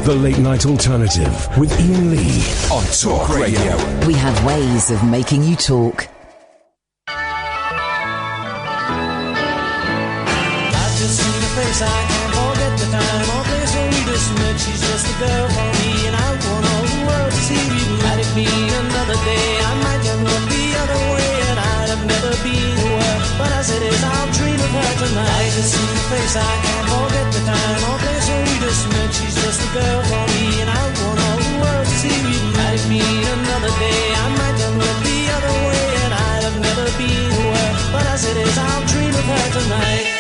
The Late Night Alternative with Iain Lee on Talk Radio. We have ways of making you talk. I just see the face, I can't forget the time or place where we just met. She's just a girl for me, and I want all the world to see me. Might it be another day, I might just look the other way, and I'd have never been aware. But as it is, I'll dream of her tonight. I just see the face, I can't forget the time or place where we just met. She's just a girl for me, and I want all the world to see me. Might it be another day, I might just look the other way, and I'd have never been aware. But as it is, I'll dream of her tonight.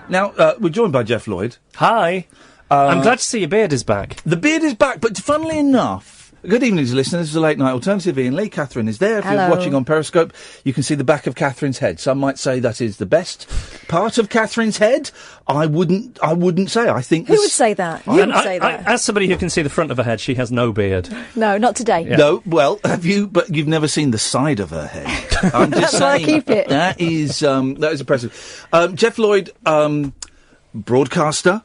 Now, we're joined by Geoff Lloyd. Hi. I'm glad to see your beard is back. The beard is back, but funnily enough, good evening to listeners. This is a Late Night Alternative. Iain Lee. Catherine is there. If Hello. you're watching on Periscope, you can see the back of Catherine's head. Some might say that is the best part of Catherine's head. I wouldn't say. I think Who would say that? You would say that. As somebody who can see the front of her head, she has no beard. No, not today. Yeah. No, well, have you? But you've never seen the side of her head. I'm just That's why I saying. keep it. That is impressive. Geoff Lloyd, broadcaster.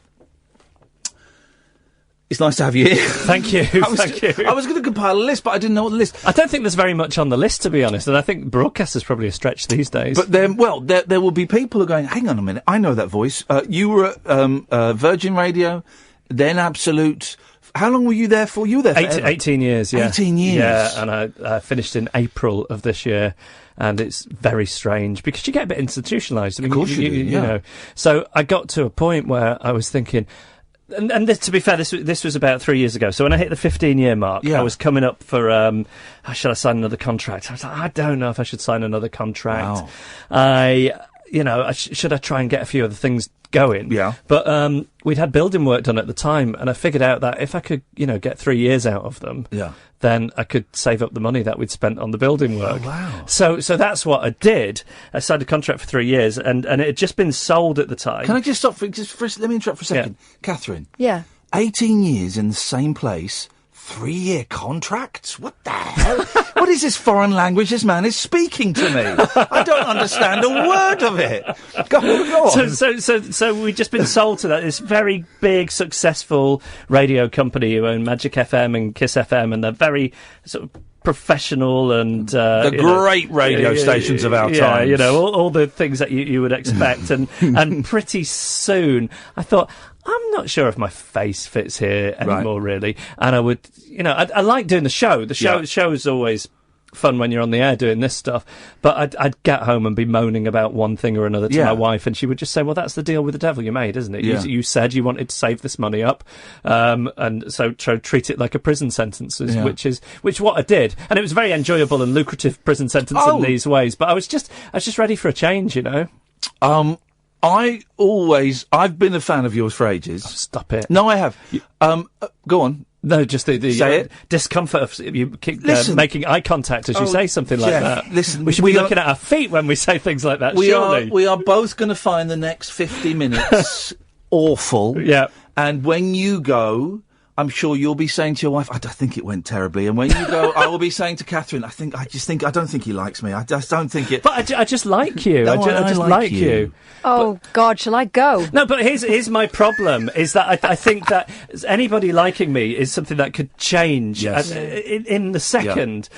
It's nice to have you here. Thank you. Thank you. I was going to compile a list, but I didn't know what the list. I don't think there's very much on the list, to be honest, and I think broadcaster's probably a stretch these days. But then, there will be people who are going, hang on a minute, I know that voice. You were at Virgin Radio, then Absolute. How long were you there for? You were there for 18 years, yeah. 18 years. Yeah, and I finished in April of this year. And it's very strange because you get a bit institutionalised. I mean, of course you do, you know. So I got to a point where I was thinking, and this, to be fair, this was about 3 years ago. So when I hit the 15-year mark, I was coming up for, should I sign another contract? I was like, I don't know if I should sign another contract. Wow. I should I try and get a few other things going? Yeah. But we'd had building work done at the time, and I figured out that if I could, get 3 years out of them, then I could save up the money that we'd spent on the building work. Oh, wow. So that's what I did. I signed a contract for 3 years, and it had just been sold at the time. Can I just stop let me interrupt for a second. Yeah. Catherine. Yeah. 18 years in the same place, 3-year contracts? What the hell? What is this foreign language this man is speaking to me? I don't understand a word of it. Go on. So we'd just been sold to this very big, successful radio company who own Magic FM and Kiss FM, and they're very sort of professional and the great radio stations of our time. All the things that you would expect, and pretty soon I thought, I'm not sure if my face fits here anymore, really. And I would, I like doing the show. The show is always fun when you're on the air doing this stuff. But I'd get home and be moaning about one thing or another to my wife, and she would just say, well, that's the deal with the devil you made, isn't it? Yeah. You said you wanted to save this money up, and so treat it like a prison sentence, which what I did. And it was a very enjoyable and lucrative prison sentence in these ways. But I was just ready for a change, I've been a fan of yours for ages. Oh, stop it. No, I have. Go on. No, just the say it. Discomfort of you making eye contact as you say something like that. Listen, we should be looking at our feet when we say things like that, surely. We are both going to find the next 50 minutes awful. Yeah. And when you go, I'm sure you'll be saying to your wife, I don't think it went terribly. And when you go, I will be saying to Catherine, I don't think he likes me. I just don't think it. But I just like you. No, I just like you. Oh, God, shall I go? No, but here's my problem, is that I think that anybody liking me is something that could change in the second.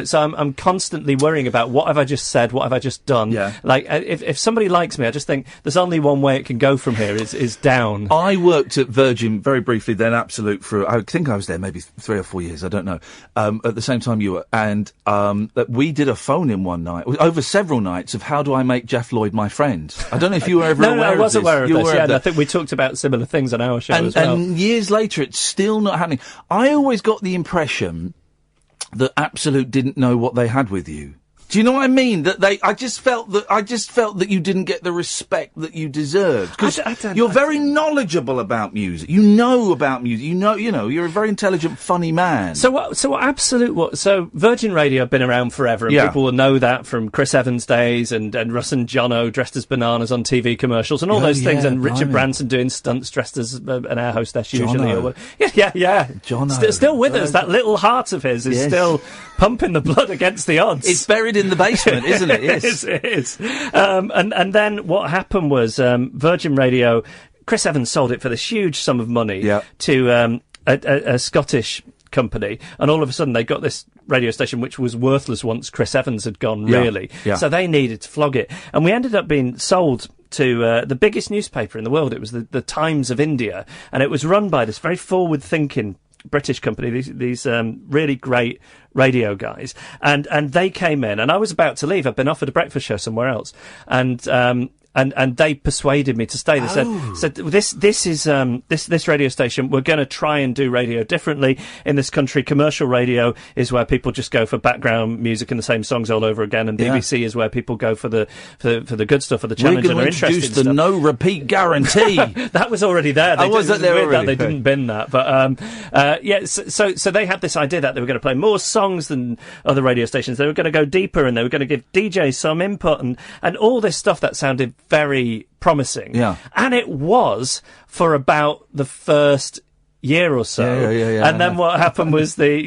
So I'm constantly worrying about what have I just said, what have I just done. Yeah. Like, if somebody likes me, I just think there's only one way it can go from here, is down. I worked at Virgin very briefly, then Absolute for, I think I was there maybe 3 or 4 years, I don't know, at the same time you were. And that we did a phone-in one night, over several nights, of how do I make Geoff Lloyd my friend. I don't know if you were ever aware of this. No, I was aware of this, and I think we talked about similar things on our show as well. And years later, it's still not happening. I always got the impression that Absolute didn't know what they had with you. Do you know what I mean? I just felt that you didn't get the respect that you deserved, because you're very knowledgeable about music. You know about music. You're a very intelligent, funny man. So Virgin Radio have been around forever, and people will know that from Chris Evans' days and Russ and Jono dressed as bananas on TV commercials and all those things, and Richard Branson doing stunts dressed as an air hostess usually. Yeah. Jono. Still with us. That little heart of his is still pumping the blood against the odds. It's buried in the basement, isn't it? Yes. It is. And then what happened was Virgin Radio, Chris Evans sold it for this huge sum of money to a Scottish company, and all of a sudden they got this radio station which was worthless once Chris Evans had gone, really. Yeah. So they needed to flog it. And we ended up being sold to the biggest newspaper in the world. It was the Times of India, and it was run by this very forward-thinking British company, these really great radio guys, and they came in, and I was about to leave. I'd been offered a breakfast show somewhere else, and they persuaded me to stay. They said this radio station, we're going to try and do radio differently in this country. Commercial radio is where people just go for background music and the same songs all over again, and BBC is where people go for the good stuff, for the challenge, and are interested in stuff. We're going to introduce the no repeat guarantee. That was already there. They didn't bin that, but so they had this idea that they were going to play more songs than other radio stations. They were going to go deeper, and they were going to give DJs some input, and all this stuff that sounded very promising. Yeah. And it was for about the first year or so. And then what happened was the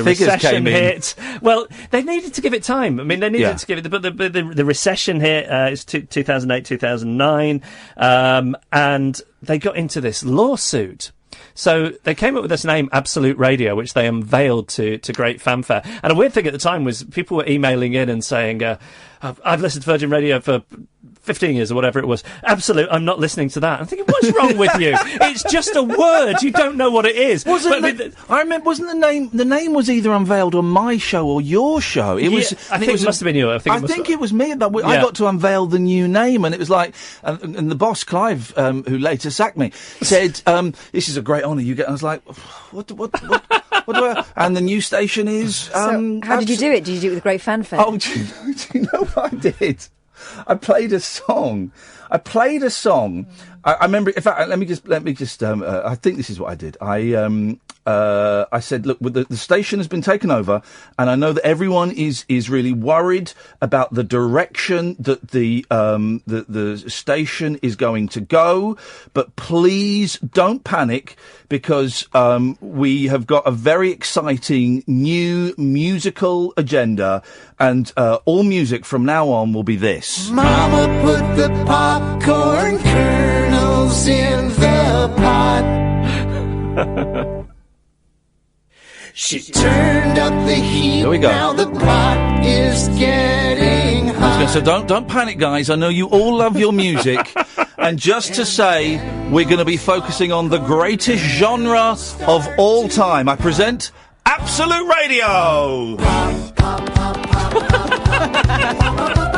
recession hit. Well, they needed to give it time. I mean, they needed to give it, but the recession hit, is 2008, 2009, and they got into this lawsuit. So they came up with this name, Absolute Radio, which they unveiled to great fanfare. And a weird thing at the time was people were emailing in and saying, I've listened to Virgin Radio for 15 years or whatever it was. Absolute, I'm not listening to that. I'm thinking, what's wrong with you? It's just a word. You don't know what it is. I remember, wasn't the name was either unveiled on my show or your show. It was. I think it must have been you. I think it was me. I got to unveil the new name, and it was like, and the boss, Clive, who later sacked me, said, this is a great honour you get. And I was like, what do I... And the new station is... how did you do it? Did you do it with great fanfare? Oh, do you know what I did? I played a song. I remember. In fact, let me just. I think this is what I did. I said, look, the station has been taken over, and I know that everyone is really worried about the direction that the station is going to go, but please don't panic, because we have got a very exciting new musical agenda, and all music from now on will be this. Mama put the popcorn kernels in the pot. She turned up the heat. There we go. Now the pot is getting hot. So don't panic, guys. I know you all love your music. And just to say, we're going to be focusing on the greatest genre of all time. I present Absolute Radio.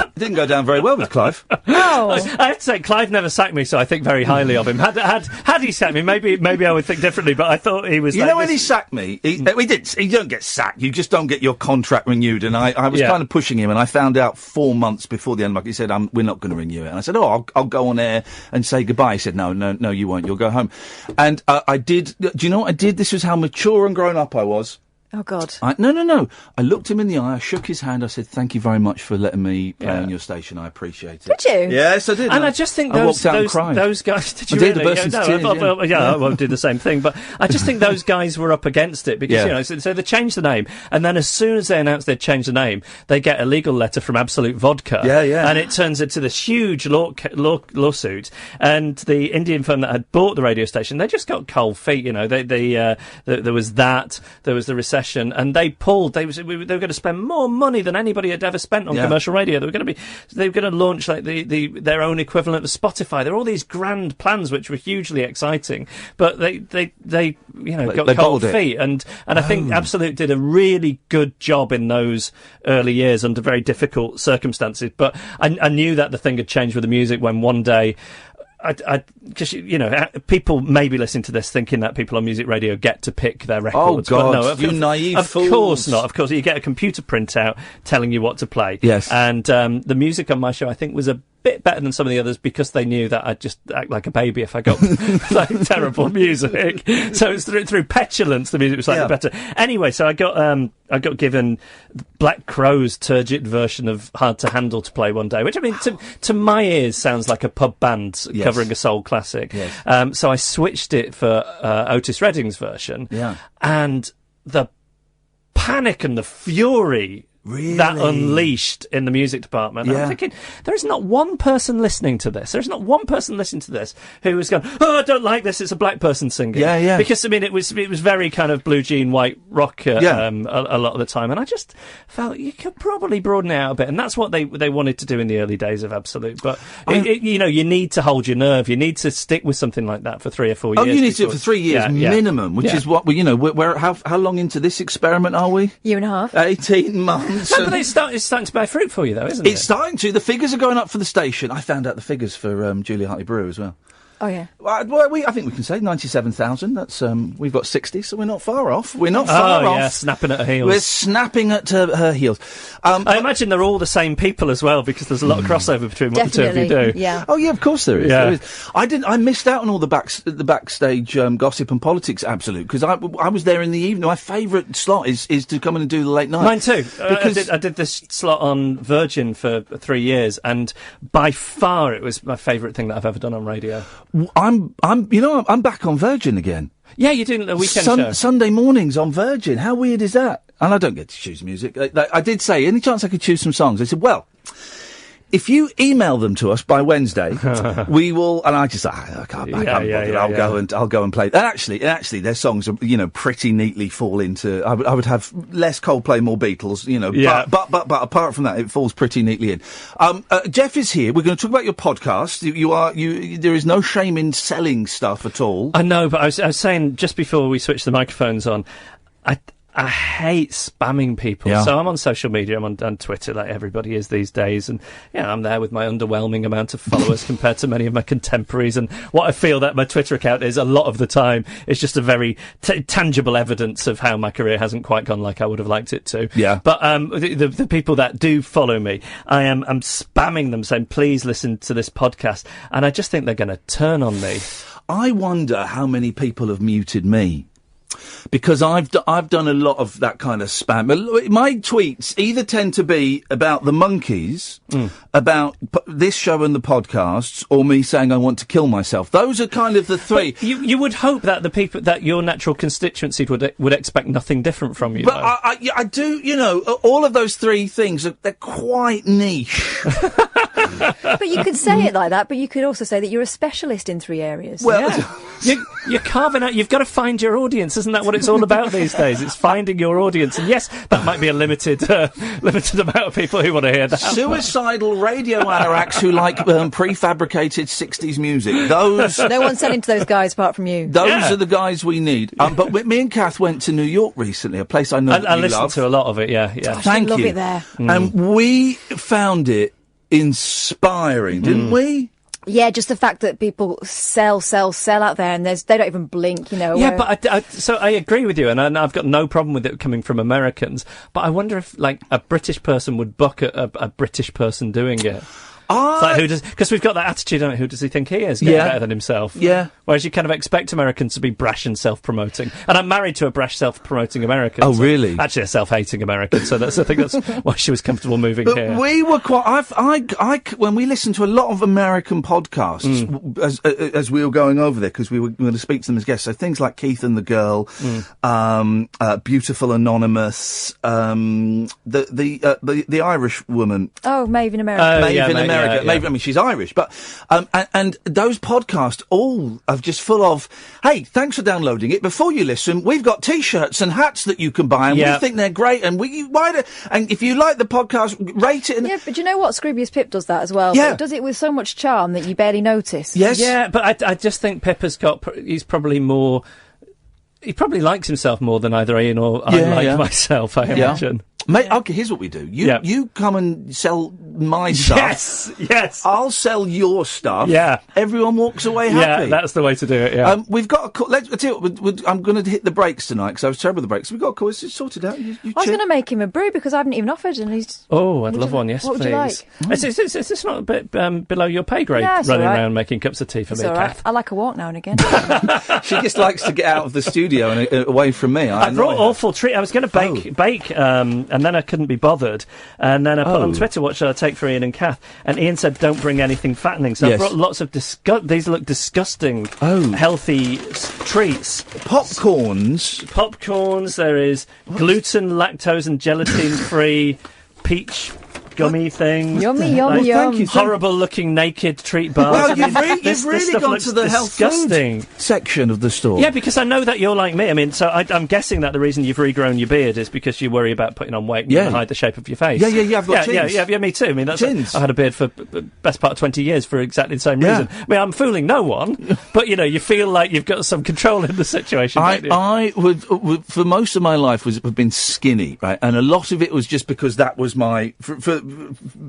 It didn't go down very well with Clive. No. I have to say, Clive never sacked me, so I think very highly of him. Had he sacked me, maybe I would think differently, but I thought he was... You know when he sacked me? He don't get sacked, you just don't get your contract renewed, and I was kind of pushing him, and I found out 4 months before the end, like he said, we're not going to renew it. And I said, I'll go on air and say goodbye. He said, no, you won't, you'll go home. And I did... Do you know what I did? This was how mature and grown up I was. Oh, God. No. I looked him in the eye, I shook his hand, I said, thank you very much for letting me play on your station, I appreciate it. Did you? Yes, I did. And I just think those guys... Did you really? I won't do the same thing, but I just think those guys were up against it, because, so they changed the name, and then as soon as they announced they'd changed the name, they get a legal letter from Absolute Vodka, and it turns into this huge lawsuit, and the Indian firm that had bought the radio station, they just got cold feet, there was that, there was the recession, and they pulled. They were going to spend more money than anybody had ever spent on commercial radio. They were going to launch like their own equivalent of Spotify. There were all these grand plans which were hugely exciting, but they got cold feet, and I think Absolute did a really good job in those early years under very difficult circumstances. But I knew that the thing had changed with the music when one day. Because people may be listening to this thinking that people on music radio get to pick their records. Oh God, but no, you naive fools! Of course not. Of course, you get a computer printout telling you what to play. Yes, and the music on my show, I think, was a bit better than some of the others because they knew that I'd just act like a baby if I got like terrible music. So it's through petulance the music was slightly better. Anyway, so I got given Black Crow's turgid version of Hard to Handle to play one day, which I mean to my ears sounds like a pub band covering a soul classic. Yes. So I switched it for Otis Redding's version. Yeah. And the panic and the fury that unleashed in the music department. I'm thinking, there is not one person listening to this. There's not one person listening to this who was going, I don't like this, it's a black person singing. Yeah. Because, I mean, it was very kind of blue jean, white rock a lot of the time. And I just felt you could probably broaden it out a bit. And that's what they wanted to do in the early days of Absolute. But, you need to hold your nerve. You need to stick with something like that for 3 or 4 years. Oh, you need to do it for 3 years minimum, which is what, how long into this experiment are we? Year and a half. 18 months. No, but it's starting to bear fruit for you, though, isn't it? It's starting to. The figures are going up for the station. I found out the figures for Julia Hartley-Brewer as well. Oh, yeah. Well, I think we can say 97,000. That's we've got 60, so we're not far off. We're not far off. Yeah, snapping at her heels. We're snapping at her heels. I imagine they're all the same people as well, because there's a lot of crossover between what the two of you do. Yeah. Oh, yeah, of course there is. Yeah. There is. I missed out on all the backstage gossip and politics, Absolute, because I was there in the evening. My favourite slot is to come in and do the late night. Mine too. Because I did this slot on Virgin for 3 years, and by far it was my favourite thing that I've ever done on radio. I'm back on Virgin again. Yeah, you're doing a weekend show. Sunday mornings on Virgin. How weird is that? And I don't get to choose music. I did say, any chance I could choose some songs? They said, well, if you email them to us by Wednesday, we will. And I just thought, I can't bother. I'll go and play. And actually, their songs are, pretty neatly fall into. I would have less Coldplay, more Beatles, But apart from that, it falls pretty neatly in. Geoff is here. We're going to talk about your podcast. There is no shame in selling stuff at all. I know, but I was saying just before we switched the microphones on, I hate spamming people. Yeah. So I'm on social media. I'm on Twitter like everybody is these days. And, I'm there with my underwhelming amount of followers compared to many of my contemporaries. And what I feel that my Twitter account is a lot of the time is just a very tangible evidence of how my career hasn't quite gone like I would have liked it to. Yeah. But the people that do follow me, I'm spamming them saying, please listen to this podcast. And I just think they're going to turn on me. I wonder how many people have muted me. Because I've done a lot of that kind of spam. My tweets either tend to be about the monkeys, about this show and the podcasts, or me saying I want to kill myself. Those are kind of the three. But you would hope that the people that your natural constituency would expect nothing different from you. But I do, all of those three things they're quite niche. But you could say it like that. But you could also say that you're a specialist in 3 areas. Well, you're carving out. You've got to find your audience. Isn't that what it's all about these days? It's finding your audience. And yes, that might be a limited amount of people who want to hear that. Suicidal radio anoraks who like prefabricated 60s music. Those. No one's selling to those guys apart from you. Those are the guys we need. But me and Kath went to New York recently, a place I know I listened to a lot of it, yeah. Thank you. Love it there. And we found it inspiring, didn't we? Yeah, just the fact that people sell out there, and they don't even blink, Yeah, but so I agree with you, and I've got no problem with it coming from Americans. But I wonder if, like, a British person would buck a British person doing it. It's like, because we've got that attitude on it, who does he think he is? Getting better than himself. Yeah. Whereas you kind of expect Americans to be brash and self-promoting. And I'm married to a brash, self-promoting American. Oh, really? Actually, a self-hating American. So I think that's why she was comfortable moving here. We were when we listened to a lot of American podcasts, as we were going over there, because we were going to speak to them as guests. So things like Keith and the Girl, Beautiful Anonymous, the Irish woman. Oh, Maeve in America. Maeve in America. Maeve, I mean, she's Irish, but and those podcasts all are just full of, hey, thanks for downloading it. Before you listen, we've got T-shirts and hats that you can buy, and we think they're great. And and if you like the podcast, rate it. Yeah, but you know what? Scroobius Pip does that as well. Yeah, but does it with so much charm that you barely notice. Yes. Yeah, but I just think Pippa's he's probably more. He probably likes himself more than either Iain or I like myself, I imagine. Mate, okay, here's what we do. You come and sell my stuff. Yes. I'll sell your stuff. Yeah. Everyone walks away happy. Yeah, that's the way to do it, yeah. We've got a call. Let's tell you what, I'm going to hit the brakes tonight, because I was terrible with the brakes. We've got a call. It's sorted out. I was going to make him a brew, because I haven't even offered, and he's... Oh, I'd love one, yes, what please. What would you like? Is this not a bit below your pay grade, running around making cups of tea for me, Kath? I like a walk now and again. She just likes to get out of the studio and away from me. I brought awful treat. I was going to bake, and then I couldn't be bothered. And then I put on Twitter, what should I take for Iain and Kath? And Iain said, don't bring anything fattening. So I brought lots of these look disgusting, healthy treats. Popcorns, there is gluten, lactose and gelatin-free peach gummy things. Yummy. Horrible-looking naked treat bars. Well, you've really gone to the health food section of the store. Yeah, because I know that you're like me. I mean, so I'm guessing that the reason you've regrown your beard is because you worry about putting on weight and hide the shape of your face. Yeah, I've got chins. Yeah, me too. I mean, I had a beard for the best part of 20 years for exactly the same reason. I mean, I'm fooling no one, but, you feel like you've got some control in the situation. I would, for most of my life, have been skinny, right? And a lot of it was just because that was my... For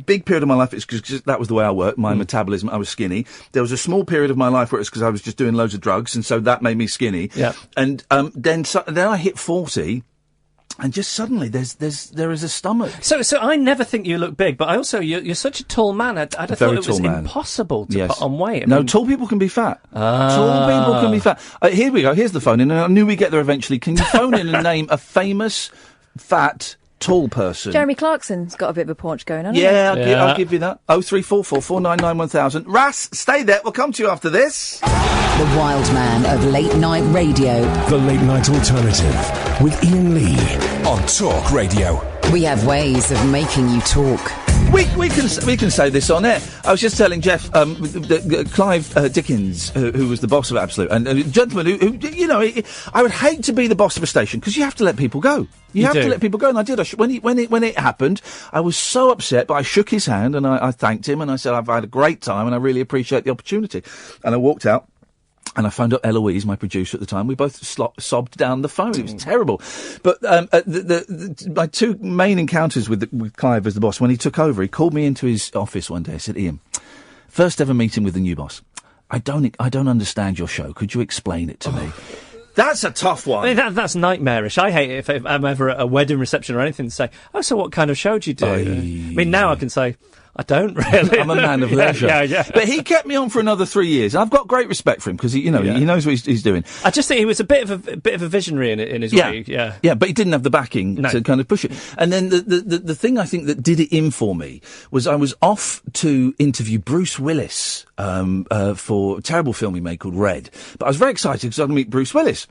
big period of my life, it's because that was the way I worked, my metabolism, I was skinny. There was a small period of my life where it's because I was just doing loads of drugs, and so that made me skinny. Yeah. And then I hit 40, and just suddenly there is a stomach. So I never think you look big, but I also, you're such a tall man, I'd have thought it was impossible to put on weight. No, tall people can be fat. Tall people can be fat. Here we go, here's the phone in, and I knew we'd get there eventually. Can you phone in and name a famous, fat... tall person? Jeremy Clarkson's got a bit of a paunch going on. I'll give you that. 0344 499 1000. Ras, stay there. We'll come to you after this. The wild man of late night radio. The Late Night Alternative with Iain Lee on Talk Radio. We have ways of making you talk. We can say this on air. I was just telling Geoff, Clive Dickens, who was the boss of Absolute, and a gentleman who I would hate to be the boss of a station, because you have to let people go. You have to let people go, and I did. When it happened, I was so upset, but I shook his hand and I thanked him, and I said, I've had a great time and I really appreciate the opportunity. And I walked out. And I phoned up Eloise, my producer at the time. We both sobbed down the phone. It was terrible. But my two main encounters with Clive as the boss, when he took over, he called me into his office one day. I said, Ian, first ever meeting with the new boss. I don't understand your show. Could you explain it to me? That's a tough one. I mean, that's nightmarish. I hate it if I'm ever at a wedding reception or anything to say, oh, so what kind of show do you do? I mean, now I can say, I don't really. I'm a man of leisure. Yeah. But he kept me on for another 3 years. I've got great respect for him because he knows what he's doing. I just think he was a bit of a visionary in his way. Yeah, but he didn't have the backing to kind of push it. And then the thing I think that did it in for me was I was off to interview Bruce Willis for a terrible film he made called Red. But I was very excited because I'd meet Bruce Willis.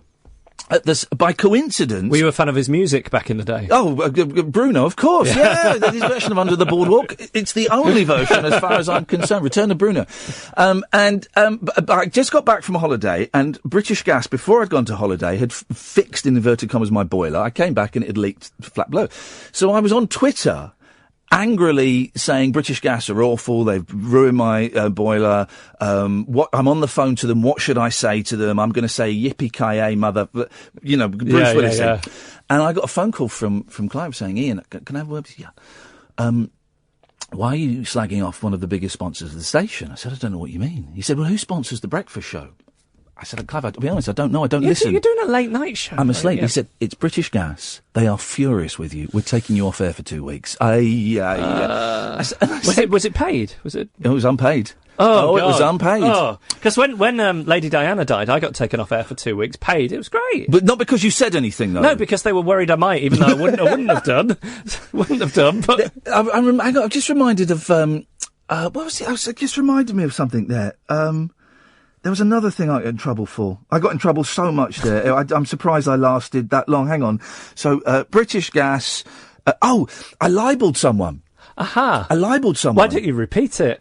By coincidence... Were you a fan of his music back in the day? Oh, Bruno, of course, yeah. His version of Under the Boardwalk. It's the only version, as far as I'm concerned. Return of Bruno. But I just got back from a holiday, and British Gas, before I'd gone to holiday, had fixed, in inverted commas, my boiler. I came back and it had leaked flat below. So I was on Twitter angrily saying British Gas are awful, they've ruined my boiler, I'm on the phone to them, what should I say to them? I'm going to say yippee-ki-yay, mother, Bruce Willis. Yeah. And I got a phone call from Clive saying, Ian, can I have a word with you? Why are you slagging off one of the biggest sponsors of the station? I said, I don't know what you mean. He said, well, who sponsors the breakfast show? I said, Clive, to be honest, I don't know. I don't listen. You're doing a late night show. I'm asleep. Yeah. He said, it's British Gas. They are furious with you. We're taking you off air for 2 weeks. Was it paid? It was unpaid. Oh, it was unpaid. Oh, because when Lady Diana died, I got taken off air for 2 weeks, paid. It was great. But not because you said anything, though. No, because they were worried I might, even though I wouldn't have done. Wouldn't have done. But I'm just reminded of what was it? It just reminded me of something there. There was another thing I got in trouble for. I got in trouble so much there. I'm surprised I lasted that long. Hang on. So, British Gas. I libelled someone. Aha. I libelled someone. Why don't you repeat it?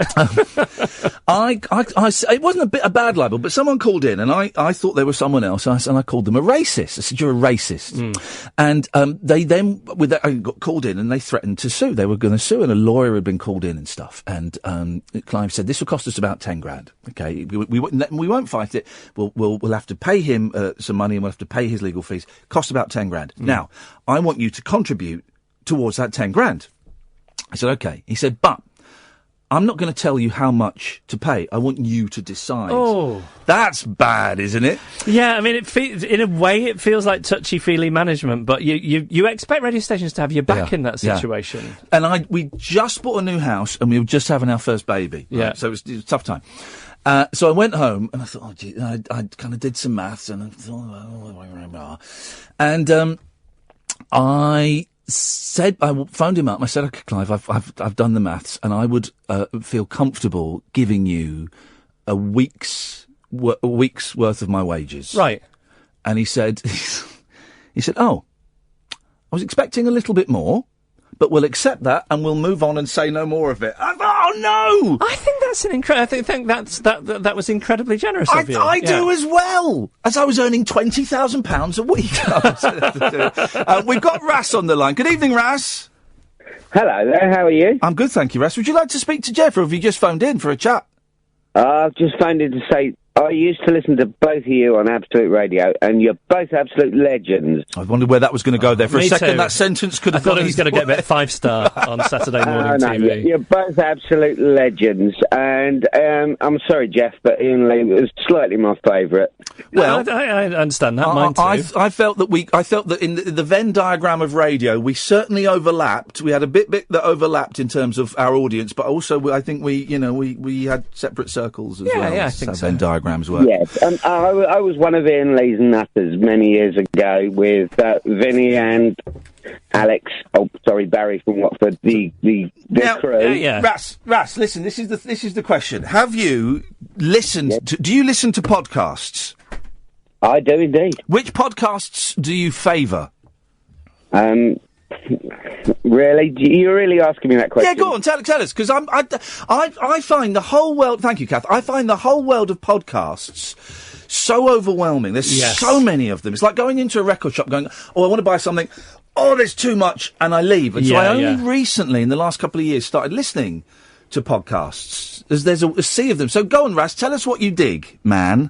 It wasn't a bad libel, but someone called in and I thought they were someone else and I called them a racist. I said, you're a racist. And, they then, I got called in and they threatened to sue. They were going to sue and a lawyer had been called in and stuff. And, Clive said, this will cost us about 10 grand. Okay. We won't fight it. We'll have to pay him, some money and we'll have to pay his legal fees. Cost about 10 grand. Now, I want you to contribute towards that 10 grand. I said, okay. He said, but I'm not going to tell you how much to pay. I want you to decide. Oh. That's bad, isn't it? Yeah, I mean, in a way, it feels like touchy-feely management, but you expect radio stations to have your back in that situation. Yeah. And we just bought a new house, and we were just having our first baby. Right? Yeah. So it was a tough time. So I went home, and I thought, oh, gee, I kind of did some maths, and I thought, and I phoned him up. I said, "Okay, Clive, I've done the maths, and I would feel comfortable giving you a week's worth of my wages." Right. And he said, "Oh, I was expecting a little bit more, but we'll accept that and we'll move on and say no more of it." I thought, oh no! I think that's an incredible. I think that was incredibly generous of you. I do as well. As I was earning £20,000 a week. We've got Ras on the line. Good evening, Ras. Hello there. How are you? I'm good, thank you, Ras. Would you like to speak to Geoff, or have you just phoned in for a chat? I've just phoned in to say I used to listen to both of you on Absolute Radio, and you're both absolute legends. I wondered where that was going to go there. For a second, too. That sentence could have I thought it was going to get a bit 5-star on Saturday morning TV. You're both absolute legends, and I'm sorry, Geoff, but Ian Lee was slightly my favourite. Well, I understand that. Mine too. I felt that in the Venn diagram of radio, we certainly overlapped. We had a bit that overlapped in terms of our audience, but also I think we had separate circles as well. Yeah, I think so. Venn diagrams work. Yes, I was one of Ian Lee's nutters many years ago with Vinny and Alex. Oh, sorry, Barry from Watford. The crew. Yeah. Ras, listen. This is the question. Have you listened? Yes. Do you listen to podcasts? I do indeed. Which podcasts do you favour? Really? You're really asking me that question? Yeah, go on, tell us, because I find the whole world. Thank you, Kath. I find the whole world of podcasts so overwhelming. There's so many of them. It's like going into a record shop, going, "Oh, I want to buy something. Oh, there's too much," and I leave. And so I only recently, in the last couple of years, started listening to podcasts. There's a sea of them. So go on, Ras, tell us what you dig, man.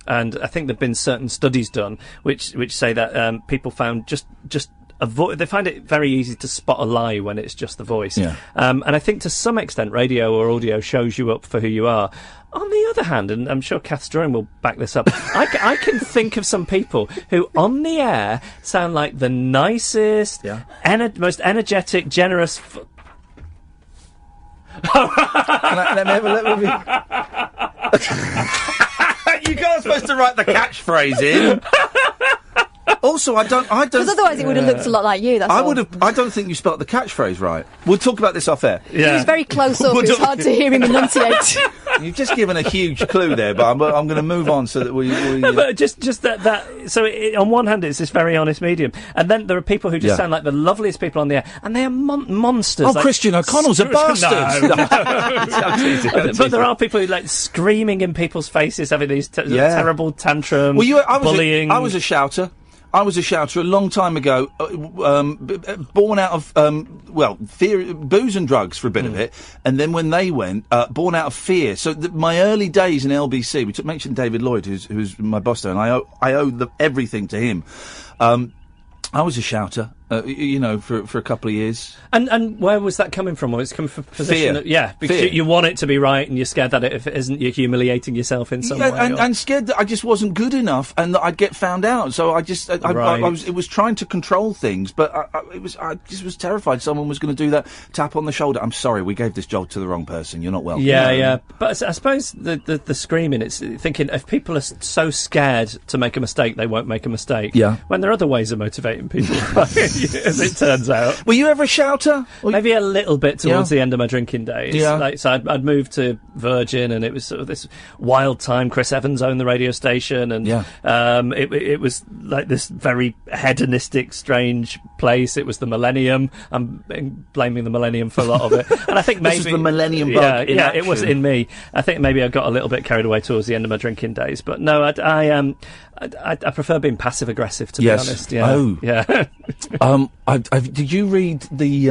And I think there've been certain studies done which say that people found just they find it very easy to spot a lie when it's just the voice. Yeah. And I think to some extent radio or audio shows you up for who you are. On the other hand, and I'm sure Kath Stroing will back this up, I can think of some people who on the air sound like the nicest, most energetic, generous... Let me have a look. You guys are supposed to write the catchphrase in. Also, I don't. Because otherwise, it would have looked a lot like you. That's all. I don't think you spelt the catchphrase right. We'll talk about this off air. Yeah. He was very close up. It's hard to hear him enunciate. You've just given a huge clue there, but I'm going to move on so that we. No, but just that. So on one hand, it's this very honest medium, and then there are people who just sound like the loveliest people on the air, and they are monsters. Oh, like, Christian O'Connell's a bastard. No. But there are people who like screaming in people's faces, having these terrible tantrums. Bullying. I was a shouter. I was a shouter a long time ago, born out of, fear, booze and drugs for a bit of it, and then when they went, born out of fear. So my early days in LBC, we mentioned David Lloyd, who's my boss there, and I owe everything to him. I was a shouter, for a couple of years. And where was that coming from? Well, it's coming from a position fear. Because you want it to be right, and you're scared that if it isn't, you're humiliating yourself in some way. And scared that I just wasn't good enough, and that I'd get found out. So I just, it was trying to control things, but I just was terrified someone was going to do that tap on the shoulder. I'm sorry, we gave this job to the wrong person. You're not welcome. Yeah. But I suppose the screaming, it's thinking if people are so scared to make a mistake, they won't make a mistake. Yeah. When there are other ways of motivating people. As it turns out. Were you ever a shouter? Maybe a little bit towards the end of my drinking days. Yeah. So I'd moved to Virgin, and it was sort of this wild time. Chris Evans owned the radio station, and it was like this very hedonistic, strange place. It was the Millennium. I'm blaming the Millennium for a lot of it. And I think maybe... This is the Millennium bug in action. It was in me. I think maybe I got a little bit carried away towards the end of my drinking days. But no, I prefer being passive aggressive, to be honest. Yeah. Oh, yeah. Did you read the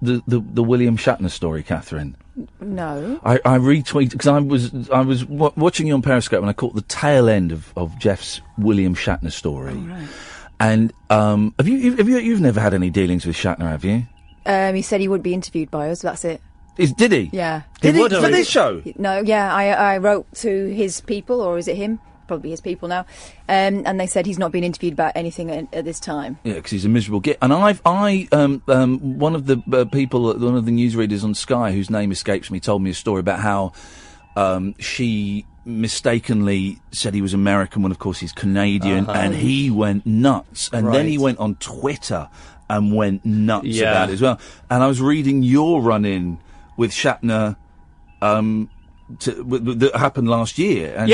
William Shatner story, Catherine? No. I retweeted because I was watching you on Periscope, and I caught the tail end of Jeff's William Shatner story. Oh, right. And you've never had any dealings with Shatner, have you? He said he wouldn't be interviewed by us. That's it. Did he? Yeah. Did he for this show? No. Yeah. I wrote to his people, or is it him? Probably his people now, and they said he's not been interviewed about anything at this time. Yeah, because he's a miserable git. And one of the people, one of the newsreaders on Sky, whose name escapes me, told me a story about how she mistakenly said he was American when, of course, he's Canadian, and he went nuts. And then he went on Twitter and went nuts about it as well. And I was reading your run-in with Shatner. That happened last year. And,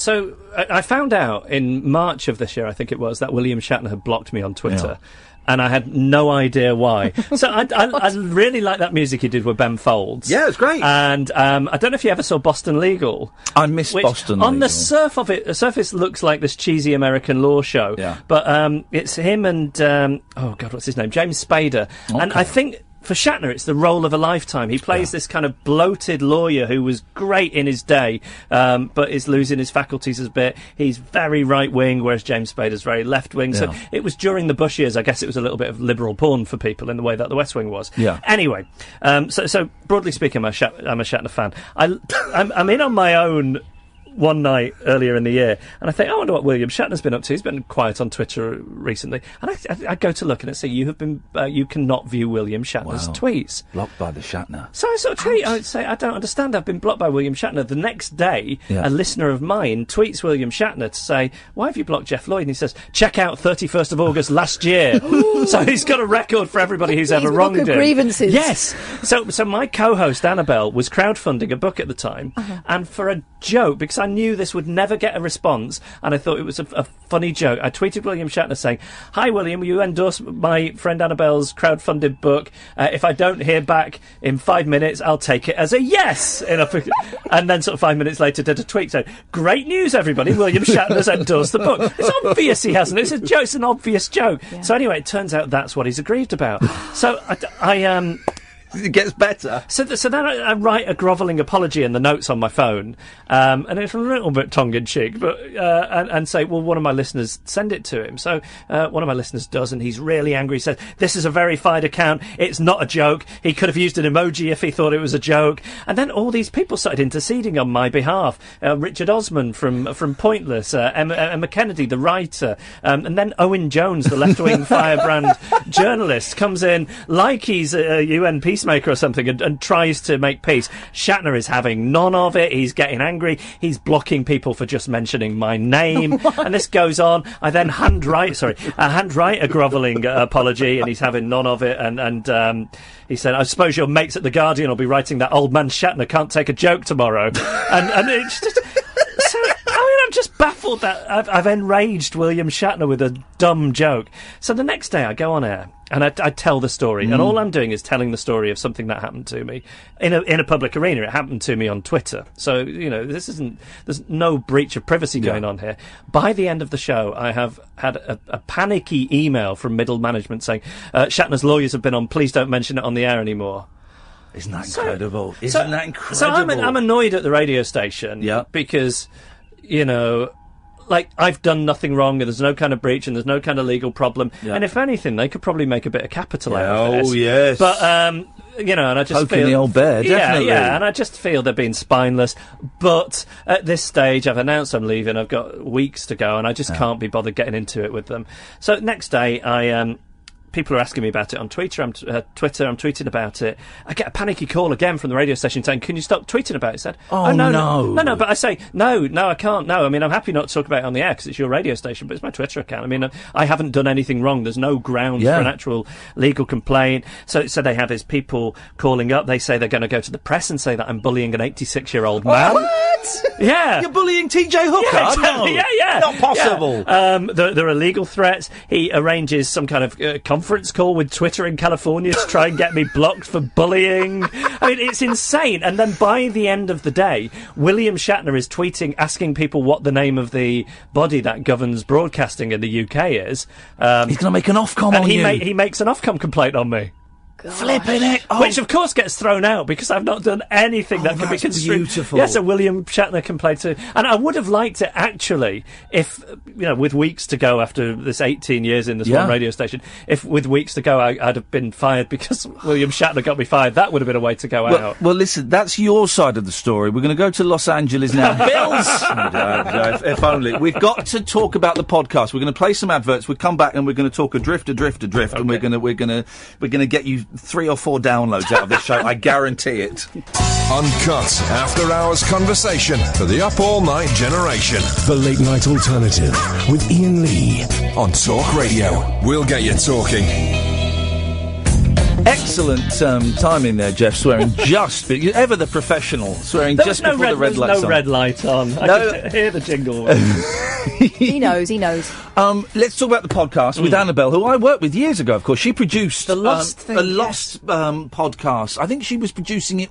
so I found out in March of this year, I think it was, that William Shatner had blocked me on Twitter. Yeah. And I had no idea why. So I really like that music he did with Ben Folds. Yeah, it's great. And I don't know if you ever saw Boston Legal. I missed Boston Legal. On the surface looks like this cheesy American law show. Yeah. But it's him and, what's his name? James Spader. Okay. And I think... For Shatner, it's the role of a lifetime. He plays this kind of bloated lawyer who was great in his day, but is losing his faculties a bit. He's very right-wing, whereas James Spader's very left-wing. Yeah. So it was during the Bush years, I guess it was a little bit of liberal porn for people in the way that the West Wing was. Yeah. Anyway, so broadly speaking, I'm a Shatner fan. I'm in on my own one night earlier in the year, and I think, I wonder what William Shatner's been up to. He's been quiet on Twitter recently, and I go to look and I say, you have been, you cannot view William Shatner's tweets. Blocked by the Shatner. So I sort of tweet, I say, I don't understand, I've been blocked by William Shatner. The next day, a listener of mine tweets William Shatner to say, why have you blocked Geoff Lloyd? And he says, check out 31st of August last year. So he's got a record for everybody who's ever wronged him. Grievances. Yes. So my co-host, Annabelle, was crowdfunding a book at the time, and for a joke, because I knew this would never get a response, and I thought it was a funny joke, I tweeted William Shatner saying, hi William, will you endorse my friend Annabelle's crowdfunded book? If I don't hear back in 5 minutes, I'll take it as a yes. And then sort of 5 minutes later did a tweet saying, great news everybody, William Shatner's endorsed the book. It's obvious he hasn't. It's a joke. It's an obvious joke. Yeah. So anyway, it turns out that's what he's aggrieved about. So It gets better. So then I write a grovelling apology in the notes on my phone, and it's a little bit tongue-in-cheek, but and say, well, one of my listeners, send it to him. So one of my listeners does, and he's really angry. He says, this is a verified account. It's not a joke. He could have used an emoji if he thought it was a joke. And then all these people started interceding on my behalf. Richard Osman from Pointless, Emma Kennedy, the writer, and then Owen Jones, the left-wing firebrand journalist, comes in like he's a UN peacemaker or something and tries to make peace. Shatner is having none of it. He's getting angry. He's blocking people for just mentioning my name. And this goes on. I then handwrite a grovelling apology, and he's having none of it. And he said, I suppose your mates at The Guardian will be writing that old man Shatner can't take a joke tomorrow. and it's just... So, I'm just baffled that I've enraged William Shatner with a dumb joke. So the next day I go on air and I tell the story, and all I'm doing is telling the story of something that happened to me in a public arena. It happened to me on Twitter. So, there's no breach of privacy going on here. By the end of the show, I have had a panicky email from middle management saying, Shatner's lawyers have been on, please don't mention it on the air anymore. Isn't that incredible? Isn't that incredible? So I'm annoyed at the radio station because, I've done nothing wrong, and there's no kind of breach, and there's no kind of legal problem. Yeah. And if anything, they could probably make a bit of capital out of this. Oh, yes. But, and I just poking feel... the old bear, definitely. Yeah, and I just feel they're being spineless. But at this stage, I've announced I'm leaving. I've got weeks to go, and I just can't be bothered getting into it with them. So next day, people are asking me about it on Twitter. I'm tweeting about it. I get a panicky call again from the radio station saying, can you stop tweeting about it? I said, no. But I say, no, I can't. No, I mean, I'm happy not to talk about it on the air because it's your radio station, but it's my Twitter account. I mean, I haven't done anything wrong. There's no grounds for an actual legal complaint. So they have his people calling up. They say they're going to go to the press and say that I'm bullying an 86-year-old man. What? Yeah. You're bullying TJ Hooker? Yeah, exactly. No. Yeah. Not possible. Yeah. There are legal threats. He arranges some kind of conference call with Twitter in California to try and get me blocked for bullying. I mean, it's insane. And then by the end of the day, William Shatner is tweeting, asking people what the name of the body that governs broadcasting in the UK is. He's going to make an Ofcom on you. And he makes an Ofcom complaint on me. Gosh. Flipping it. Oh. Which, of course, gets thrown out because I've not done anything that can be construed. Beautiful. Yes, a William Shatner complaint too. And I would have liked it, actually, if, with weeks to go after this 18 years in this one radio station, if with weeks to go I'd have been fired because William Shatner got me fired, that would have been a way to go out. Well, listen, that's your side of the story. We're going to go to Los Angeles now. Bills! If only. We've got to talk about the podcast. We're going to play some adverts. We'll come back and we're going to talk Adrift, okay. And we're going to get you 3 or 4 downloads out of this show. I guarantee it. Uncut after-hours conversation for the up all-night generation. The Late Night Alternative with Iain Lee on Talk Radio. We'll get you talking. Excellent timing there, Geoff, swearing just... ever the professional, swearing just before the red light's on. No red light on. I can hear the jingle. He knows. Let's talk about the podcast with Annabelle, who I worked with years ago, of course. She produced... The Lost thing. A Lost podcast. I think she was producing it...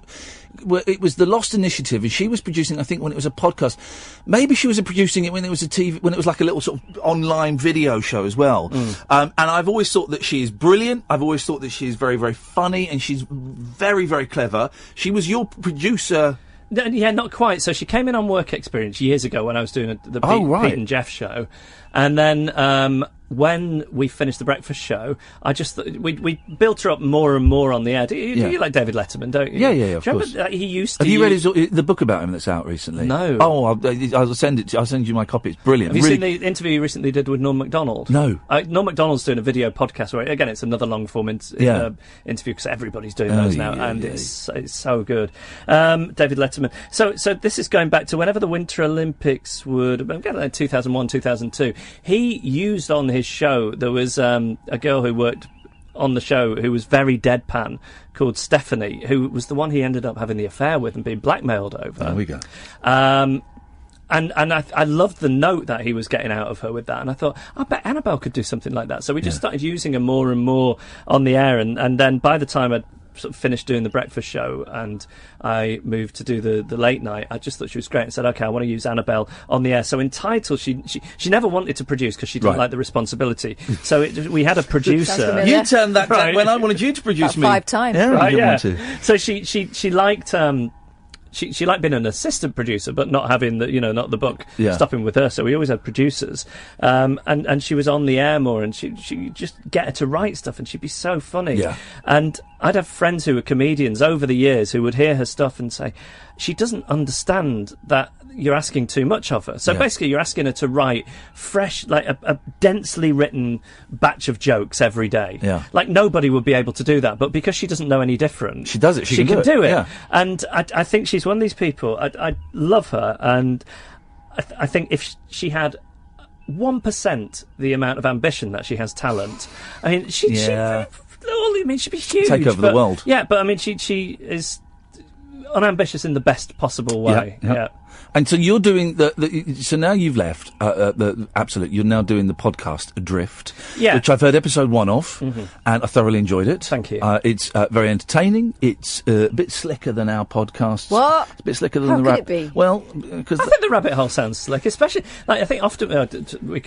It was the Lost Initiative, and she was producing, I think, when it was a podcast. Maybe she was producing it when it was when it was like a little sort of online video show as well. And I've always thought that she is brilliant. I've always thought that she is very, very funny, and she's very, very clever. She was your producer. Yeah, not quite. So she came in on work experience years ago when I was doing the Pete and Geoff show. And then when we finished the breakfast show, I just we built her up more and more on the air. You like David Letterman, don't you? Yeah, of course. He used to. Have you read the book about him that's out recently? No. Oh, I'll send it. I'll send you my copy. It's brilliant. Have you seen the interview you recently did with Norm Macdonald? No. Norm Macdonald's doing a video podcast where, again, it's another long form interview because everybody's doing those now, it's so good. David Letterman. So this is going back to whenever the Winter Olympics would have been, 2001, 2002. He used on his show, there was a girl who worked on the show who was very deadpan, called Stephanie, who was the one he ended up having the affair with and being blackmailed over. There we go. And I loved the note that he was getting out of her with that, and I thought, I bet Annabelle could do something like that. So we just started using her more and more on the air, and then by the time I'd sort of finished doing the breakfast show and I moved to do the late night, I just thought she was great and said, OK, I want to use Annabelle on the air. So in title, she never wanted to produce because she didn't like the responsibility. So we had a producer. You turned that down when I wanted you to produce me 5 times. Yeah, right, yeah. So she liked. She liked being an assistant producer, but not having not the book stopping with her. So we always had producers, and she was on the air more, and she just get her to write stuff, and she'd be so funny. Yeah. And I'd have friends who were comedians over the years who would hear her stuff and say, she doesn't understand that you're asking too much of her. So basically you're asking her to write fresh, like a densely written batch of jokes every day. Yeah. Like nobody would be able to do that, but because she doesn't know any different, she does it. She can do it. Yeah. And I think she's one of these people. I love her, and I think if she had 1% the amount of ambition that she has talent, I mean, she'd be huge. Take over the world. Yeah, but I mean, she is unambitious in the best possible way. Yeah. And so you're doing so now you've left Absolute. You're now doing the podcast Adrift, which I've heard episode 1 of, and I thoroughly enjoyed it. Thank you. It's very entertaining. It's a bit slicker than our podcasts. What? It's a bit slicker than How the could it be? Well, because I think the rabbit hole sounds slick, especially I think often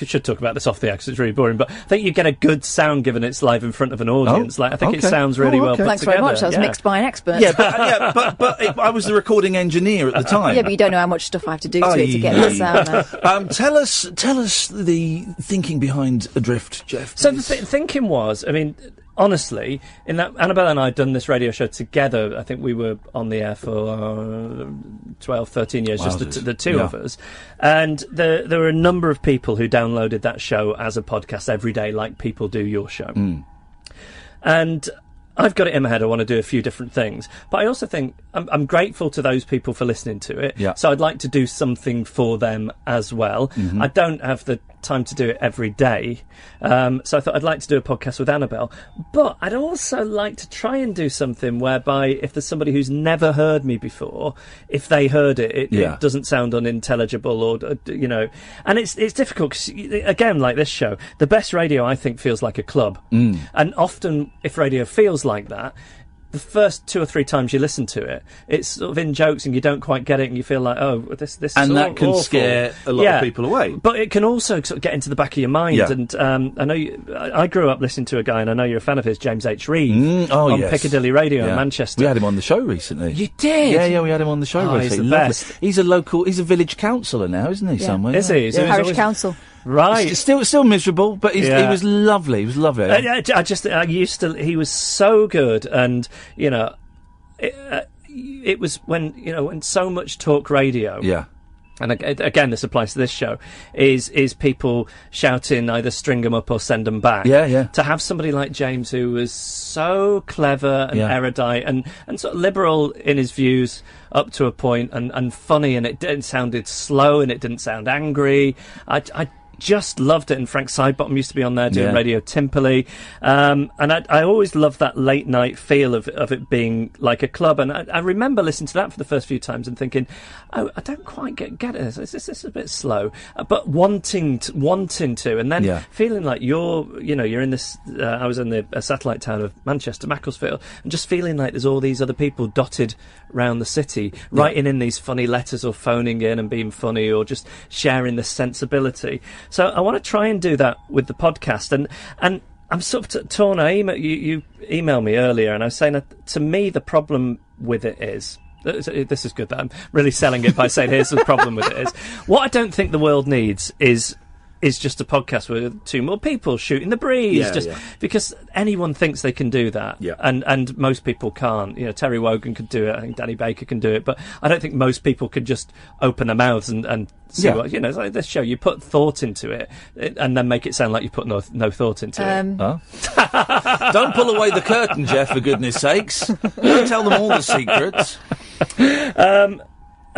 should talk about this off the air because it's really boring. But I think you get a good sound given it's live in front of an audience. I think it sounds really well put Thanks together. very much. I was mixed by an expert. Yeah, but I was the recording engineer at the time. Yeah, but you don't know how much stuff I have to do to it to get the sound out. Tell us the thinking behind Adrift, Geoff. So the thinking was, I mean, honestly, in that Annabelle and I had done this radio show together. I think we were on the air for 12, 13 years, just the two of us. And there were a number of people who downloaded that show as a podcast every day, like people do your show. And I've got it in my head, I want to do a few different things. But I also think I'm grateful to those people for listening to it. Yeah. So I'd like to do something for them as well. I don't have the time to do it every day. So I thought I'd like to do a podcast with Annabelle. But I'd also like to try and do something whereby if there's somebody who's never heard me before, if they heard it doesn't sound unintelligible or, And it's difficult because, again, like this show, the best radio, I think, feels like a club. And often, if radio feels like that, the first 2 or 3 times you listen to it, it's sort of in jokes and you don't quite get it and you feel like, oh, this is and that can awful. scare a lot of people away. But it can also sort of get into the back of your mind. And I know I grew up listening to a guy, and I know you're a fan of his, James H. Reeve, on Piccadilly Radio in Manchester. We had him on the show recently. You did? Yeah, we had him on the show recently. He's the best. He's a village councillor now, isn't he, somewhere? Is he? So Parish council. Right. Still miserable, but he was lovely. He was lovely. He was so good, and, it was when so much talk radio. Yeah. And again, this applies to this show, is people shouting either string them up or send them back. Yeah. To have somebody like James who was so clever and erudite and sort of liberal in his views up to a point and funny, and it sounded slow and it didn't sound angry. I just loved it, and Frank Sidebottom used to be on there doing Radio Timperley, and I always loved that late night feel of it being like a club, and I remember listening to that for the first few times and thinking, oh, I don't quite get it, this is a bit slow, but wanting to, and then feeling like you're in this, I was in the satellite town of Manchester, Macclesfield, and just feeling like there's all these other people dotted around the city, writing in these funny letters or phoning in and being funny or just sharing this sensibility. So I want to try and do that with the podcast, and I'm sort of torn. You emailed me earlier, and I was saying that to me the problem with it is, this is good that I'm really selling it by saying here's the problem with it is, what I don't think the world needs is just a podcast with 2 more people shooting the breeze, because anyone thinks they can do that, and most people can't. Terry Wogan could do it, I think Danny Baker can do it, but I don't think most people could just open their mouths and see what, it's like this show, you put thought into it and then make it sound like you put no thought into it. Huh? Don't pull away the curtain, Geoff, for goodness sakes. Don't tell them all the secrets.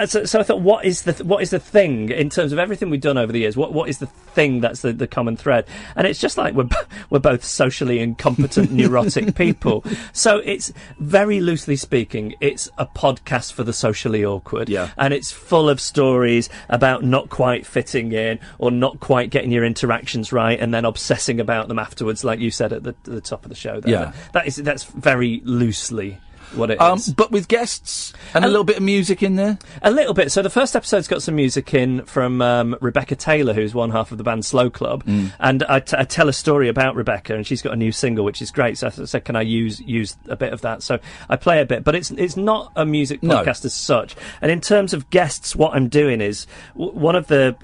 So I thought, what is the thing in terms of everything we've done over the years? What is the thing that's the common thread? And it's just like we're both socially incompetent, neurotic people. So it's, very loosely speaking, it's a podcast for the socially awkward. Yeah. And it's full of stories about not quite fitting in or not quite getting your interactions right, and then obsessing about them afterwards, like you said at the top of the show there. Yeah. That's very loosely what it is. But with guests and a little bit of music in there? A little bit. So the first episode's got some music in from Rebecca Taylor, who's one half of the band Slow Club. And I tell a story about Rebecca, and she's got a new single, which is great. So I said, can I use a bit of that? So I play a bit, but it's not a music podcast as such. And in terms of guests, what I'm doing is one of the...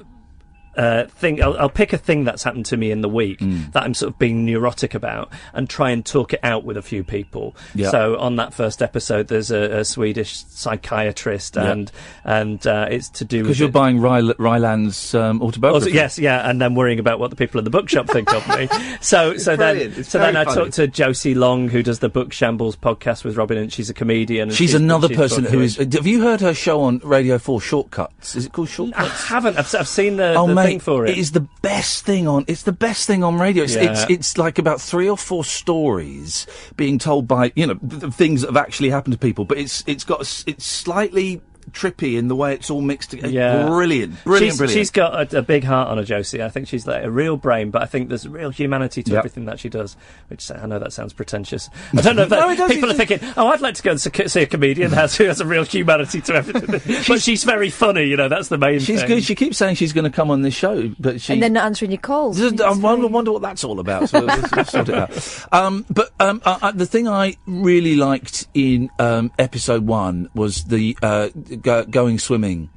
I'll pick a thing that's happened to me in the week that I'm sort of being neurotic about and try and talk it out with a few people. Yeah. So on that first episode, there's a Swedish psychiatrist, and it's to do with... Because you're buying Ryland's autobiography. Yes, and then worrying about what the people in the bookshop think of me. So then I talked to Josie Long, who does the Book Shambles podcast with Robin, and she's a comedian. And she's another person who is... Have you heard her show on Radio 4, Shortcuts? Is it called Shortcuts? I haven't. I've seen the thing for it. It is the best thing on. It's the best thing on radio. It's like about 3 or 4 stories being told by things that have actually happened to people, but it's slightly trippy in the way it's all mixed together. Yeah. Brilliant. She's got a big heart on her, Josie. I think she's like a real brain, but I think there's real humanity to everything that she does, which I know that sounds pretentious. I don't know if people are thinking, I'd like to go and see a comedian who has a real humanity to everything. But she's very funny, that's the main thing. Good. She keeps saying she's going to come on this show, but she... And then not answering your calls. I wonder what that's all about. So let's sort it out. The thing I really liked in episode 1 was the... going swimming,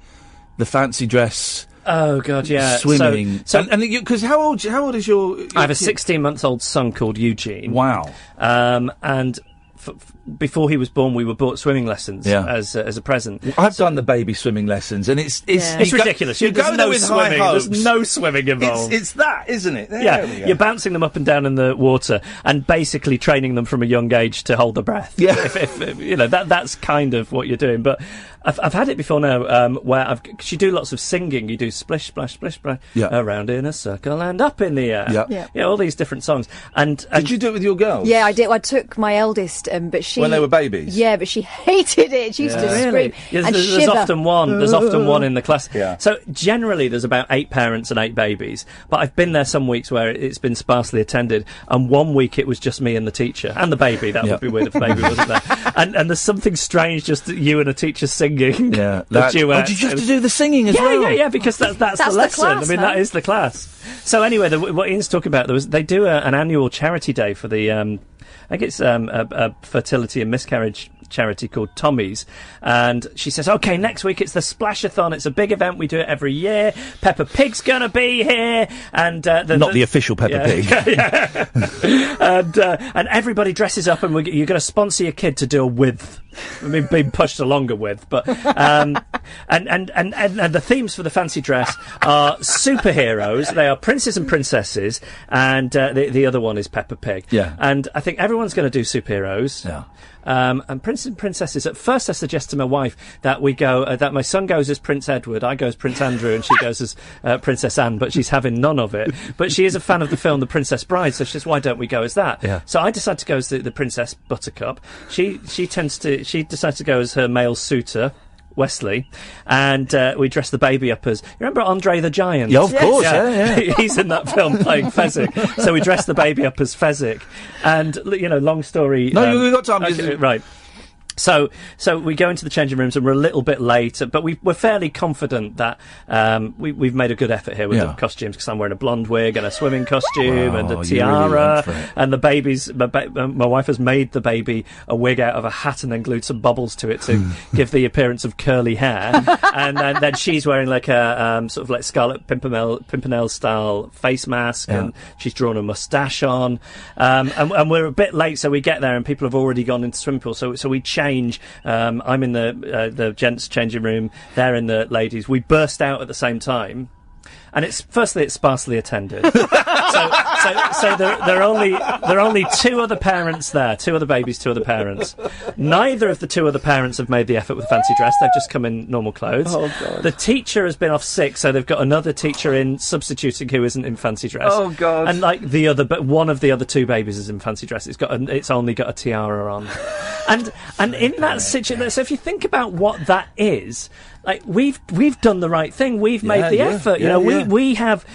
the fancy dress. Oh God, yeah, swimming. Because how old is your? I have a 16-month-old son called Eugene. Wow. And before he was born, we were bought swimming lessons as a present. I've done the baby swimming lessons, and it's ridiculous. You go there with high hopes. There's no swimming involved. It's that, isn't it? You're bouncing them up and down in the water, and basically training them from a young age to hold their breath. Yeah, if that's kind of what you're doing. But I've had it before now, where you do lots of singing. You do splish, splash, splish, splash, around in a circle and up in the air. Yeah, all these different songs. And did you do it with your girls? Yeah, I did. I took my eldest, but she... When they were babies? Yeah, but she hated it. She used to scream and there's shiver. often one in the class. Yeah. So generally there's about 8 parents and 8 babies, but I've been there some weeks where it's been sparsely attended, and one week it was just me and the teacher and the baby. That would be weird if the baby wasn't there. And there's something strange just you and a teacher singing. Yeah, the duet. Did you have to do the singing as well? Yeah, because that's the lesson. Class, that is the class. So anyway, what Ian's talking about, they do an annual charity day for the I think it's a fertility and miscarriage charity called Tommy's, and she says, okay, next week it's the Splashathon. It's a big event. We do it every year. Peppa Pig's gonna be here, and not the official Peppa Pig. And everybody dresses up, and you're going to sponsor your kid to do a width. I mean, being pushed along a width, but and the themes for the fancy dress are superheroes. They are princes and princesses, and the other one is Peppa Pig. Yeah, and I think everyone's going to do superheroes. Yeah. And princes and princesses. At first, I suggest to my wife that we go. That my son goes as Prince Edward, I go as Prince Andrew, and she goes as Princess Anne. But she's having none of it. But she is a fan of the film The Princess Bride, so she says, "Why don't we go as that?" Yeah. So I decide to go as the Princess Buttercup. She decides to go as her male suitor, Wesley, and we dress the baby up as... You remember Andre the Giant? Yeah, of course, yeah. He's in that film playing Fezzik. So we dress the baby up as Fezzik. And, long story... No, you've got time. Okay, right. So we go into the changing rooms, and we're a little bit late, but we're fairly confident that we've made a good effort here with the costumes, because I'm wearing a blonde wig and a swimming costume and a tiara, really and the baby's my wife has made the baby a wig out of a hat and then glued some bubbles to it to give the appearance of curly hair, and then she's wearing like a sort of like Scarlet Pimpernel style face mask, and she's drawn a moustache on, and we're a bit late, so we get there and people have already gone into the swimming pool, so we change. I'm in the gents' changing room. They're in the ladies'. We burst out at the same time, and it's sparsely attended. So there are only two other parents there, two other babies, two other parents. Neither of the two other parents have made the effort with fancy dress. They've just come in normal clothes. Oh, God. The teacher has been off sick, so they've got another teacher in substituting who isn't in fancy dress. Oh, God. And like but one of the other two babies is in fancy dress. It's only got a tiara on. And in that situation, so if you think about what that is, like we've done the right thing. We've made the effort. We have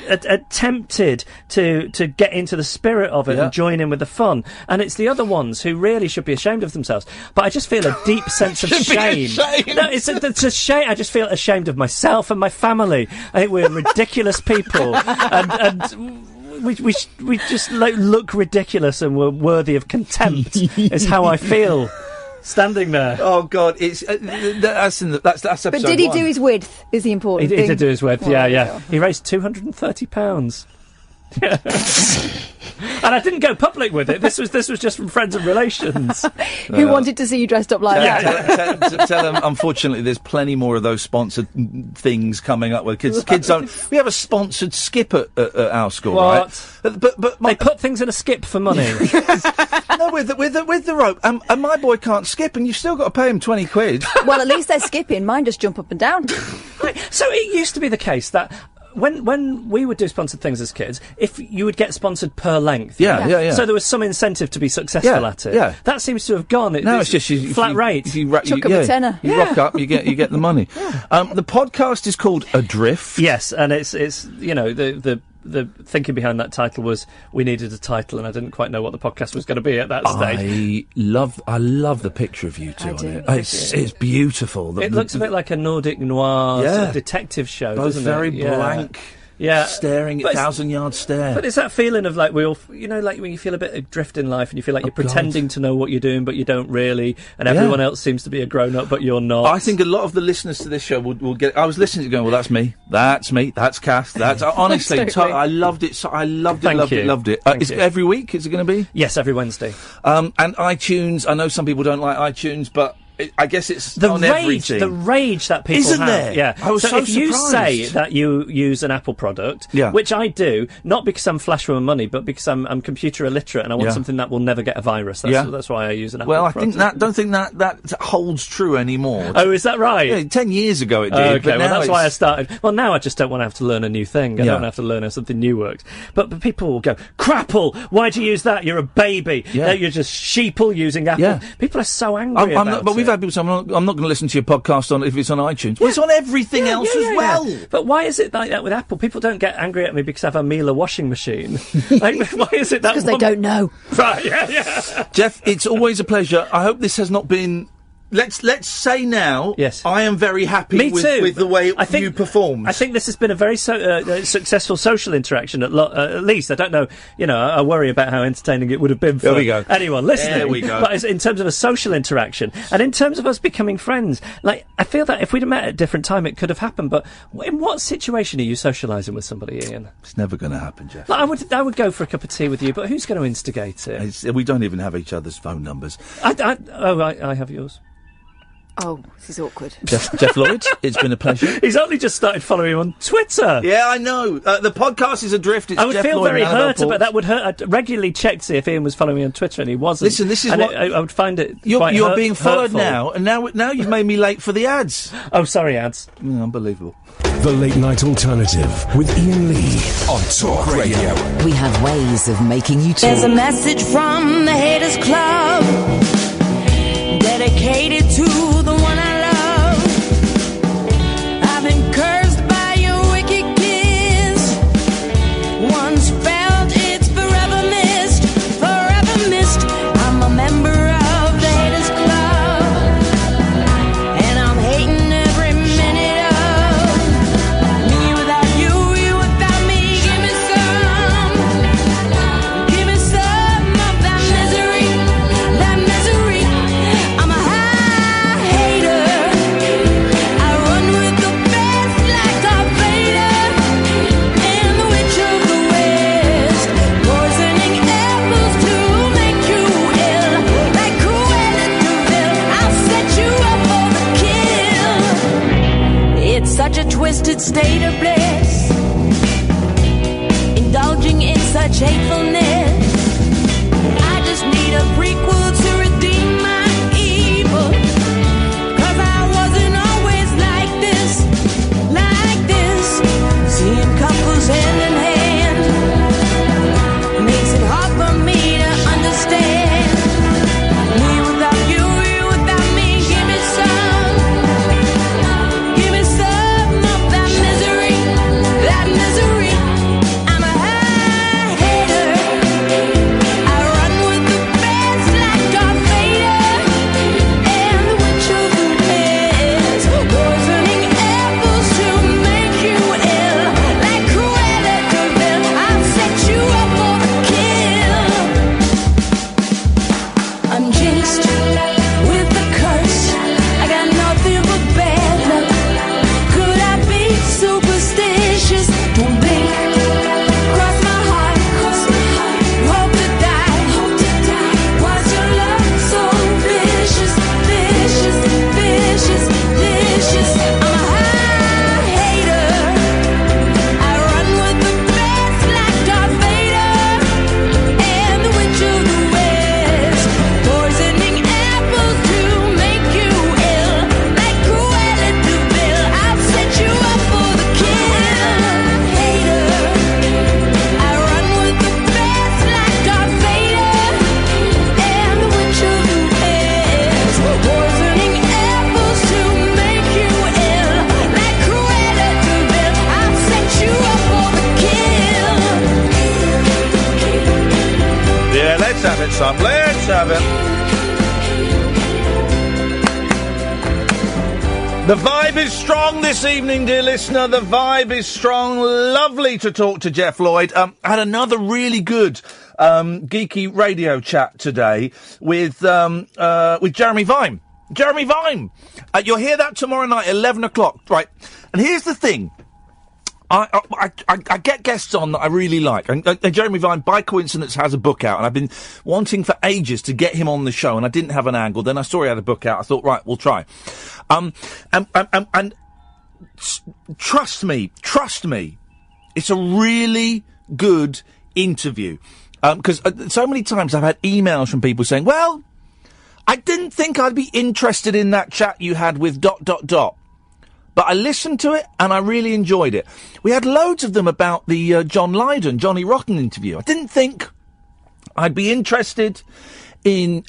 attempted to get into the spirit of it and join in with the fun. And it's the other ones who really should be ashamed of themselves. But I just feel a deep sense of shame. No, it's a shame. I just feel ashamed of myself and my family. I think we're ridiculous people, and we just look ridiculous, and we're worthy of contempt. Is how I feel. Standing there. Oh, God, it's that's episode But did he 1. do his width, is the important thing? He did do his width, yeah. He raised £230. And I didn't go public with it. This was just from friends and relations. Who wanted to see you dressed up like that? Tell them, unfortunately, there's plenty more of those sponsored things coming up with kids. Kids don't... We have a sponsored skip at our school, what? Right? But they put things in a skip for money. No, with the rope. And my boy can't skip, and you've still got to pay him 20 quid. Well, at least they're skipping. Mine just jump up and down. Right. So it used to be the case that when we would do sponsored things as kids, if you would get sponsored per length. Yeah. So there was some incentive to be successful at it. Yeah. That seems to have gone. Now it's just flat rate. Chuck up a tenner. You rock up, you get the money. The podcast is called Adrift. Yes, and it's the thinking behind that title was we needed a title, and I didn't quite know what the podcast was going to be at that stage. I love the picture of you two on it. It's beautiful. It looks a bit like a Nordic noir sort of detective show, doesn't it? Very blank. Yeah, staring at 1,000-yard stare. But it's that feeling of like we all, like when you feel a bit adrift in life and you feel like you're pretending to know what you're doing, but you don't really, and everyone else seems to be a grown-up, but you're not. I think a lot of the listeners to this show will get. I was listening to it going, well, that's me, that's Kath, that's honestly, I loved it. I loved it. Is it every week? Is it going to be? Yes, every Wednesday. And iTunes. I know some people don't like iTunes, but. I guess it's on everything. The rage that people Isn't have. there? Yeah. I was so if you say that you use an Apple product, which I do, not because I'm flush with money, but because I'm computer illiterate and I want something that will never get a virus. That's why I use an Apple product. I don't think that holds true anymore. Oh, is that right? Yeah, 10 years ago it did. Okay, well that's why I started. Well, now I just don't want to have to learn a new thing. I don't have to learn how something new works. But people will go, crapple, why'd you use that? You're a baby. Yeah. You're just sheeple using Apple. Yeah. People are so angry about it. But we've had people say, I'm not going to listen to your podcast if it's on iTunes. Well, it's on everything else as well. Yeah. But why is it like that with Apple? People don't get angry at me because I have a Miele washing machine. Like, why is it that? Because they don't know. Right? Yeah. Jeff, it's always a pleasure. I hope this has not been. Let's say now. Yes. I am very happy with the way you performed. I think this has been a very successful social interaction at least. I don't know. I worry about how entertaining it would have been for anyone listening. There we go. But in terms of a social interaction and in terms of us becoming friends, like I feel that if we'd have met at a different time, it could have happened. But in what situation are you socialising with somebody, Iain? It's never going to happen, Jeff. Like, I would go for a cup of tea with you, but who's going to instigate it? We don't even have each other's phone numbers. I have yours. Oh, this is awkward. Geoff Lloyd, it's been a pleasure. He's only just started following him on Twitter. Yeah, I know. The podcast is Adrift. It's I would Geoff feel Lloyd very hurt, but that would hurt. I regularly checked to see if Ian was following me on Twitter, and he wasn't. Listen, this is I would find it You're being followed hurtful. now you've made me late for the ads. Oh, sorry, ads. Unbelievable. The Late Night Alternative with Iain Lee on Talk Radio. We have ways of making you talk. There's a message from the Haters Club dedicated to the one I love. I've been cursed by your wicked kiss. Once felt it's forever missed. I'm a member of the Haters Club, and I'm hating every minute of me without you, you without me. Give me some of that misery. I'm a high hater. I run with the best like Darth Vader and the Witch of the West, poisoning apples to make you ill. Like Cruella de Vil, I'll set you up for the kill. It's such a twisted state of bliss in indulging in such hatefulness. I just need a prequel to redeem my evil. 'Cause I wasn't always like this, seeing couples hand in hand makes it hard for me to understand. Me without you, you without me. Give me some of that misery, I'm a high hater. I run with the best like Darth Vader, and the witch of the west, poisoning apples to make you ill, like Cruella de Vil. I'll set you up for a kill. I'm jinxed with the curse. I got nothing but bad luck. Could I be superstitious? Don't blink. Cross my heart. Hope to die. Why's your love so vicious? I'm a high hater. I run with the best like Darth Vader, and the witch of the west, poisoning apples to make you ill, like Cruella de Vil. I'll set you up for the kill. Hater. I run with the best like Darth Vader, and the witch of the west, poisoning apples to make you ill, like Cruella de Vil. I'll set you up for the kill. Yeah, let's have it, son. Let's have it. The vibe is strong this evening, dear listener. The vibe is strong. Lovely to talk to Geoff Lloyd. I had another really good geeky radio chat today with Jeremy Vine. Jeremy Vine! You'll hear that tomorrow night, 11 o'clock. Right. And here's the thing. I get guests on that I really like. And Jeremy Vine, by coincidence, has a book out, and I've been wanting for ages to get him on the show, and I didn't have an angle. Then I saw he had a book out. I thought, right, we'll try. And trust me, it's a really good interview. Because so many times I've had emails from people saying, well, I didn't think I'd be interested in that chat you had with ... But I listened to it, and I really enjoyed it. We had loads of them about the John Lydon, Johnny Rotten interview. I didn't think I'd be interested in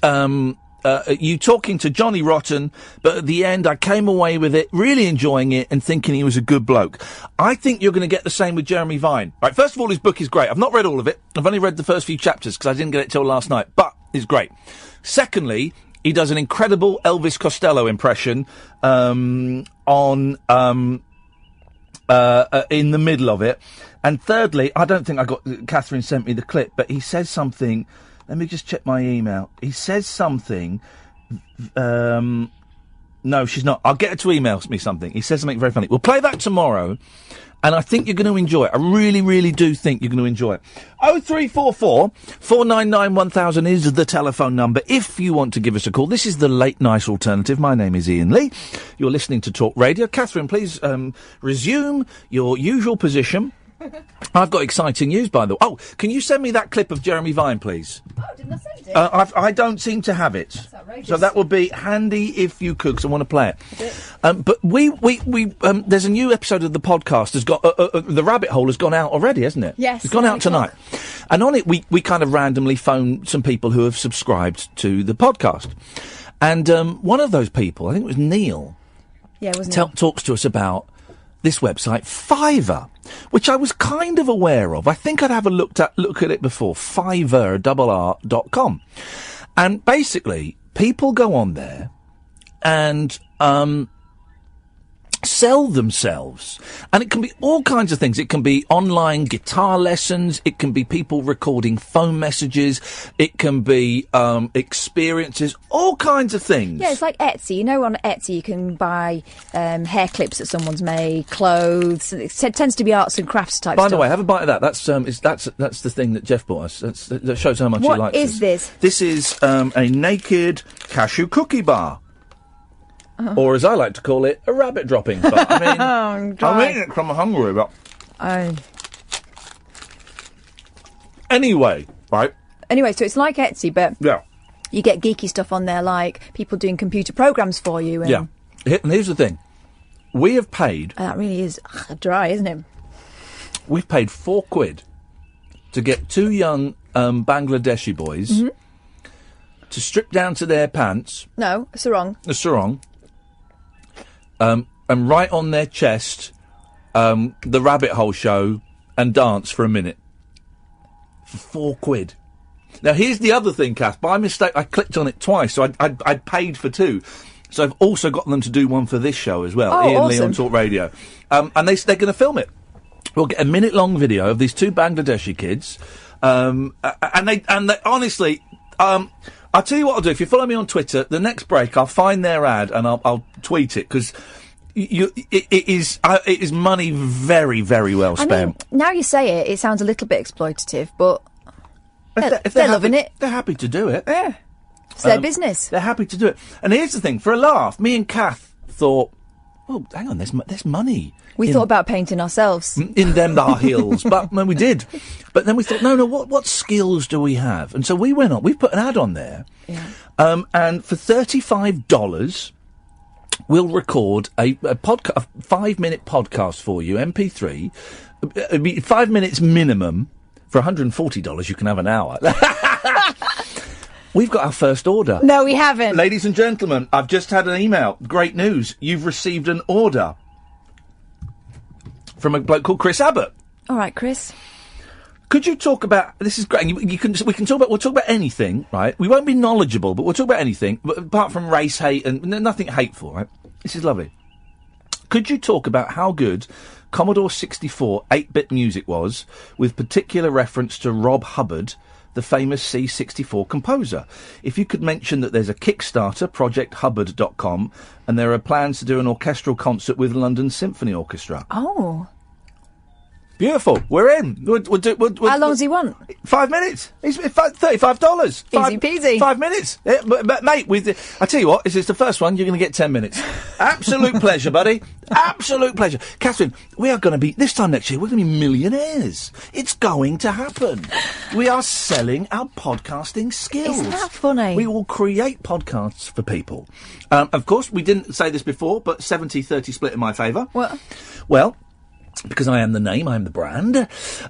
you talking to Johnny Rotten, but at the end I came away with it, really enjoying it, and thinking he was a good bloke. I think you're going to get the same with Jeremy Vine. Right, first of all, his book is great. I've not read all of it. I've only read the first few chapters, because I didn't get it till last night, but it's great. Secondly, he does an incredible Elvis Costello impression in the middle of it. And thirdly, I don't think Catherine sent me the clip, but he says something. Let me just check my email. He says something. No, she's not. I'll get her to email me something. He says something very funny. We'll play that tomorrow. And I think you're going to enjoy it. I really, really do think you're going to enjoy it. 0344 499 1000 is the telephone number if you want to give us a call. This is the late night alternative. My name is Iain Lee. You're listening to Talk Radio. Catherine, please resume your usual position. I've got exciting news, by the way. Oh, can you send me that clip of Jeremy Vine, please? Oh, didn't I send it? I don't seem to have it. That's outrageous. So that would be handy if you could, because I want to play it. But we there's a new episode of the podcast has got the rabbit hole has gone out already, hasn't it? Yes, it's gone out tonight. And on it, we kind of randomly phoned some people who have subscribed to the podcast, and one of those people, I think it was Neil. Yeah, it was Neil. Talks to us about this website, Fiverr, which I was kind of aware of. I think I'd have a look at it before. Fiverr.com. And basically, people go on there and sell themselves. And it can be all kinds of things. It can be online guitar lessons. It can be people recording phone messages. It can be experiences, all kinds of things. Yeah, it's like Etsy. You know, on Etsy you can buy hair clips that someone's made, clothes. It tends to be arts and crafts type stuff. By the way, have a bite of that. That's the thing that Geoff bought us. That shows how much he likes What is this? This is a naked cashew cookie bar. Or, as I like to call it, a rabbit dropping. But, I mean, I'm eating it because I'm hungry, but... Anyway, right? Anyway, so it's like Etsy, but you get geeky stuff on there, like people doing computer programs for you. And And here's the thing. We have paid... that really is dry, isn't it? We've paid £4 to get 2 young Bangladeshi boys to strip down to their pants. No, a sarong. A sarong. And write on their chest the Rabbit Hole Show and dance for a minute. For £4. Now, here's the other thing, Kath. By mistake, I clicked on it twice, so I'd paid for 2. So I've also got them to do one for this show as well. Oh, Iain awesome. Lee on Talk Radio. And they're going to film it. We'll get a minute-long video of these 2 Bangladeshi kids. And they honestly... I'll tell you what I'll do. If you follow me on Twitter, the next break, I'll find their ad and I'll tweet it, because... It is money very, very well spent. I mean, now you say it, it sounds a little bit exploitative, but if they're loving it. They're happy to do it. Yeah. It's their business. They're happy to do it. And here's the thing, for a laugh, me and Kath thought, well, hang on, there's money. We thought about painting ourselves. In them, our heels. But we did. But then we thought, no, what skills do we have? And so we went on, we put an ad on there. Yeah. And for $35... we'll record a 5-minute podcast for you, MP3. It'd be 5 minutes minimum. For $140, you can have an hour. We've got our first order. No, we haven't. Ladies and gentlemen, I've just had an email. Great news. You've received an order from a bloke called Chris Abbott. All right, Chris. Could you talk about... This is great. We'll talk about anything, right? We won't be knowledgeable, but we'll talk about anything, but apart from race hate and nothing hateful, right? This is lovely. Could you talk about how good Commodore 64 8-bit music was, with particular reference to Rob Hubbard, the famous C64 composer? If you could mention that there's a Kickstarter, projecthubbard.com, and there are plans to do an orchestral concert with London Symphony Orchestra. Oh. Beautiful. We're in. We'll how long does he want? 5 minutes. It's $35. Easy peasy. 5 minutes. Yeah, but mate, I tell you what, if it's the first one, you're going to get 10 minutes. Absolute pleasure, buddy. Absolute pleasure. Catherine, we are going to be, this time next year, we're going to be millionaires. It's going to happen. We are selling our podcasting skills. Isn't that funny? We will create podcasts for people. Of course, we didn't say this before, but 70-30 split in my favour. What? Well... because I am the name, I am the brand.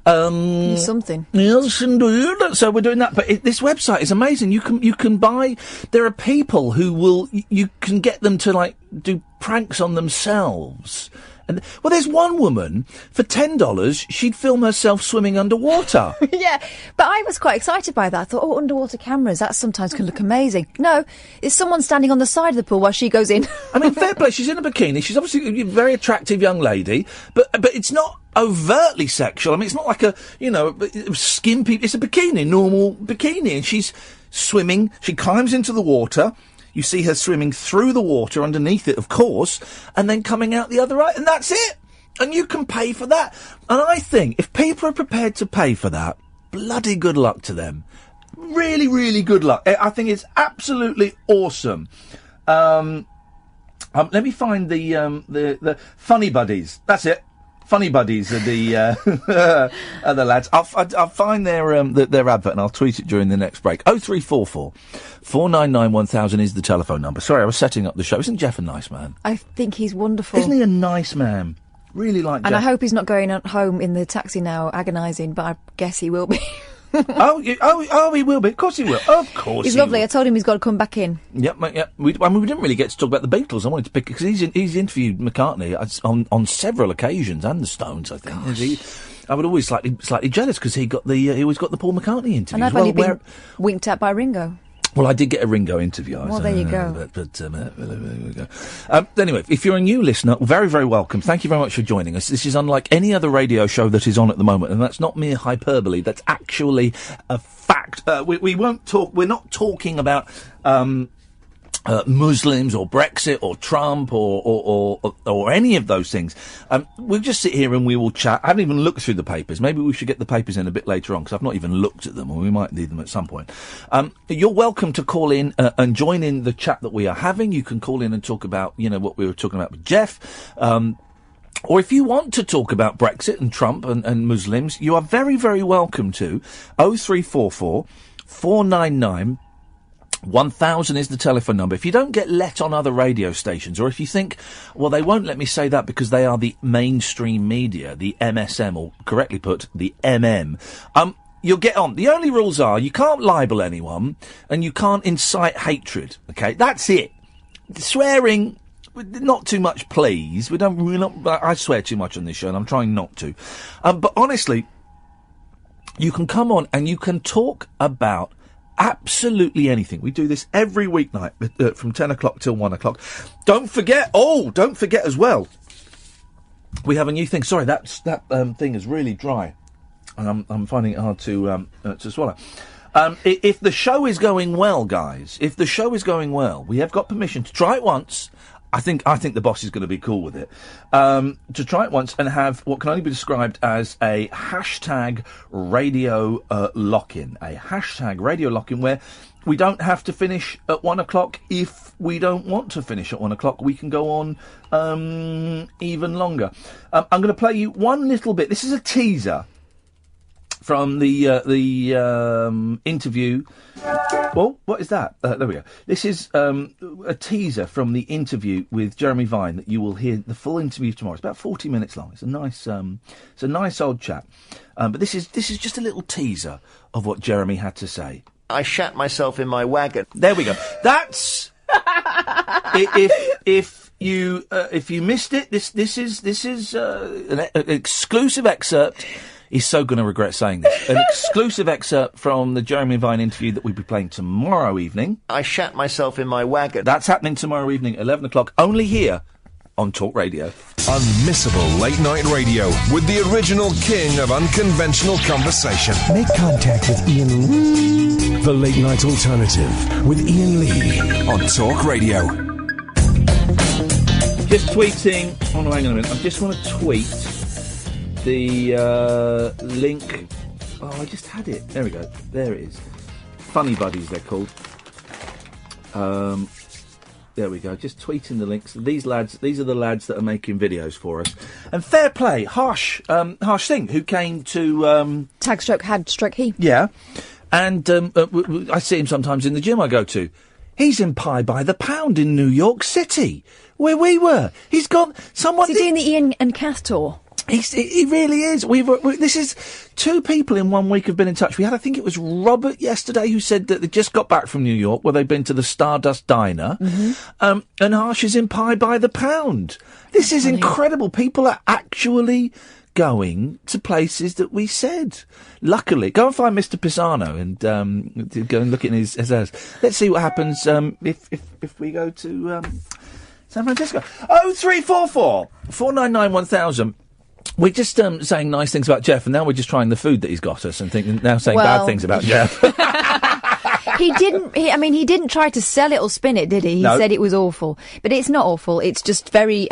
You're something. Yes, indeed. So we're doing that. But this website is amazing. You can buy... There are people who will... You can get them to, like, do pranks on themselves. And, well, there's one woman, for $10, she'd film herself swimming underwater. Yeah, but I was quite excited by that. I thought, oh, underwater cameras, that sometimes can look amazing. No, it's someone standing on the side of the pool while she goes in. I mean, fair play, she's in a bikini. She's obviously a very attractive young lady, but it's not overtly sexual. I mean, it's not like a, skimpy... It's a bikini, normal bikini, and she's swimming. She climbs into the water. You see her swimming through the water underneath it, of course, and then coming out the other eye, and that's it. And you can pay for that. And I think if people are prepared to pay for that, bloody good luck to them. Really, really good luck. I think it's absolutely awesome. Let me find the Funny Buddies. That's it. Funny Buddies are the lads. I'll find their advert and I'll tweet it during the next break. 0344 499 1000 is the telephone number. Sorry, I was setting up the show. Isn't Geoff a nice man? I think he's wonderful. Isn't he a nice man? Really like Geoff. And I hope he's not going home in the taxi now agonising, but I guess he will be. Oh, he will be. Of course he will. Of course he's he lovely. Will. I told him he's got to come back in. Yep. We didn't really get to talk about the Beatles. I wanted to pick because he's interviewed McCartney on several occasions, and the Stones. I think. I would always slightly jealous because he always got the Paul McCartney interview. And I've only been winked at by Ringo. Well, I did get a Ringo interview. Well, there you go. Anyway, if you're a new listener, very, very welcome. Thank you very much for joining us. This is unlike any other radio show that is on at the moment, and that's not mere hyperbole. That's actually a fact. We won't talk. We're not talking about Muslims or Brexit or Trump or any of those things. We'll just sit here and we will chat. I haven't even looked through the papers. Maybe we should get the papers in a bit later on because I've not even looked at them, or we might need them at some point. You're welcome to call in and join in the chat that we are having. You can call in and talk about, what we were talking about with Geoff. Or if you want to talk about Brexit and Trump and Muslims, you are very, very welcome to. 0344 499 1000 is the telephone number. If you don't get let on other radio stations, or if you think, well, they won't let me say that because they are the mainstream media, the MSM, or correctly put, the MM, you'll get on. The only rules are you can't libel anyone and you can't incite hatred. Okay, that's it. Swearing, not too much, please. I swear too much on this show, and I'm trying not to. But honestly, you can come on and you can talk about absolutely anything. We do this every weeknight from 10 o'clock till 1 o'clock. Don't forget as well, we have a new thing. Sorry, that thing is really dry, and I'm finding it hard to swallow. If the show is going well, guys, we have got permission to try it once. I think the boss is going to be cool with it. To try it once and have what can only be described as a hashtag radio lock-in. A hashtag radio lock-in where we don't have to finish at 1 o'clock. If we don't want to finish at 1 o'clock, we can go on even longer. I'm going to play you one little bit. This is a teaser from the interview. Well, what is that? There we go. This is a teaser from the interview with Jeremy Vine that you will hear the full interview tomorrow. It's about 40 minutes long. It's a nice old chat. But this is just a little teaser of what Jeremy had to say. I shat myself in my wagon. There we go. That's if you missed it. This is an exclusive excerpt. He's so going to regret saying this. An exclusive excerpt from the Jeremy Vine interview that we'll be playing tomorrow evening. I shat myself in my wagon. That's happening tomorrow evening, 11 o'clock, only here on Talk Radio. Unmissable late night radio with the original king of unconventional conversation. Make contact with Iain Lee. The Late Night Alternative with Iain Lee on Talk Radio. Just tweeting. Oh no, hang on a minute. I just want to tweet the link. Oh, I just had it. There we go. There it is. Funny Buddies, they're called. There we go. Just tweeting the links. These are the lads that are making videos for us. And fair play, Harsh Singh, who came to Tag stroke had stroke he. Yeah, and I see him sometimes in the gym I go to. He's in Pie by the Pound in New York City, where we were. He's got someone. Is he doing the Iain and Kath tour? He really is. This is two people in 1 week have been in touch. We had, I think it was Robert yesterday, who said that they just got back from New York, where they've been to the Stardust Diner. Mm-hmm. And Harsh is in Pie by the Pound. This is incredible. People are actually going to places that we said. Luckily, go and find Mr. Pisano and go and look at his house. Let's see what happens if we go to San Francisco. 0344 499 1000. We're just saying nice things about Geoff, and now we're just trying the food that he's got us, and saying bad things about Geoff. He didn't try to sell it or spin it, did he? He said it was awful, but it's not awful. It's just very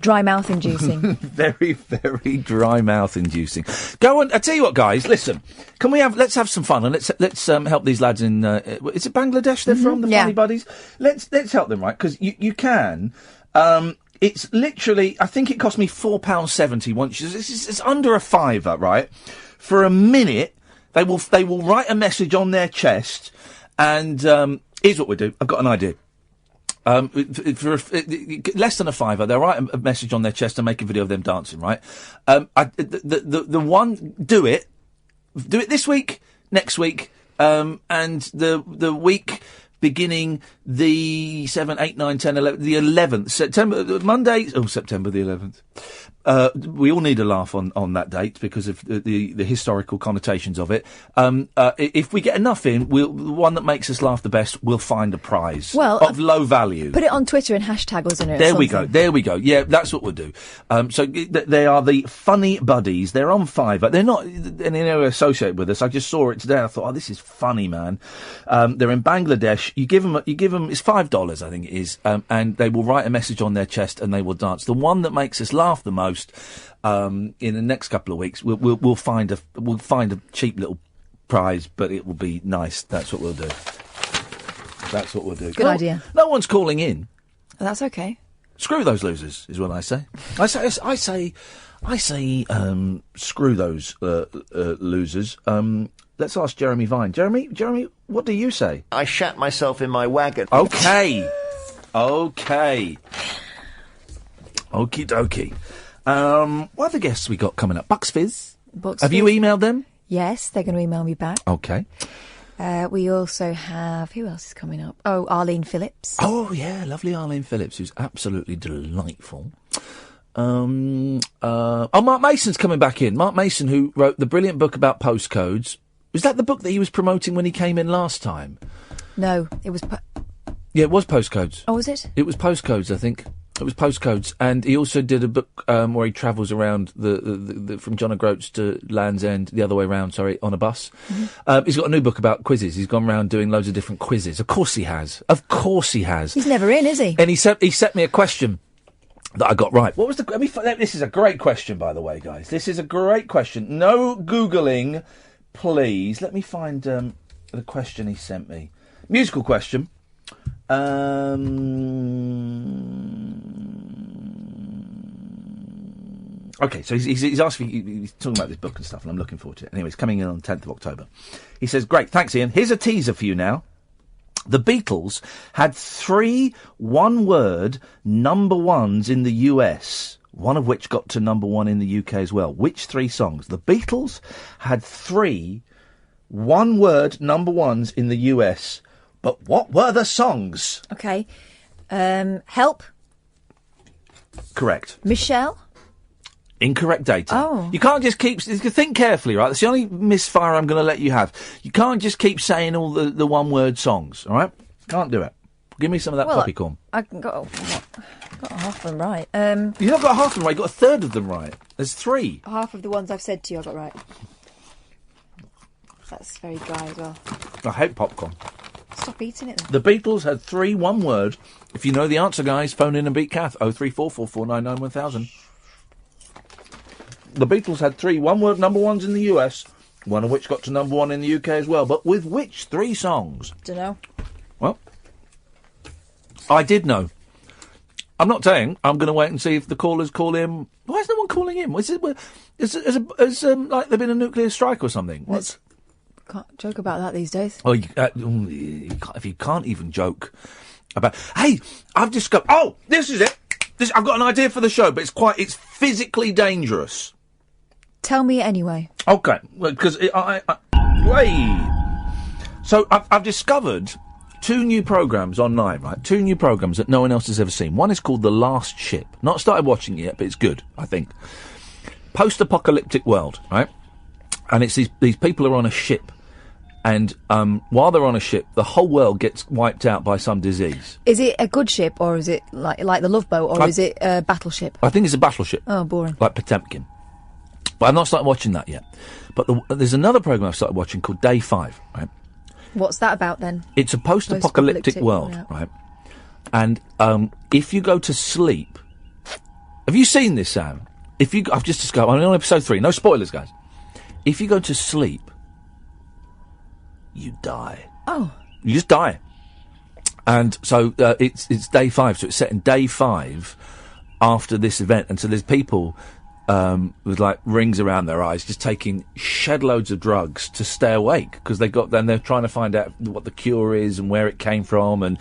dry mouth inducing. Very, very dry mouth inducing. Go on. I tell you what, guys. Listen, let's have some fun, and let's help these lads in. Is it Bangladesh? They're from the Funny Buddies. Let's help them, right? Because you can. It's literally, I think it cost me £4.70 once. It's under a fiver, right? For a minute, they will write a message on their chest, and here's what we do. I've got an idea. For less than a fiver, they'll write a message on their chest and make a video of them dancing, right? The one, do it this week, next week, and the week beginning the 7th, 8th, 9th, 10th, 11th, the 11th, September the 11th. We all need a laugh on that date because of the historical connotations of it. If we get enough in, the one that makes us laugh the best, we'll find a prize of low value. Put it on Twitter and hashtag us in it. There we go. Yeah, that's what we'll do. So they are the Funny Buddies. They're on Fiverr. They're not in any way associated with us. I just saw it today. I thought, this is funny, man. They're in Bangladesh. You give them, it's $5, I think it is, and they will write a message on their chest and they will dance. The one that makes us laugh the most, in the next couple of weeks, we'll find a cheap little prize, but it will be nice. That's what we'll do. Good idea. No one's calling in. That's okay. Screw those losers is what I say. I say, screw those losers. Let's ask Jeremy Vine. Jeremy, what do you say? I shat myself in my wagon. Okay. Okie dokie. What other guests we got coming up? Bucks Fizz. Have you emailed them? Yes, they're going to email me back. Okay. We also have... Who else is coming up? Oh, Arlene Phillips. Oh, yeah, lovely Arlene Phillips, who's absolutely delightful. Mark Mason's coming back in. Mark Mason, who wrote the brilliant book about postcodes. Was that the book that he was promoting when he came in last time? No, it was... Yeah, it was Postcodes. Oh, was it? It was Postcodes, I think. It was Postcodes. And he also did a book where he travels around the from John O'Groats to Land's End, the other way round, sorry, on a bus. Mm-hmm. He's got a new book about quizzes. He's gone around doing loads of different quizzes. Of course he has. He's never in, is he? And he sent me a question that I got right. What was the... This is a great question, by the way, guys. This is a great question. No Googling, please. Let me find the question he sent me. Musical question. Okay, so he's asking, he's talking about this book and stuff, and I'm looking forward to it. Anyway, it's coming in on the 10th of October. He says, great, thanks, Ian. Here's a teaser for you now. The Beatles had 3 one-word number ones in the US, one of which got to number 1 in the UK as well. Which 3 songs? The Beatles had 3 one-word number ones in the US, but what were the songs? Okay. Help. Correct. Michelle. Incorrect data. Oh. You can't just keep... Think carefully, right? That's the only misfire I'm going to let you have. You can't just keep saying all the one-word songs, all right? Can't do it. Give me some of that poppycorn. I got half of them right. You've not got half of them right. You've got a third of them right. There's 3. Half of the ones I've said to you I got right. That's very dry as well. I hate popcorn. Stop eating it then. The Beatles had 3 one-word. If you know the answer, guys, phone in and beat Kath. 03444991000. The Beatles had 3 one-word number ones in the US, one of which got to number 1 in the UK as well. But with which 3 songs? Dunno. Well, I did know. I'm not saying. I'm going to wait and see if the callers call in. Why is no one calling in? Has like there been a nuclear strike or something? What's... Can't joke about that these days. Oh, if you can't even joke about... Hey, I've discovered... Oh, this is it. I've got an idea for the show, but it's physically dangerous. Tell me anyway. Okay, because wait. So I've discovered 2 new programmes online, right? 2 new programmes that no one else has ever seen. One is called The Last Ship. Not started watching it yet, but it's good, I think. Post-apocalyptic world, right? And it's these people are on a ship. And while they're on a ship, the whole world gets wiped out by some disease. Is it a good ship, or is it like the Love Boat, or is it a battleship? I think it's a battleship. Oh, boring. Like Potemkin. But I've not started watching that yet. But there's another programme I've started watching called Day 5, right? What's that about, then? It's a post-apocalyptic world, right? And if you go to sleep... Have you seen this, Sam? I've just discovered... I'm on episode 3. No spoilers, guys. If you go to sleep... you die. Oh. You just die. And so it's day 5, so it's set in day 5 after this event. And so there's people with like rings around their eyes just taking shed loads of drugs to stay awake because then they're trying to find out what the cure is and where it came from, and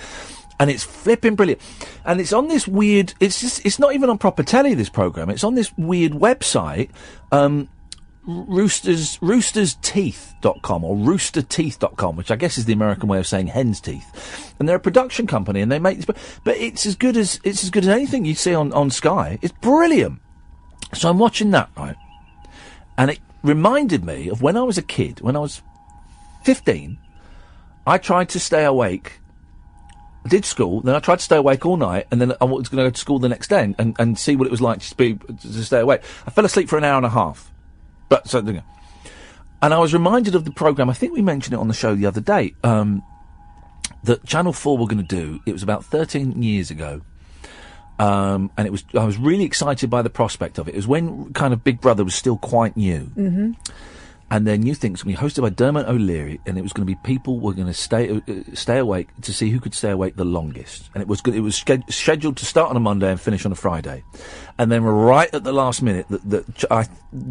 it's flipping brilliant. And it's on this weird... It's not even on proper telly, this programme. It's on this weird website... roostersteeth.com or roosterteeth.com, which I guess is the American way of saying hen's teeth. And they're a production company and they make this, but it's as good as anything you see on Sky. It's brilliant. So I'm watching that, right? And it reminded me of when I was a kid, when I was 15, I tried to stay awake. I did school, then I tried to stay awake all night, and then I was going to go to school the next day and see what it was like to stay awake. I fell asleep for an hour and a half. And I was reminded of the programme, I think we mentioned it on the show the other day, that Channel 4 were going to do. It was about 13 years ago. And I was really excited by the prospect of it. It was when kind of Big Brother was still quite new. Mm-hmm. And their new thing's going to be hosted by Dermot O'Leary, and it was going to be people were going to stay awake to see who could stay awake the longest. And it was scheduled to start on a Monday and finish on a Friday. And then right at the last minute,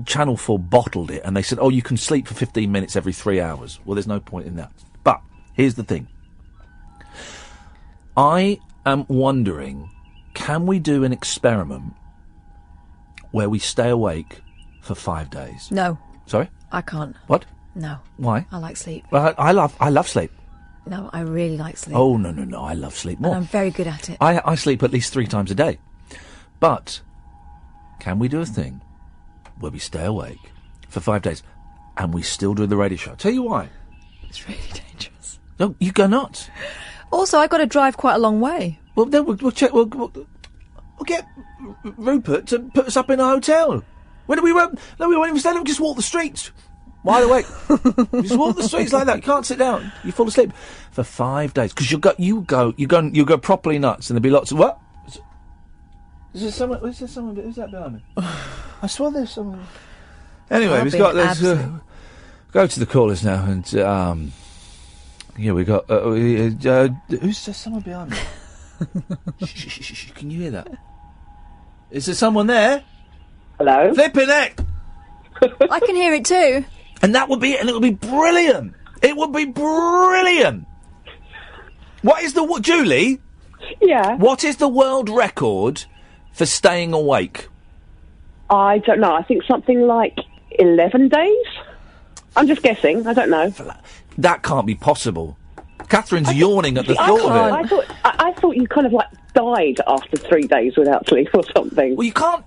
Channel 4 bottled it, and they said, oh, you can sleep for 15 minutes every 3 hours. Well, there's no point in that. But here's the thing. I am wondering, can we do an experiment where we stay awake for 5 days? No. Sorry? I can't. What? No. Why? I like sleep. Well, I love sleep. No, I really like sleep. Oh, no, I love sleep more. And I'm very good at it. I sleep at least 3 times a day. But can we do a thing where we stay awake for 5 days and we still do the radio show? I'll tell you why. It's really dangerous. No, you go nuts. Also, I've got to drive quite a long way. Well, then we'll check. We'll get Rupert to put us up in a hotel. When we won't even stand up. Just walk the streets. Wide awake. Just walk the streets like that. You can't sit down. You fall asleep for 5 days because you go properly nuts, and there'll be lots of what? Is there someone? Who's that behind me? I swear there's someone. Anyway, we've got this. Go to the callers now, and yeah, we got. Who's there? Someone behind me? Shh, can you hear that? Is there someone there? Hello? Flipping heck! I can hear it too. And that would be it, and it would be brilliant. It would be brilliant. What is Julie? Yeah? What is the world record for staying awake? I don't know. I think something like 11 days? I'm just guessing. I don't know. That can't be possible. Catherine's yawning at the thought of it. I thought you kind of like died after 3 days without sleep or something. Well, you can't.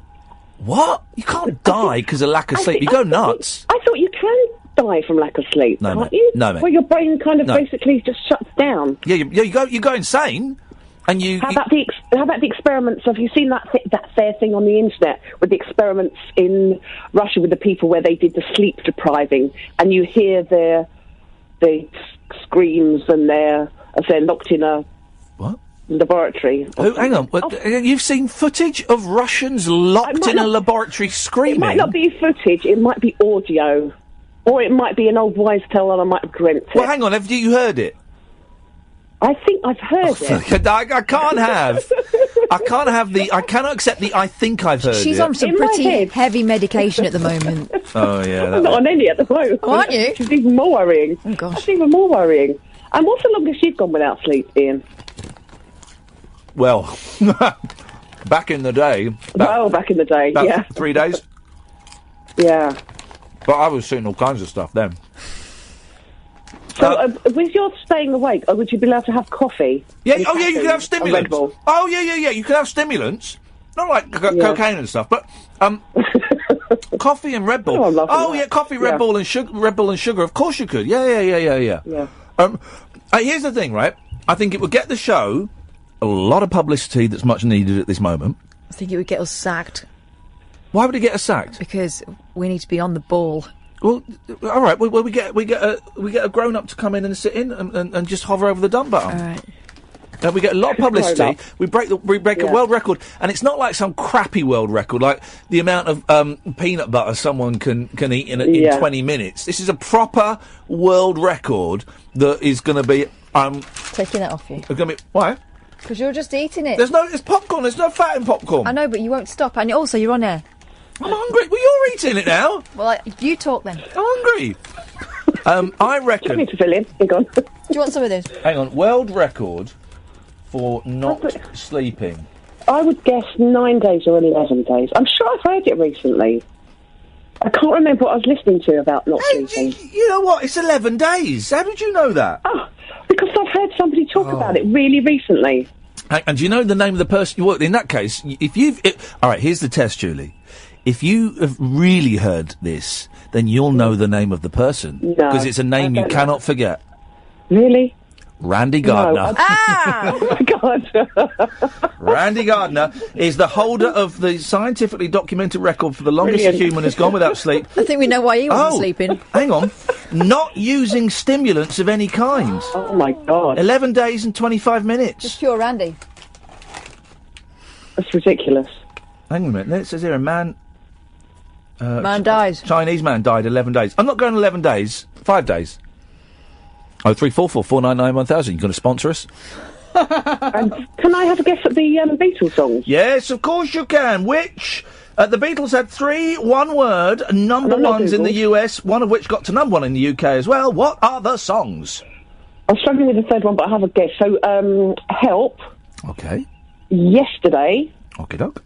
What? You can't die because of lack of sleep. You go nuts. I thought you can die from lack of sleep, no, can't mate. you? No, mate. Well, your brain kind of basically just shuts down. Yeah, you go insane, and you. How about the experiments? Have you seen that fair thing on the internet with the experiments in Russia with the people where they did the sleep depriving, and you hear the screams and as they're locked in a laboratory. Oh, hang on. You've seen footage of Russians locked in a laboratory screaming? It might not be footage, it might be audio. Or it might be an old wives' tale and I might have dreamt it. Well, hang on, have you heard it? I think I've heard it. I can't have... I cannot accept the I think I've heard it. She's on some pretty heavy medication at the moment. Oh, yeah. I'm not on any at the moment. Oh, aren't you? It's even more worrying. Oh, gosh. That's even more worrying. And what's the longest you've gone without sleep, Ian? Well, back in the day... back in the day, yeah. 3 days? Yeah. But I was seeing all kinds of stuff then. So, with your staying awake, would you be allowed to have coffee? Yeah, you can have stimulants. Oh, yeah, you can have stimulants. Not like cocaine and stuff, but coffee and Red Bull. Coffee, Red Bull and sugar. Of course you could. Yeah. Here's the thing, right? I think it would get the show a lot of publicity that's much needed at this moment. I think it would get us sacked. Why would it get us sacked? Because we need to be on the ball. Well, all right. Well, we get a grown up to come in and sit in and just hover over the dump button. All right. We get a lot of publicity. We break a world record, and it's not like some crappy world record, like the amount of peanut butter someone can eat in 20 minutes. This is a proper world record that is going to be taking that off you. Going to be why? Because you're just eating it. It's popcorn. There's no fat in popcorn. I know, but you won't stop, and also you're on air. I'm hungry. Well, you're eating it now. Well, you talk then. I'm hungry. I reckon. I need to fill in. Hang on. Do you want some of this? Hang on. World record for not sleeping. I would guess 9 days or 11 days. I'm sure I've heard it recently. I can't remember what I was listening to about not sleeping. You know what? It's 11 days. How did you know that? Oh, because I've heard somebody talk about it really recently. And do you know the name of the person? Well, in that case, all right, here's the test, Julie. If you have really heard this, then you'll know the name of the person. Because it's a name you cannot forget. Really? Randy Gardner. No, oh my God. Randy Gardner is the holder of the scientifically documented record for the longest a human has gone without sleep. I think we know why he wasn't sleeping. Hang on. Not using stimulants of any kind. Oh my God. 11 days and 25 minutes. Just pure Randy. That's ridiculous. Hang on a minute. It says here a man Man died. Chinese man died 11 days. I'm not going 11 days. 5 days. 0344 499 1000. You going to sponsor us? Can I have a guess at the Beatles songs? Yes, of course you can. Which? The Beatles had 3 one-word number ones in the US, one of which got to number 1 in the UK as well. What are the songs? I'm struggling with the third one, but I have a guess. So, Help. Okay. Yesterday. Okie doke.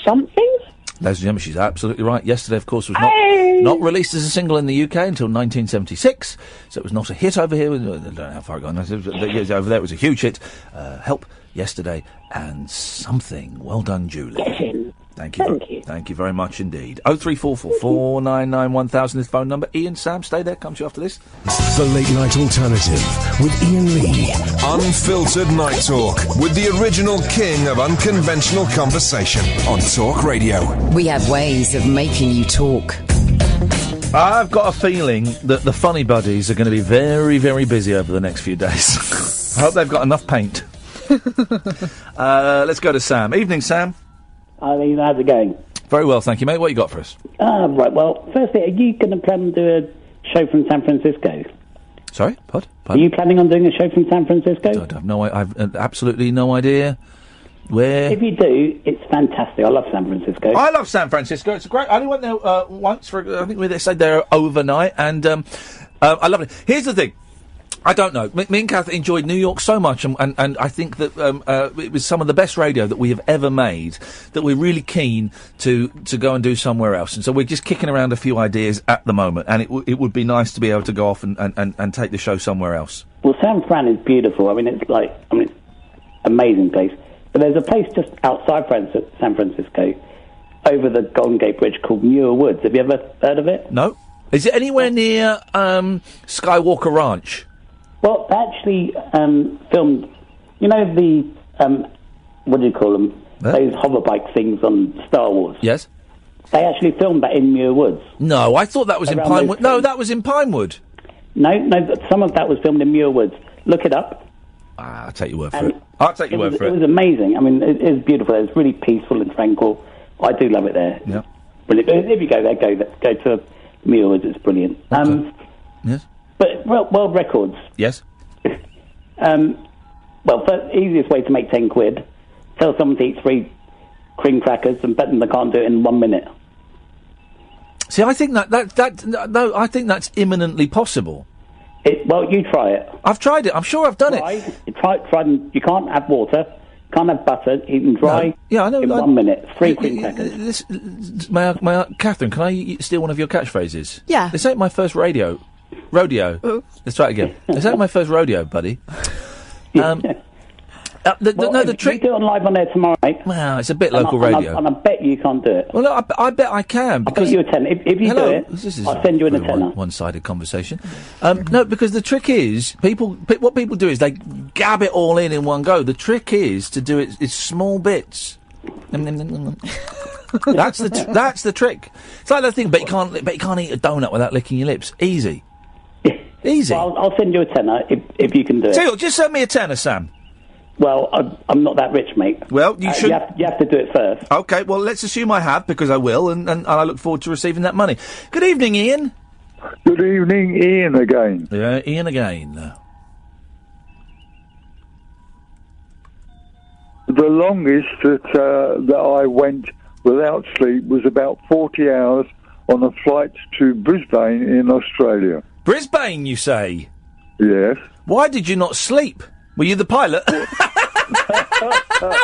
Something? Ladies and gentlemen, she's absolutely right. Yesterday, of course, was not released as a single in the UK until 1976, so it was not a hit over here. I don't know how far it got. Over there, it was a huge hit. Help, Yesterday, and Something. Well done, Julie. Thank you. Thank you very much indeed. 0344 499 1000 is the phone number. Ian, Sam, stay there. Come to you after this. The Late Night Alternative with Iain Lee. Unfiltered Night Talk with the original king of unconventional conversation on Talk Radio. We have ways of making you talk. I've got a feeling that the Funny Buddies are going to be very, very busy over the next few days. I hope they've got enough paint. Let's go to Sam. Evening, Sam. Iain, how's it going? Very well, thank you, mate. What you got for us? Right, well, firstly, are you going to plan to do a show from San Francisco? Sorry? What? Are you planning on doing a show from San Francisco? I've absolutely no idea where. If you do, it's fantastic. I love San Francisco. I love San Francisco. It's great. I only went there once for, I think they stayed there overnight, and I love it. Here's the thing. I don't know. Me and Kath enjoyed New York so much, and I think that it was some of the best radio that we have ever made, that we're really keen to go and do somewhere else. And so we're just kicking around a few ideas at the moment, and it would be nice to be able to go off and take the show somewhere else. Well, San Fran is beautiful. I mean, it's amazing place. But there's a place just outside San Francisco, over the Golden Gate Bridge, called Muir Woods. Have you ever heard of it? No. Is it anywhere near Skywalker Ranch? Well, they actually filmed, you know, the, what do you call them? Those hoverbike things on Star Wars. Yes. They actually filmed that in Muir Woods. No, I thought that was in Pinewood. No, that was in Pinewood. No, some of that was filmed in Muir Woods. Look it up. I'll take your word for it. I'll take your word for it. It was amazing. I mean, it is beautiful. It's really peaceful and tranquil. I do love it there. Yeah. Brilliant. If you go there, go to Muir Woods. It's brilliant. Yes. But world records. Yes. Well, the easiest way to make 10 quid, tell someone to eat 3 cream crackers and bet them they can't do it in 1 minute. See, I think I think that's imminently possible. Well, you try it. I've tried it. I'm sure I've done it. Try. You can't have water, can't have butter, eat them dry. No. Yeah, I know. In 1 minute, 3 cream crackers. Catherine, can I steal one of your catchphrases? Yeah. This ain't my first rodeo. Ooh. Let's try it again. This ain't my first rodeo, buddy. The trick. You do it live on there tomorrow, mate. Well, it's a bit local radio. And I bet you can't do it. Well, no, I bet I can. Because I'll bet you a 10. If you do it, I'll send you in a tenner. One-sided conversation. No, because the trick is, what people do is they gab it all in one go. The trick is to do it in small bits. That's the trick. It's like that thing, but you can't eat a donut without licking your lips. Easy. Easy. Well, I'll send you a tenner if you can do it. So, just send me a tenner, Sam. Well, I'm not that rich, mate. Well, you should. You have to do it first. Okay, well, let's assume I have, because I will, and I look forward to receiving that money. Good evening, Ian. Good evening, Ian again. Yeah, Ian again. The longest that I went without sleep was about 40 hours on a flight to Brisbane in Australia. Brisbane, you say? Yes. Why did you not sleep? Were you the pilot? I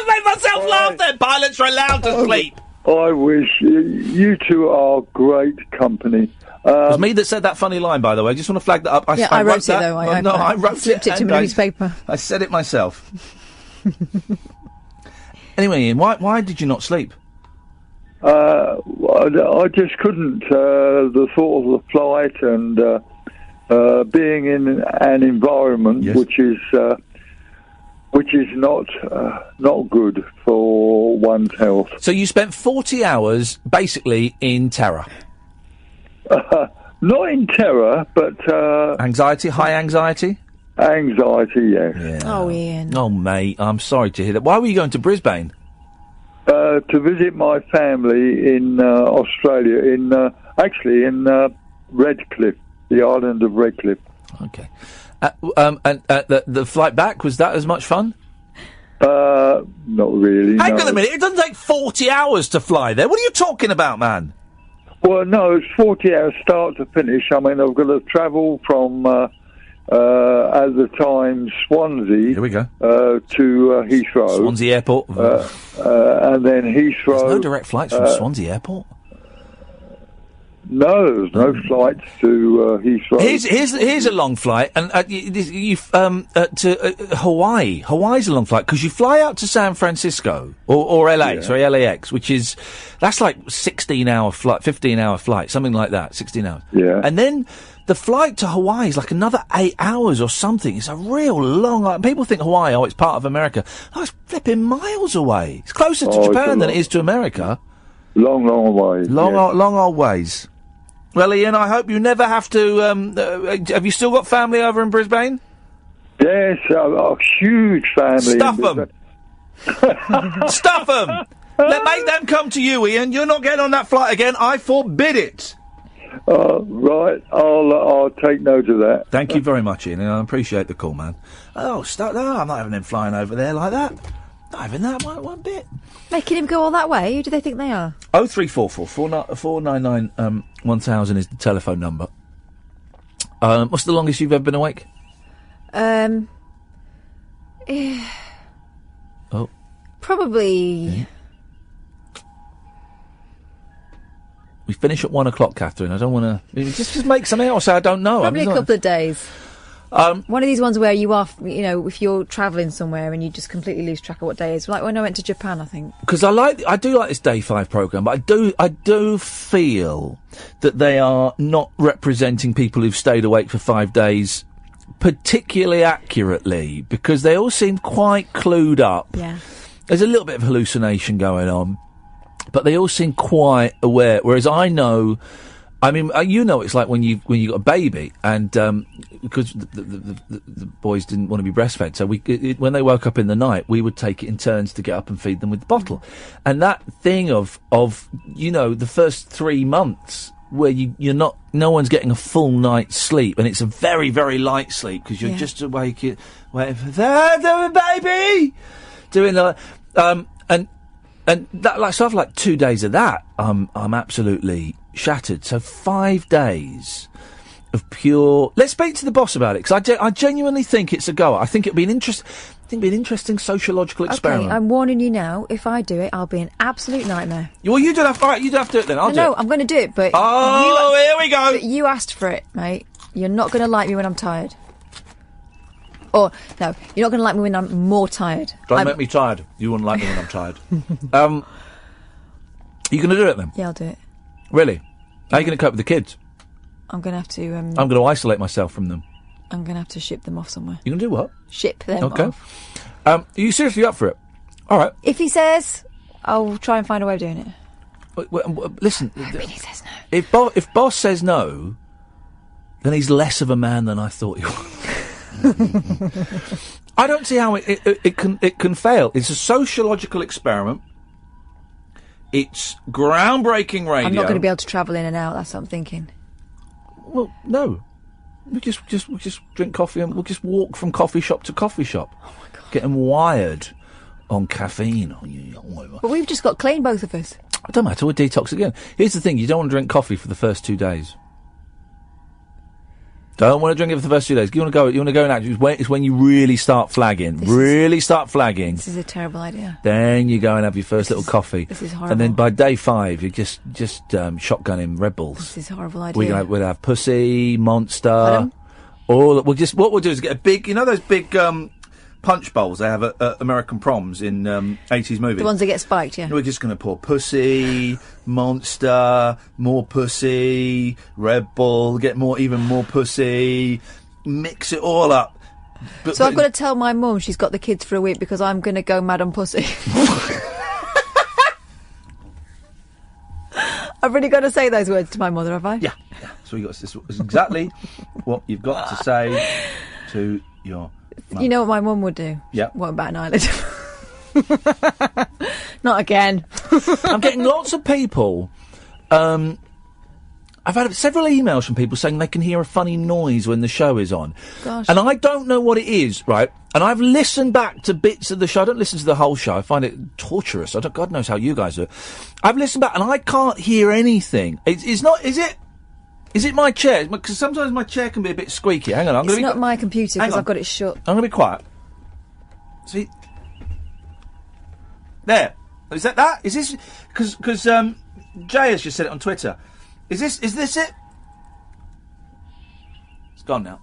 made myself laugh there. Pilots are allowed to sleep. I wish. You two are great company. It was me that said that funny line, by the way. I just want to flag that up. I wrote it, though. I wrote it. Slipped it to my newspaper. I said it myself. Anyway, Ian, why did you not sleep? I just couldn't. The thought of the flight and being in an environment which is not good for one's health. So you spent 40 hours basically in terror. Not in terror, but anxiety, high anxiety. Anxiety, yes. Yeah. Oh, Ian. Oh, mate, I'm sorry to hear that. Why were you going to Brisbane? To visit my family in Australia, in Redcliffe, the island of Redcliffe. Okay. And the flight back, was that as much fun? Not really. Hang on a minute, it doesn't take 40 hours to fly there. What are you talking about, man? Well, no, it's 40 hours start to finish. I mean, I've got to travel from, at the time, Swansea. Here we go. To Heathrow. Swansea Airport. And then Heathrow. There's no direct flights from Swanssia Airport? No, there's no flights to Heathrow. Here's a long flight, and to Hawaii. Hawaii's a long flight because you fly out to San Francisco or LA, sorry, LAX, that's like 16-hour flight, 15-hour flight, something like that, 16 hours. Yeah. And then the flight to Hawaii is like another 8 hours or something. It's a real long. People think Hawaii, it's part of America. Oh, it's flipping miles away. It's closer to Japan than it is to America. Long way. Long old ways. Well, Ian, I hope you never have to. Have you still got family over in Brisbane? Yes, a huge family. Stuff them. Stuff them. Make them come to you, Ian. You're not getting on that flight again. I forbid it. Right, I'll take note of that. Thank you very much, Ian. I appreciate the call, man. No, I'm not having them flying over there like that. Not having that one bit. Making him go all that way? Who do they think they are? 0344 499 1000 is the telephone number. What's the longest you've ever been awake? Probably. Yeah. We finish at 1 o'clock, Catherine. I don't want to. Just make something else. I don't know. Probably a couple of days. One of these ones where you are, if you're travelling somewhere and you just completely lose track of what day it is. Like when I went to Japan, I think. Because I do like this Day 5 programme, but I do feel that they are not representing people who've stayed awake for 5 days particularly accurately, because they all seem quite clued up. Yeah. There's a little bit of hallucination going on, but they all seem quite aware, whereas I know... I mean, it's like when you got a baby, and because the boys didn't want to be breastfed, so when they woke up in the night, we would take it in turns to get up and feed them with the bottle. And that thing of the first 3 months where no one's getting a full night's sleep, and it's a very, very light sleep because you're just awake, waiting for the baby, doing that, and that, so after 2 days of that, I'm absolutely shattered. So 5 days of pure... Let's speak to the boss about it, because I genuinely think it's a goer. I think it'd be an interesting sociological experiment. Okay, I'm warning you now. If I do it, I'll be an absolute nightmare. Well, you don't have... All right, you don't have to do it then. I'll do it. No, I'm going to do it, but... Oh, here we go! But you asked for it, mate. You're not going to like me when I'm tired. Or, no, you're not going to like me when I'm more tired. Don't make me tired. You wouldn't like me when I'm tired. You going to do it then? Yeah, I'll do it. Really? How are you going to cope with the kids? I'm going to have to... I'm going to isolate myself from them. I'm going to have to ship them off somewhere. You're going to do what? Ship them off. Are you seriously up for it? All right. If he says, I'll try and find a way of doing it. Listen. Hoping he says no. If Boss says no, then he's less of a man than I thought he was. I don't see how it can fail. It's a sociological experiment. It's groundbreaking radio. I'm not going to be able to travel in and out. That's what I'm thinking. Well, no. We just drink coffee and we'll just walk from coffee shop to coffee shop. Oh my God. Get them wired on caffeine. But we've just got clean, both of us. It don't matter. We'll detox again. Here's the thing. You don't want to drink coffee for the first 2 days. Don't want to drink it for the first 2 days. You want to go and act. It's when you really start flagging. This is a terrible idea. Then you go and have your first little coffie. This is horrible. And then by day 5, you just shotgunning Red Bulls. This is a horrible idea. We'll have Pussy, Monster. Pardon? What we'll do is get a big, those big punch bowls they have at American proms in 80s movies. The ones that get spiked, yeah. We're just going to pour Pussy, Monster, more Pussy, Red Bull, get even more Pussy, mix it all up. So I've got to tell my mum she's got the kids for a week because I'm going to go mad on Pussy. I've really got to say those words to my mother, have I? Yeah. So this is exactly what you've got to say to your mum. You know what my mum would do? Yeah. What about an eyelid? Not again. I'm getting lots of people. I've had several emails from people saying they can hear a funny noise when the show is on. Gosh. And I don't know what it is, right? And I've listened back to bits of the show. I don't listen to the whole show. I find it torturous. God knows how you guys do. I've listened back and I can't hear anything. It's not, is it my chair? Because sometimes my chair can be a bit squeaky. Hang on. It's not my computer because I've got it shut. I'm going to be quiet. See? There. Is that? Is this? Because Jay has just said it on Twitter. Is this it? It's gone now.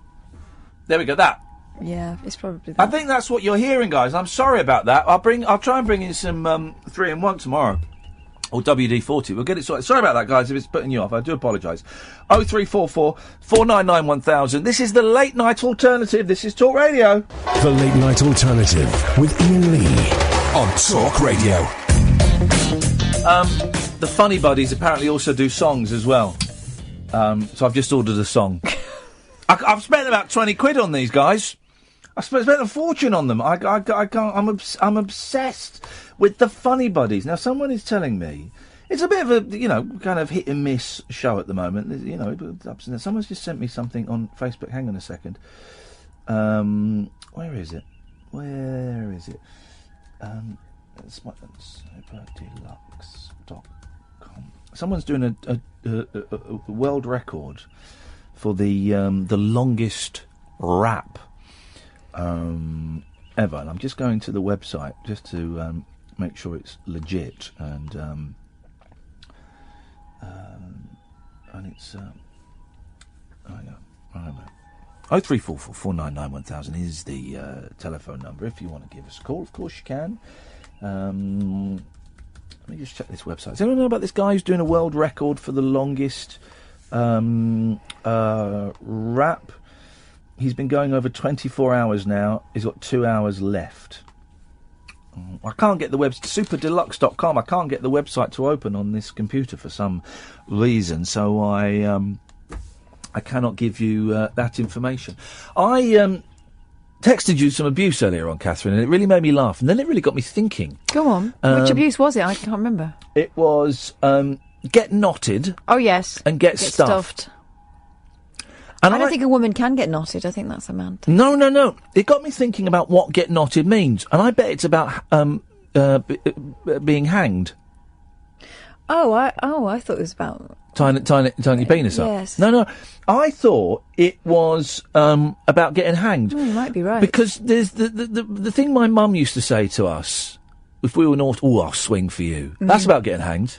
There we go, that. Yeah, it's probably that. I think that's what you're hearing, guys. I'm sorry about that. I'll try and bring in some 3-in-1 tomorrow. Or WD-40. We'll get it sorted. Sorry about that, guys, if it's putting you off. I do apologise. 0344 499 1000. This is the Late Night Alternative. This is Talk Radio. The Late Night Alternative with Iain Lee on Talk Radio. The Funny Buddies apparently also do songs as well. So I've just ordered a song. I've spent about 20 quid on these guys. I spent a fortune on them. I can't. I'm obsessed with the Funny Buddies. Now, someone is telling me it's a bit of a kind of hit and miss show at the moment. Someone's just sent me something on Facebook. Hang on a second. Where is it? It's superdeluxe.com. Someone's doing a world record for the longest rap ever, and I'm just going to the website just to make sure it's legit, and it's I know. 0344 499 1000 is the telephone number if you want to give us a call. Of course you can. Let me just check this website. Does anyone know about this guy who's doing a world record for the longest rap? He's been going over 24 hours now. He's got 2 hours left. I can't get the superdeluxe.com. I can't get the website to open on this computer for some reason, so I cannot give you that information. I texted you some abuse earlier on, Catherine, and it really made me laugh, and then it really got me thinking. Go on. Which abuse was it? I can't remember. It was get knotted. Oh, yes. And get stuffed. And I don't think a woman can get knotted. I think that's a man. No. It got me thinking about what get knotted means, and I bet it's about being hanged. Oh, I thought it was about tiny penis up. Yes. No. I thought it was about getting hanged. You might be right. Because there's the thing my mum used to say to us if we were naughty. Oh, I'll swing for you. Mm. That's about getting hanged.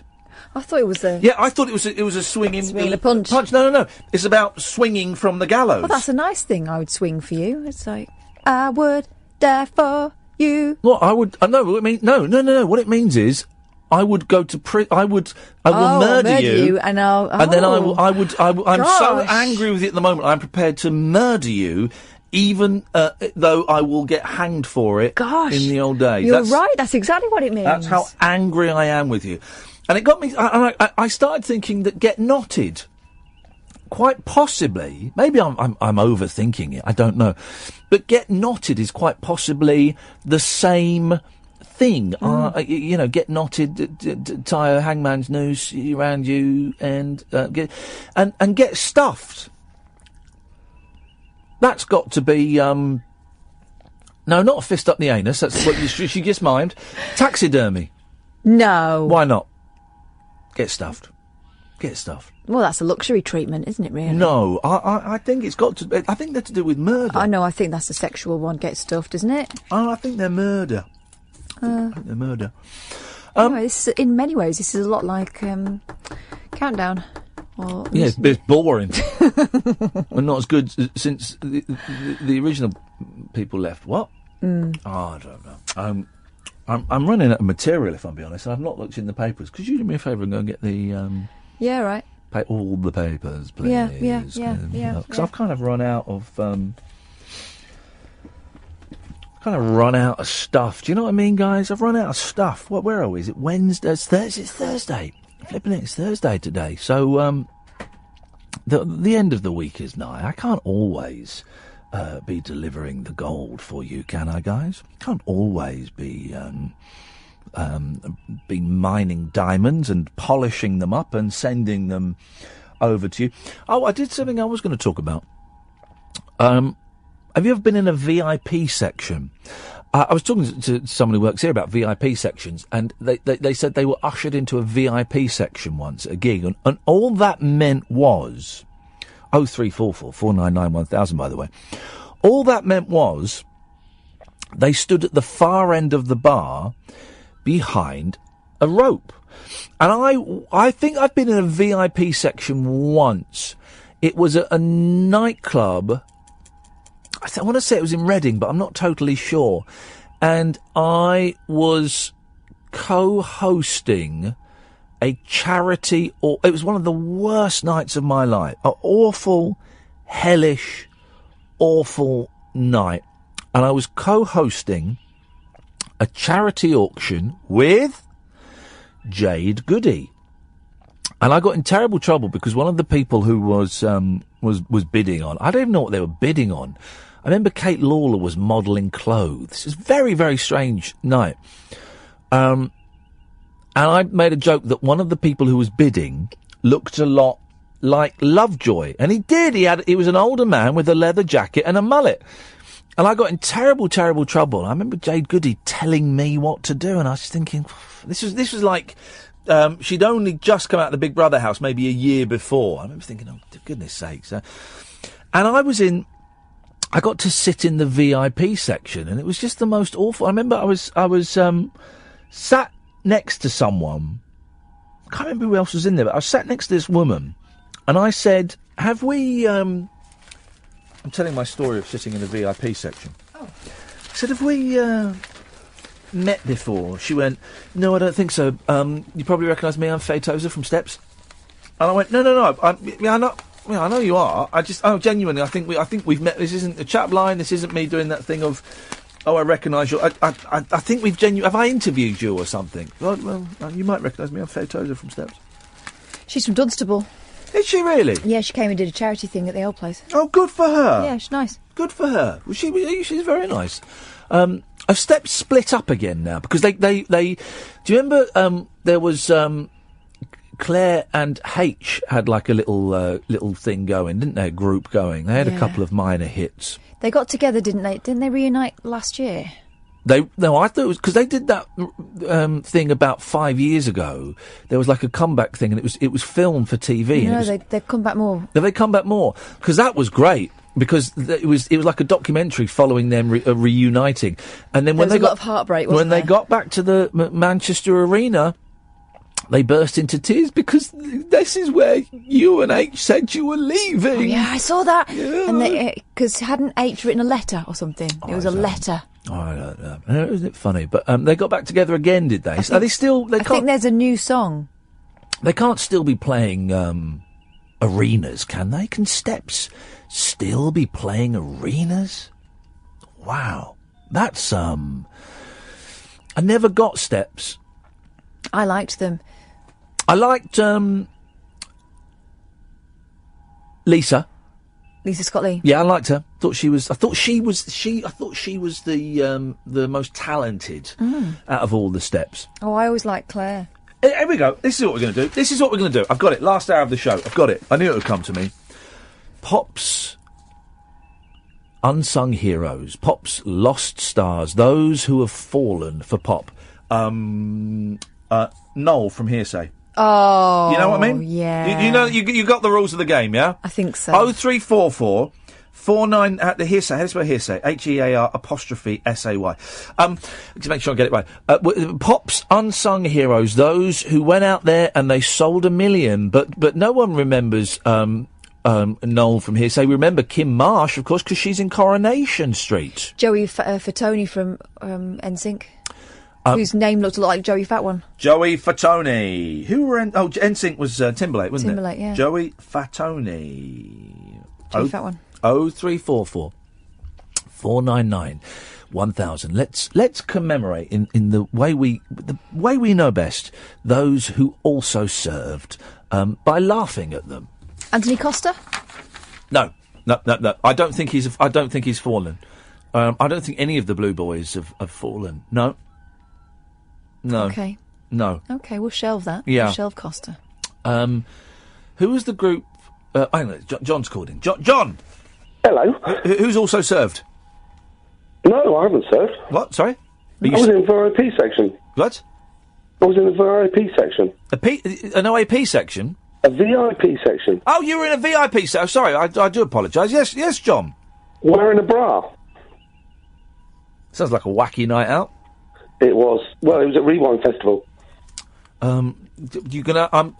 I thought it was a... Yeah, I thought it was a swinging... Swinging a punch. No. It's about swinging from the gallows. Well, that's a nice thing. I would swing for you. It's like, I would die for you. What, I would... No, I mean, no. What it means is, I would go to I will murder you. And I'll... And then I'm so angry with it at the moment, I'm prepared to murder you, even though I will get hanged for it in the old days. You're right. That's exactly what it means. That's how angry I am with you. And it got me... I started thinking that get knotted, quite possibly... Maybe I'm overthinking it, I don't know. But get knotted is quite possibly the same thing. Get knotted, tie a hangman's noose around you, and get stuffed. That's got to be... No, not a fist up the anus. That's what she just mimed. Taxidermy. No. Why not? Get stuffed. Well, that's a luxury treatment, isn't it, really? No, I think it's got to... I think they're to do with murder. I know, I think that's a sexual one, get stuffed, isn't it? Oh, I think they're murder. I think they're murder. In many ways, this is a lot like Countdown. Yeah, it's boring. And not as good since the original people left. What? Oh, I don't know. I'm running out of material, if I'm being honest. I've not looked in the papers. Could you do me a favour and go and get the... yeah, right. All the papers, please. Yeah. Because I've kind of run out of... run out of stuff. Do you know what I mean, guys? I've run out of stuff. Where are we? Is it Wednesday? It's Thursday. Flipping it, it's Thursday today. So, the end of the week is nigh. I can't always... be delivering the gold for you, can I, guys? Can't always be been mining diamonds and polishing them up and sending them over to you. Oh, I did something I was going to talk about. Have you ever been in a VIP section? I was talking to someone who works here about VIP sections, and they said they were ushered into a VIP section once at a gig, and all that meant was 0344 499 1000, by the way. All that meant was they stood at the far end of the bar behind a rope. And I think I've been in a VIP section once. It was at a nightclub. I want to say it was in Reading, but I'm not totally sure. And I was co-hosting a charity, or it was one of the worst nights of my life. An awful, hellish, awful night. And I was co-hosting a charity auction with Jade Goody. And I got in terrible trouble because one of the people who was bidding on, I don't even know what they were bidding on. I remember Kate Lawler was modelling clothes. It was a very, very strange night. And I made a joke that one of the people who was bidding looked a lot like Lovejoy. And he did. He was an older man with a leather jacket and a mullet. And I got in terrible, terrible trouble. I remember Jade Goody telling me what to do, and I was thinking, this was like, she'd only just come out of the Big Brother house maybe a year before. I remember thinking, oh, for goodness sakes. And I got to sit in the VIP section, and it was just the most awful. I remember I was sat next to someone. I can't remember who else was in there, but I was sat next to this woman, and I said, have we, I'm telling my story of sitting in the VIP section. Oh. I said, have we met before? She went, no, I don't think so. You probably recognise me. I'm Faye Tozer from Steps. And I went, no. I know you are. Genuinely, I think we've met. This isn't a chat line. This isn't me doing that thing of, I recognise you. I think we've have I interviewed you or something? Well, you might recognise me. I'm Faye Tozer from Steps. She's from Dunstable. Is she really? Yeah, she came and did a charity thing at the old place. Oh, good for her. Yeah, she's nice. Good for her. Well, she's very nice. Have Steps split up again now? Because they do you remember, there was, Claire and H had like a little thing going, didn't they? A group going. They had a couple of minor hits. They got together, didn't they? Didn't they reunite last year? I thought it was because they did that thing about 5 years ago. There was like a comeback thing, and it was filmed for TV. No, they've come back more. Have they come back more? Because that was great. Because it was like a documentary following them reuniting, and then when they got a lot of heartbreak. When they got back to the Manchester Arena, they burst into tears because this is where you and H said you were leaving. Oh, yeah, I saw that. Yeah. And because hadn't H written a letter or something? It was a letter. Oh, I don't know. Isn't it funny? But they got back together again, did they? Are they still? I think there's a new song. They can't still be playing arenas, can they? Can Steps still be playing arenas? Wow, that's I never got Steps. I liked them. I liked Lisa Scott Lee. Yeah, I liked her. I thought she was the most talented out of all the Steps. Oh, I always liked Claire. Here we go. This is what we're going to do. I've got it. Last hour of the show. I've got it. I knew it would come to me. Pop's unsung heroes. Pop's lost stars. Those who have fallen for pop. Noel from Hearsay. Oh, you know what I mean? Yeah. You know, you got the rules of the game, yeah? I think so. 0344 49 at the Hearsay. How do you spell Hearsay? HEAR''SAY. To make sure I get it right. Pop's unsung heroes, those who went out there and they sold 1 million, but no one remembers Noel from Hearsay. We remember Kim Marsh, of course, because she's in Coronation Street. Joey Fatoni from NSYNC. Whose name looked a lot like Joey Fat One. Joey Fatoni. Who were NSYNC was Timberlake, wasn't it? Timberlake, yeah. Joey Fatoni. Joey Fat One. 0344 499 1000. Let's commemorate in the way we know best those who also served by laughing at them. Anthony Costa? No. I don't think he's fallen. I don't think any of the Blue Boys have fallen. No. No. Okay. No. Okay, we'll shelve that. Yeah. We'll shelve Costa. Who was the group... hang on, John's called in. John! Hello. Who's also served? No, I haven't served. What? Sorry? I was in the VIP section. What? I was in the VIP section. An OAP section? A VIP section. Oh, you were in a VIP section. Oh, sorry, I do apologise. Yes, John. Wearing a bra. Sounds like a wacky night out. It was. Well, it was at Rewind Festival. You're gonna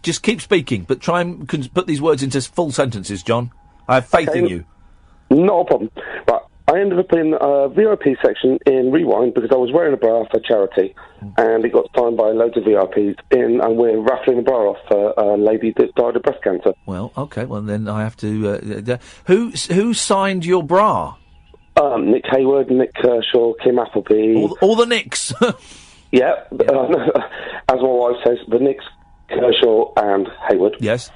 just keep speaking, but try and put these words into full sentences, John. I have faith in you. Not a problem. But I ended up in a VIP section in Rewind because I was wearing a bra for charity, and it got signed by loads of VIPs and we're raffling a bra off for a lady that died of breast cancer. Well, okay. Well, then I have to. Who signed your bra? Nick Hayward, Nick Kershaw, Kim Appleby. All the Nicks. Yeah, as my wife says, the Nicks, Kershaw and Hayward. Yes.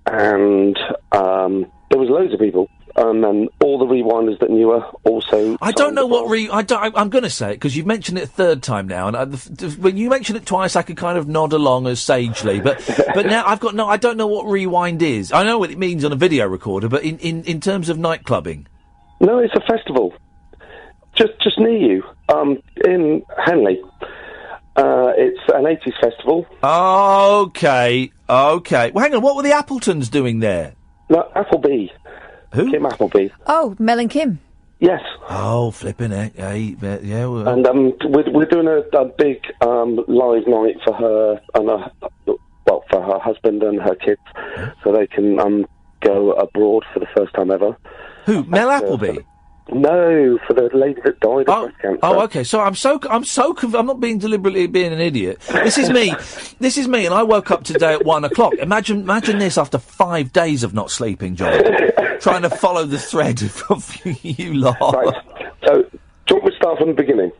And there was loads of people. And all the rewinders that knew her also... I don't know what I'm going to say it, because you've mentioned it a third time now, and when you mention it twice, I could kind of nod along as sagely, but now I don't know what rewind is. I know what it means on a video recorder, but in terms of nightclubbing... No, it's a festival. Just near you, in Henley. It's an 80s festival. Okay. Well, hang on, what were the Appletons doing there? No, Appleby. Who? Kim Appleby. Oh, Mel and Kim. Yes. Oh, flipping it. Yeah. Well. And we're doing a big live night for her and for her husband and her kids, so they can go abroad for the first time ever. Who? Mel Appleby? No, for the lady that died of breast cancer. Oh, okay. So I'm not being deliberately being an idiot. This is me, and I woke up today at 1:00. Imagine this after 5 days of not sleeping, John. Trying to follow the thread of you lot. Right. So, do you want me to start from the beginning?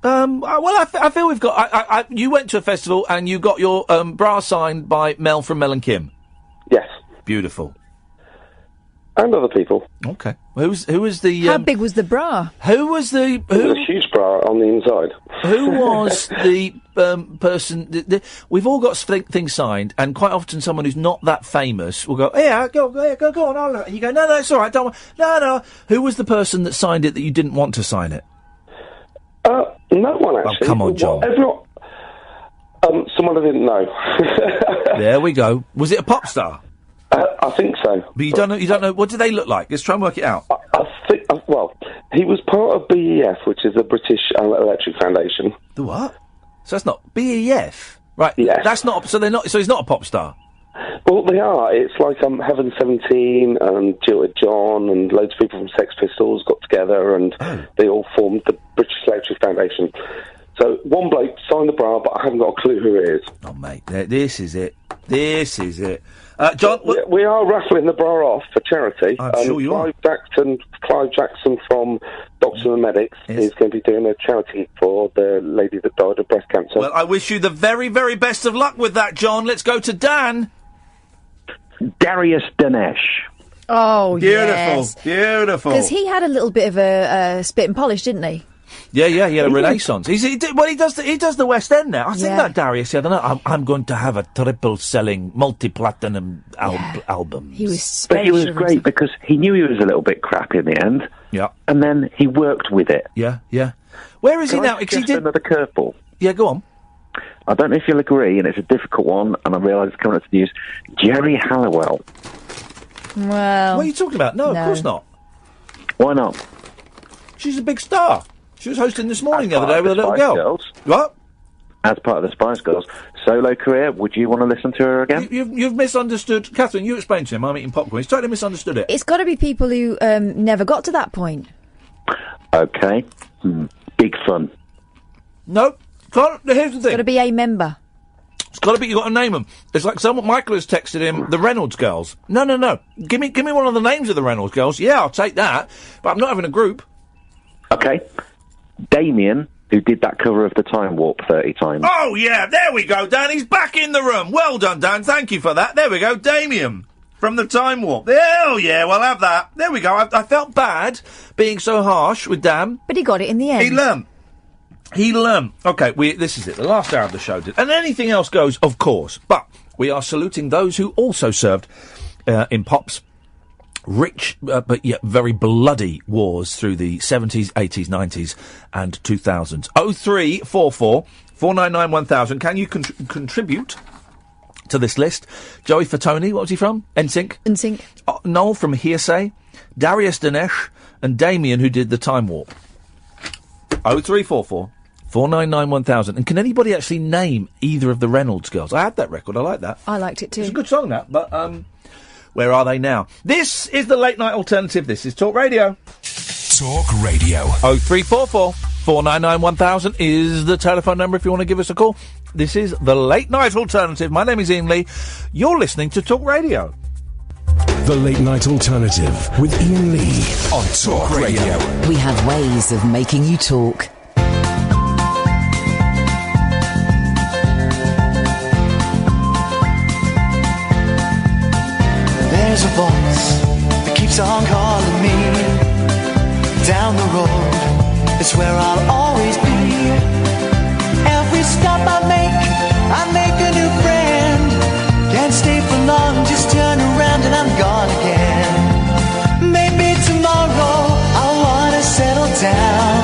Well, I feel we've got... you went to a festival and you got your bra signed by Mel from Mel and Kim. Yes. Beautiful. And other people. Okay. Who was the... How big was the bra? Who was the... It was a huge bra on the inside. Who was the person... we've all got things signed, and quite often someone who's not that famous will go, yeah, go on, I'll look. And you go, no, it's all right, don't... No. Who was the person that signed it that you didn't want to sign it? No one, actually. Oh, come on, John. Someone I didn't know. There we go. Was it a pop star? I think so. But you don't know. What do they look like? Let's try and work it out. I think. Well, he was part of BEF, which is the British Electric Foundation. The what? So that's not BEF, right? Yes. That's not. So they're not. So he's not a pop star. Well, they are. It's like Heaven 17 and Jilted John and loads of people from Sex Pistols got together and they all formed the British Electric Foundation. So one bloke signed the bra, but I haven't got a clue who it is. Oh, mate, this is it. John, we are raffling the bra off for charity. I'm sure you are. Clive Jackson from Doctors and Medics is going to be doing a charity for the lady that died of breast cancer. Well, I wish you the very, very best of luck with that, John. Let's go to Dan. Darius Dinesh. Oh, beautiful. Because he had a little bit of a spit and polish, didn't he? Yeah, he had a renaissance. He does the West End now. I think that Darius the other night. I'm going to have a triple-selling, multi-platinum album. He was But he was great because he knew he was a little bit crap in the end. Yeah. And then he worked with it. Yeah. Where is he now? Because he did another curveball. Yeah, go on. I don't know if you'll agree, and it's a difficult one, and I realise it's coming up to the news. Jerry Halliwell. Well... What are you talking about? No, of course not. Why not? She's a big star. She was hosting This Morning the other day with a little girl. Girls, what? As part of the Spice Girls. Solo career, would you want to listen to her again? You've misunderstood. Catherine, you explained to him I'm eating popcorn. He's totally misunderstood it. It's got to be people who never got to that point. Okay. Big Fun. No. Here's the thing. It's got to be a member. It's got to be, you've got to name them. It's like Michael has texted him, the Reynolds girls. No. Give me one of the names of the Reynolds girls. Yeah, I'll take that. But I'm not having a group. Okay. Damien, who did that cover of the Time Warp 30 times. Oh, yeah, there we go, Dan. He's back in the room. Well done, Dan. Thank you for that. There we go, Damien from the Time Warp. Oh, yeah, we'll have that. There we go. I felt bad being so harsh with Dan. But he got it in the end. He learned. Okay, this is it. The last hour of the show did. And anything else goes, of course. But we are saluting those who also served in Pop's rich, but yet very bloody wars through the 70s, 80s, 90s and 2000s. 0344 499 1000. Can you contribute to this list? Joey Fatoni, what was he from? NSYNC. Noel from Hearsay, Darius Dinesh, and Damien, who did the Time Warp. 0344 499 1000. And can anybody actually name either of the Reynolds girls? I had that record. I like that. I liked it too. It's a good song, that. But where are they now? This is the Late Night Alternative. This is Talk Radio. Talk Radio. 0344 499 1000 is the telephone number if you want to give us a call. This is the Late Night Alternative. My name is Iain Lee. You're listening to Talk Radio. The Late Night Alternative with Iain Lee on Talk Radio. We have ways of making you talk. There's a voice that keeps on calling me. Down the road is where I'll always be. Every stop I make a new friend. Can't stay for long, just turn around and I'm gone again. Maybe tomorrow I'll wanna settle down.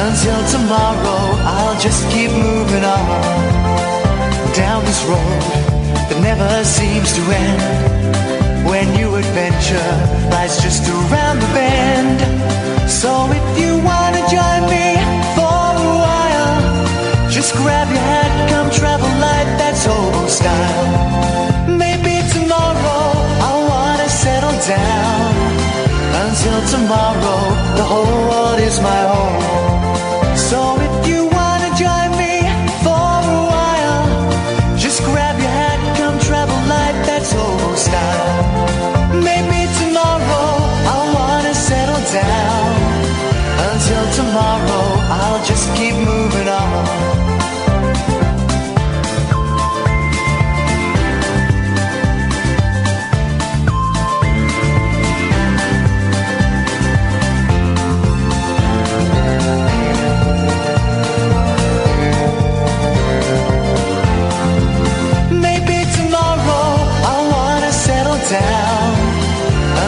Until tomorrow I'll just keep moving on. Down this road that never seems to end. When new adventure lies just around the bend. So if you wanna join me for a while, just grab your hat, come travel light, that's hobo style. Maybe tomorrow I'll wanna settle down. Until tomorrow, the whole world is my home. So if you wanna join me for a while, just grab your hat, come travel light, that's hobo style. Maybe tomorrow I'll wanna settle down. Until tomorrow I'll just keep moving on. Maybe tomorrow I'll wanna settle down.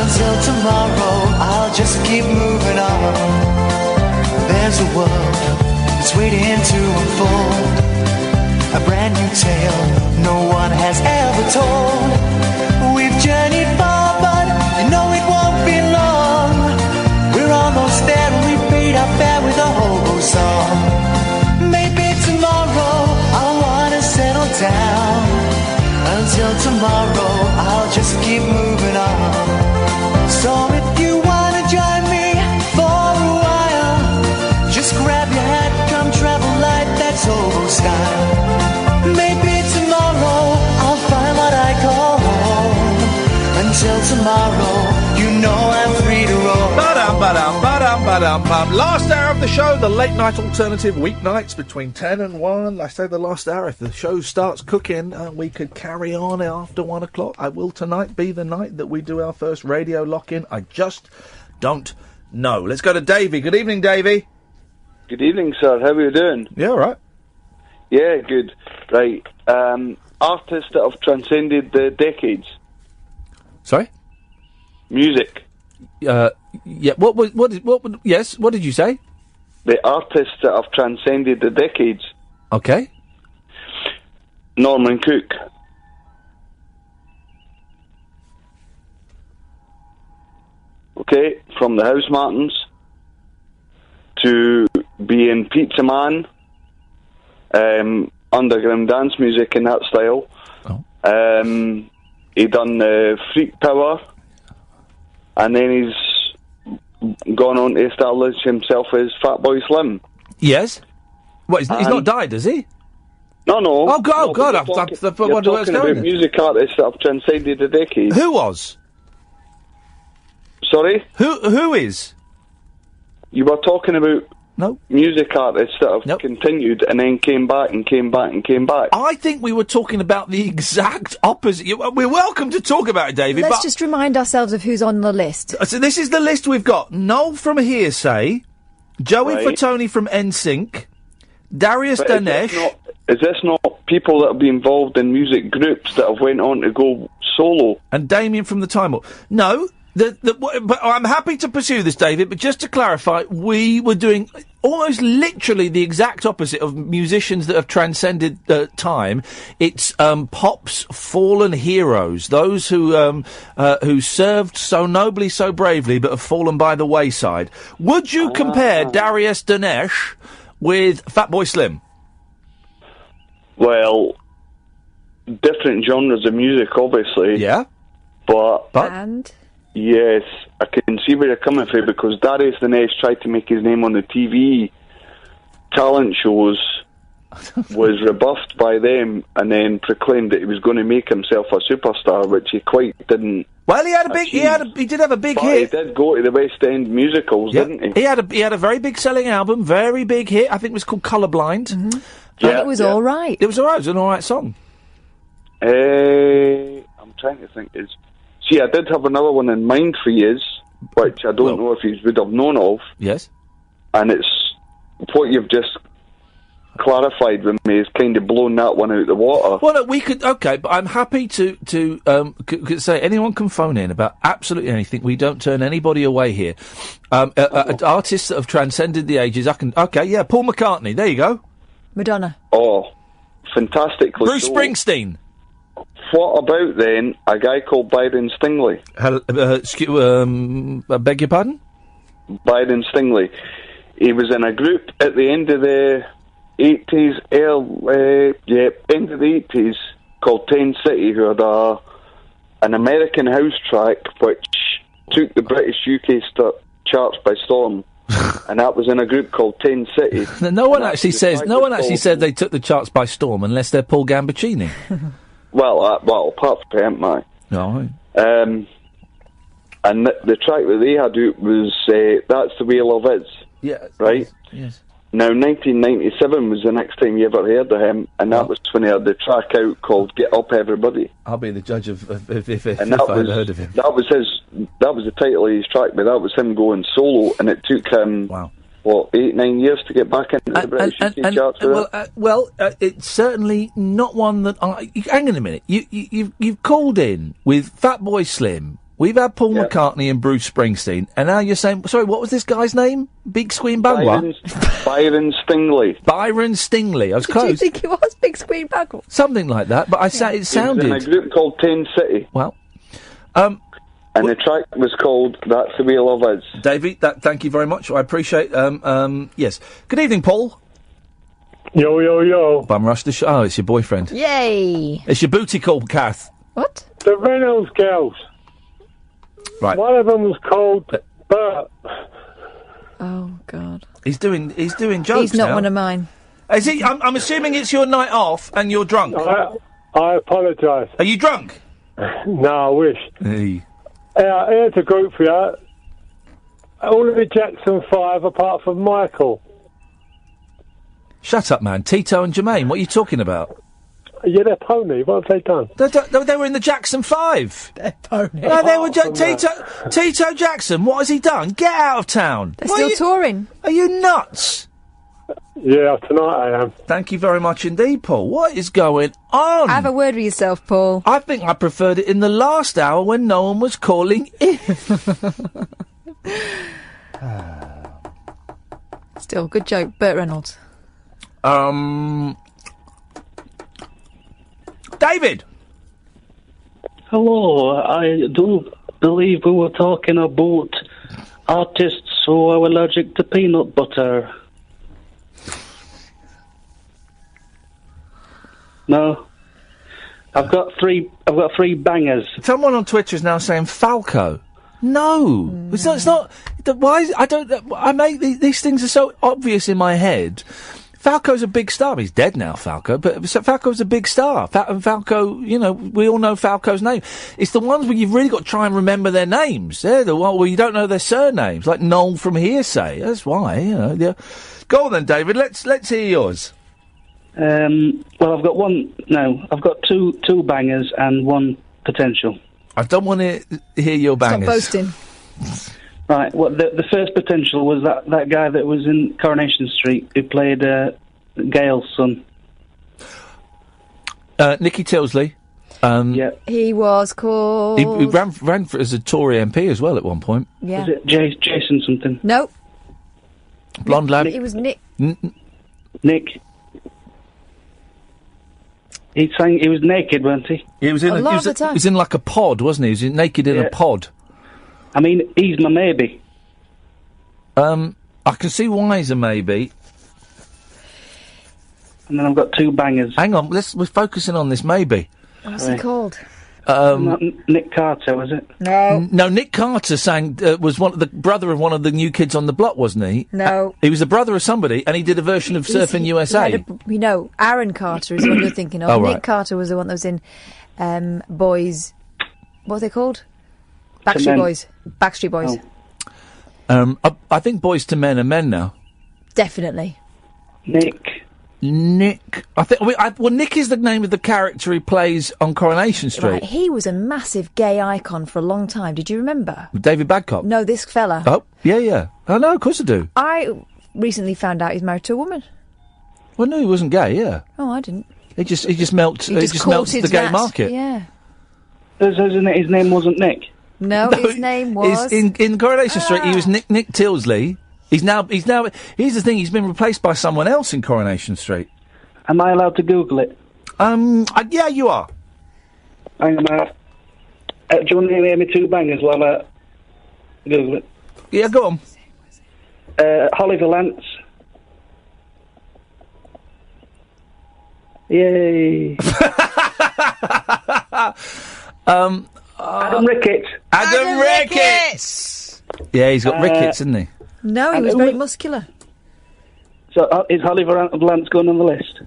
Until tomorrow I'll just keep moving on. There's a world that's waiting to unfold, a brand new tale no one has ever told. We've journeyed far but you know it won't be long. We're almost there and we paid our fare with a hobo song. Maybe tomorrow I'll wanna settle down. Until tomorrow I'll just keep moving on. So if you wanna join me for a while, just grab your hat, come travel light, that's hobo style. Maybe tomorrow I'll find what I call home. Until tomorrow, you know I'm free to roam. Ba-dum. Last hour of the show, the Late Night Alternative, weeknights between 10 and 1. I say the last hour. If the show starts cooking, we could carry on after 1 o'clock. I will tonight be the night that we do our first radio lock-in. I just don't know. Let's go to Davey. Good evening, Davey. Good evening, sir. How are you doing? Yeah, all right. Yeah, good. Right. Artists that have transcended the decades. Sorry? Music. Yeah. Yes. What did you say? The artists that have transcended the decades. Okay. Norman Cook. Okay, from the House Martins to being Pizza Man, underground dance music in that style. Oh. He done Freak Power, and then he's gone on to establish himself as Fatboy Slim. Yes. What? He's not died, has he? No. Oh God! No, God! You're talking about music artists that have transcended the decade. Who was? Sorry? Who is? You were talking about music artists that have Nope. continued and then came back and came back and came back. I think we were talking about the exact opposite. We're welcome to talk about it, David. Let's but just remind ourselves of who's on the list. So this is the list we've got. Noel from Hearsay, Joey Right. Fatoni from NSYNC, Darius But Danesh. Is this not people that have been involved in music groups that have went on to go solo? And Damien from the Time Warp. No, but I'm happy to pursue this, David, but just to clarify, we were doing almost literally the exact opposite of musicians that have transcended time. It's pop's fallen heroes, those who served so nobly, so bravely, but have fallen by the wayside. Would you compare Darius Danesh with Fatboy Slim? Well, different genres of music, obviously. Yeah. But And? Yes, I can see where you're coming from, because Darius Danesh tried to make his name on the TV talent shows, was rebuffed by them, and then proclaimed that he was going to make himself a superstar, which he quite didn't. Well, he did have a big hit. He did go to the West End musicals, didn't he? He had a very big selling album, very big hit. I think it was called Colourblind. Mm-hmm. And it was all right. It was all right. It was an all right song. I'm trying to think. See, I did have another one in mind for you, which I don't know if you would have known of. Yes. And it's what you've just clarified with me is kind of blown that one out of the water. Well, no, we could. Okay, but I'm happy to say anyone can phone in about absolutely anything. We don't turn anybody away here. Artists that have transcended the ages. Okay, yeah, Paul McCartney. There you go. Madonna. Oh, fantastically. Bruce Springsteen. What about then a guy called Byron Stingley? I beg your pardon? Byron Stingley. He was in a group at the end of the 80s, end of the 80s, called 10 City, who had an American house track which took the British UK charts by storm. And that was in a group called 10 City. No one actually said they took the charts by storm unless they're Paul Gambaccini. Well, apart from him, mate. No. And the track that they had out was That's the Way Love Is. Yeah. Right? Yes. Now, 1997 was the next time you ever heard of him, and that was when he had the track out called Get Up Everybody. I'll be the judge if I heard of him. That was the title of his track, but that was him going solo, and it took him, 8-9 years to get back into the British UK charts for that? It's certainly not one that hang on a minute. You've called in with Fatboy Slim. We've had Paul McCartney and Bruce Springsteen, and now you're saying, sorry, what was this guy's name? Big Squeen Bangla? Byron Stingley. Byron Stingley. I was close. Did you think it was Big Squeen Bangla? Something like that, but it sounded. He was in a group called 10 City. Well. And the track was called That's the Way Love Is. Davey, thank you very much. I appreciate. Yes. Good evening, Paul. Yo, yo, yo. Bum rush the show. Oh, it's your boyfriend. Yay. It's your booty call, Kath. What? The Reynolds girls. Right. One of them was called Bert. Oh, God. He's doing jokes He's not now. one of mine. Is he? I'm assuming it's your night off and you're drunk. I apologise. Are you drunk? No, I wish. Hey. Here's a group for you. All of the Jackson 5 apart from Michael. Shut up, man. Tito and Jermaine, what are you talking about? Yeah, they're pony. What have they done? They were in the Jackson 5. They're pony. No, they were Tito Jackson. What has he done? Get out of town. They're still touring. Are you nuts? Yeah, tonight I am. Thank you very much indeed, Paul. What is going on? Have a word with yourself, Paul. I think I preferred it in the last hour when no one was calling in. Still, good joke. Burt Reynolds. David! Hello, I do believe we were talking about artists who are allergic to peanut butter. No? I've got three bangers. Someone on Twitter is now saying Falco. No, it's not. Why? I make these things are so obvious in my head. Falco's a big star. He's dead now, Falco, but Falco's a big star. And Falco, we all know Falco's name. It's the ones where you've really got to try and remember their names. They're the one where you don't know their surnames, like Noel from Hearsay. That's why, Yeah. Go on then, David. Let's hear yours. Well, I've got one. No, I've got two bangers and one potential. I don't want to hear your bangers. Stop boasting. Right. Well, the first potential was that guy that was in Coronation Street who played Gail's son. Nicky Tilsley. He was called... He ran for, as a Tory MP as well at one point. Yeah. Was it Jason something? No. Blonde lad. It was Nick. Nick. He was naked, wasn't he? He was in he was in like a pod, wasn't he? He was naked in a pod. I mean, he's my maybe. I can see why he's a maybe. And then I've got two bangers. Hang on, we're focusing on this maybe. What's he called? Not Nick Carter, was it? No, Nick Carter was the brother of one of the New Kids on the Block, wasn't he? No. He was the brother of somebody, and he did a version of Surfing USA. Aaron Carter is what you're thinking of. Oh, right. Nick Carter was the one that was in Boys... What are they called? Backstreet Boys. I think Boys to Men are men now. Definitely. Nick. I think. Nick is the name of the character he plays on Coronation Street. Right, he was a massive gay icon for a long time. Did you remember? David Badcock? No, this fella. Oh, yeah. Oh, no, of course I do. I recently found out he's married to a woman. Well, no, he wasn't gay, yeah. Oh, I didn't. He just melts the gay market. Yeah. His name wasn't Nick? No, his name was... In Coronation Street, he was Nick Tilsley. He's now. Here's the thing. He's been replaced by someone else in Coronation Street. Am I allowed to Google it? Yeah, you are. Hang on. Do you want to hear me two bangers while I Google it? Yeah, go on. Oliver Lance. Yay. Adam Ricketts. Adam Ricketts. Yeah, he's got rickets, hasn't he? No, he was very muscular. So, is Oliver Lance going on the list?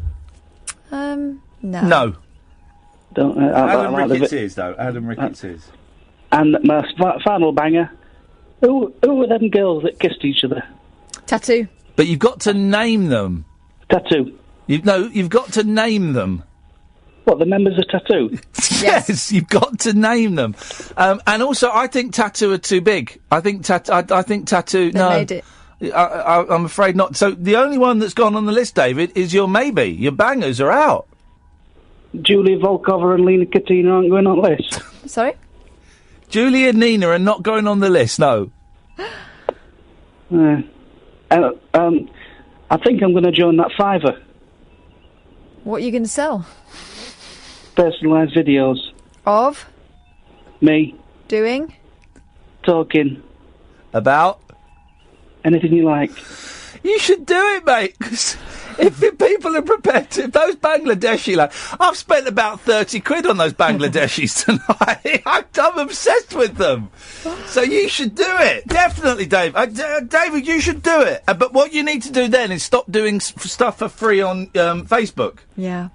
No. No. Adam Ricketts is, though. Adam Ricketts is. And my final banger, who were them girls that kissed each other? Tattoo. But you've got to name them. Tattoo. You've got to name them. What, the members of Tattoo? Yes, you've got to name them. And also, I think Tattoo are too big. I think Tattoo... They made it. I'm afraid not. So the only one that's gone on the list, David, is your maybe. Your bangers are out. Julia Volkova and Lena Katina aren't going on the list. Sorry? Julia and Nina are not going on the list, no. I think I'm going to join that Fiverr. What are you going to sell? Personalised videos. Of? Me. Doing? Talking. About? Anything you like. You should do it, mate. If people are prepared to, if those Bangladeshi, I've spent about 30 quid on those Bangladeshis tonight. I'm obsessed with them. So you should do it. Definitely, Dave. David, you should do it. But what you need to do then is stop doing stuff for free on Facebook. Yeah.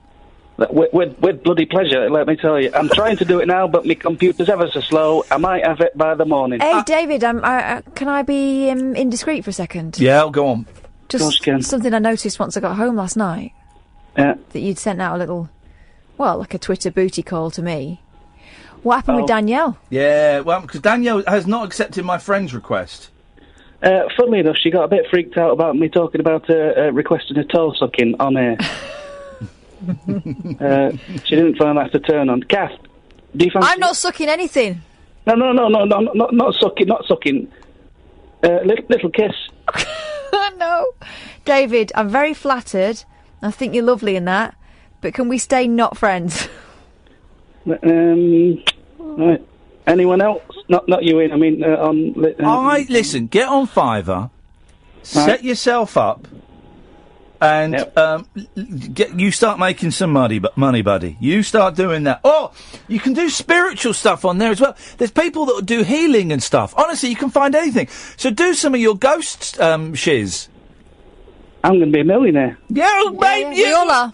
With bloody pleasure, let me tell you. I'm trying to do it now, but my computer's ever so slow. I might have it by the morning. Hey, David, can I be indiscreet for a second? Yeah, I'll go on. Just something I noticed once I got home last night. Yeah. That you'd sent out a little, like a Twitter booty call to me. What happened with Danielle? Yeah, well, because Danielle has not accepted my friend's request. Funnily enough, she got a bit freaked out about me talking about requesting a toe sucking on air. She didn't find that to turn on. Kath, do you fancy... I'm not sucking anything. No, not sucking. Little kiss. No. David, I'm very flattered. I think you're lovely in that. But can we stay not friends? Right. Anyone else? Not you, Iain. I mean, listen, get on Fiverr, set yourself up, and you start making some money, buddy. You start doing that. Oh, you can do spiritual stuff on there as well. There's people that do healing and stuff. Honestly, you can find anything. So do some of your ghost shiz. I'm going to be a millionaire. Yeah, mate. We all are.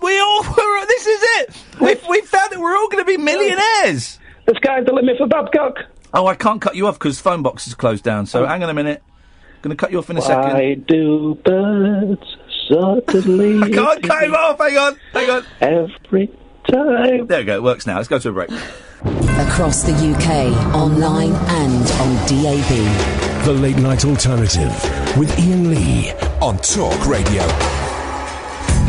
This is it. We found that we're all going to be millionaires. The sky's the limit for Babcock. Oh, I can't cut you off because phone box is closed down. So hang on a minute. I'm going to cut you off in a second. Why do birds suddenly... I can't cut him off. Hang on. Every time. There we go. It works now. Let's go to a break. Across the UK, online and on DAB. The Late Night Alternative with Iain Lee on Talk Radio.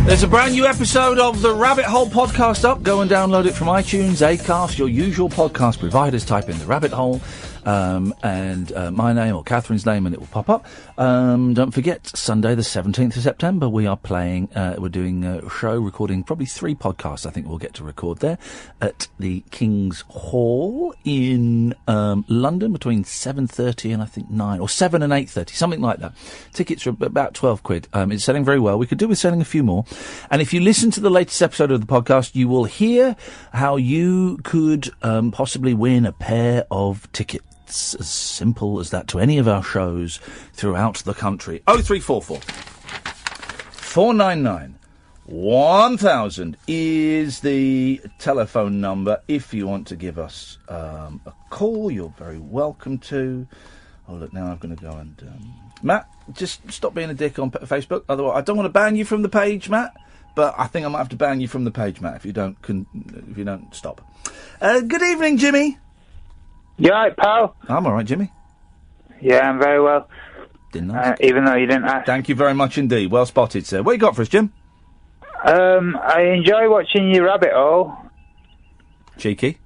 There's a brand new episode of the Rabbit Hole podcast up. Go and download it from iTunes, Acast, your usual podcast providers. Type in the Rabbit Hole and my name or Catherine's name, and it will pop up. Don't forget, Sunday the 17th of September, we are playing, we're doing a show, recording probably 3 podcasts, I think we'll get to record there, at the King's Hall in London between 7:30 and I think 9, or 7 and 8:30, something like that. Tickets are about 12 quid. It's selling very well. We could do with selling a few more. And if you listen to the latest episode of the podcast, you will hear how you could possibly win a pair of tickets. It's as simple as that to any of our shows throughout the country. 0344 499 1000 is the telephone number. If you want to give us a call, you're very welcome to. Oh, look, now I'm going to go and... Matt, just stop being a dick on Facebook. Otherwise, I don't want to ban you from the page, Matt, but I think I might have to ban you from the page, Matt, if you don't stop. Good evening, Jimmy. You alright, pal? I'm alright, Jimmy. Yeah, I'm very well. Didn't I? Even though you didn't ask. Thank you very much indeed. Well spotted, sir. What you got for us, Jim? I enjoy watching your Rabbit Hole. Cheeky.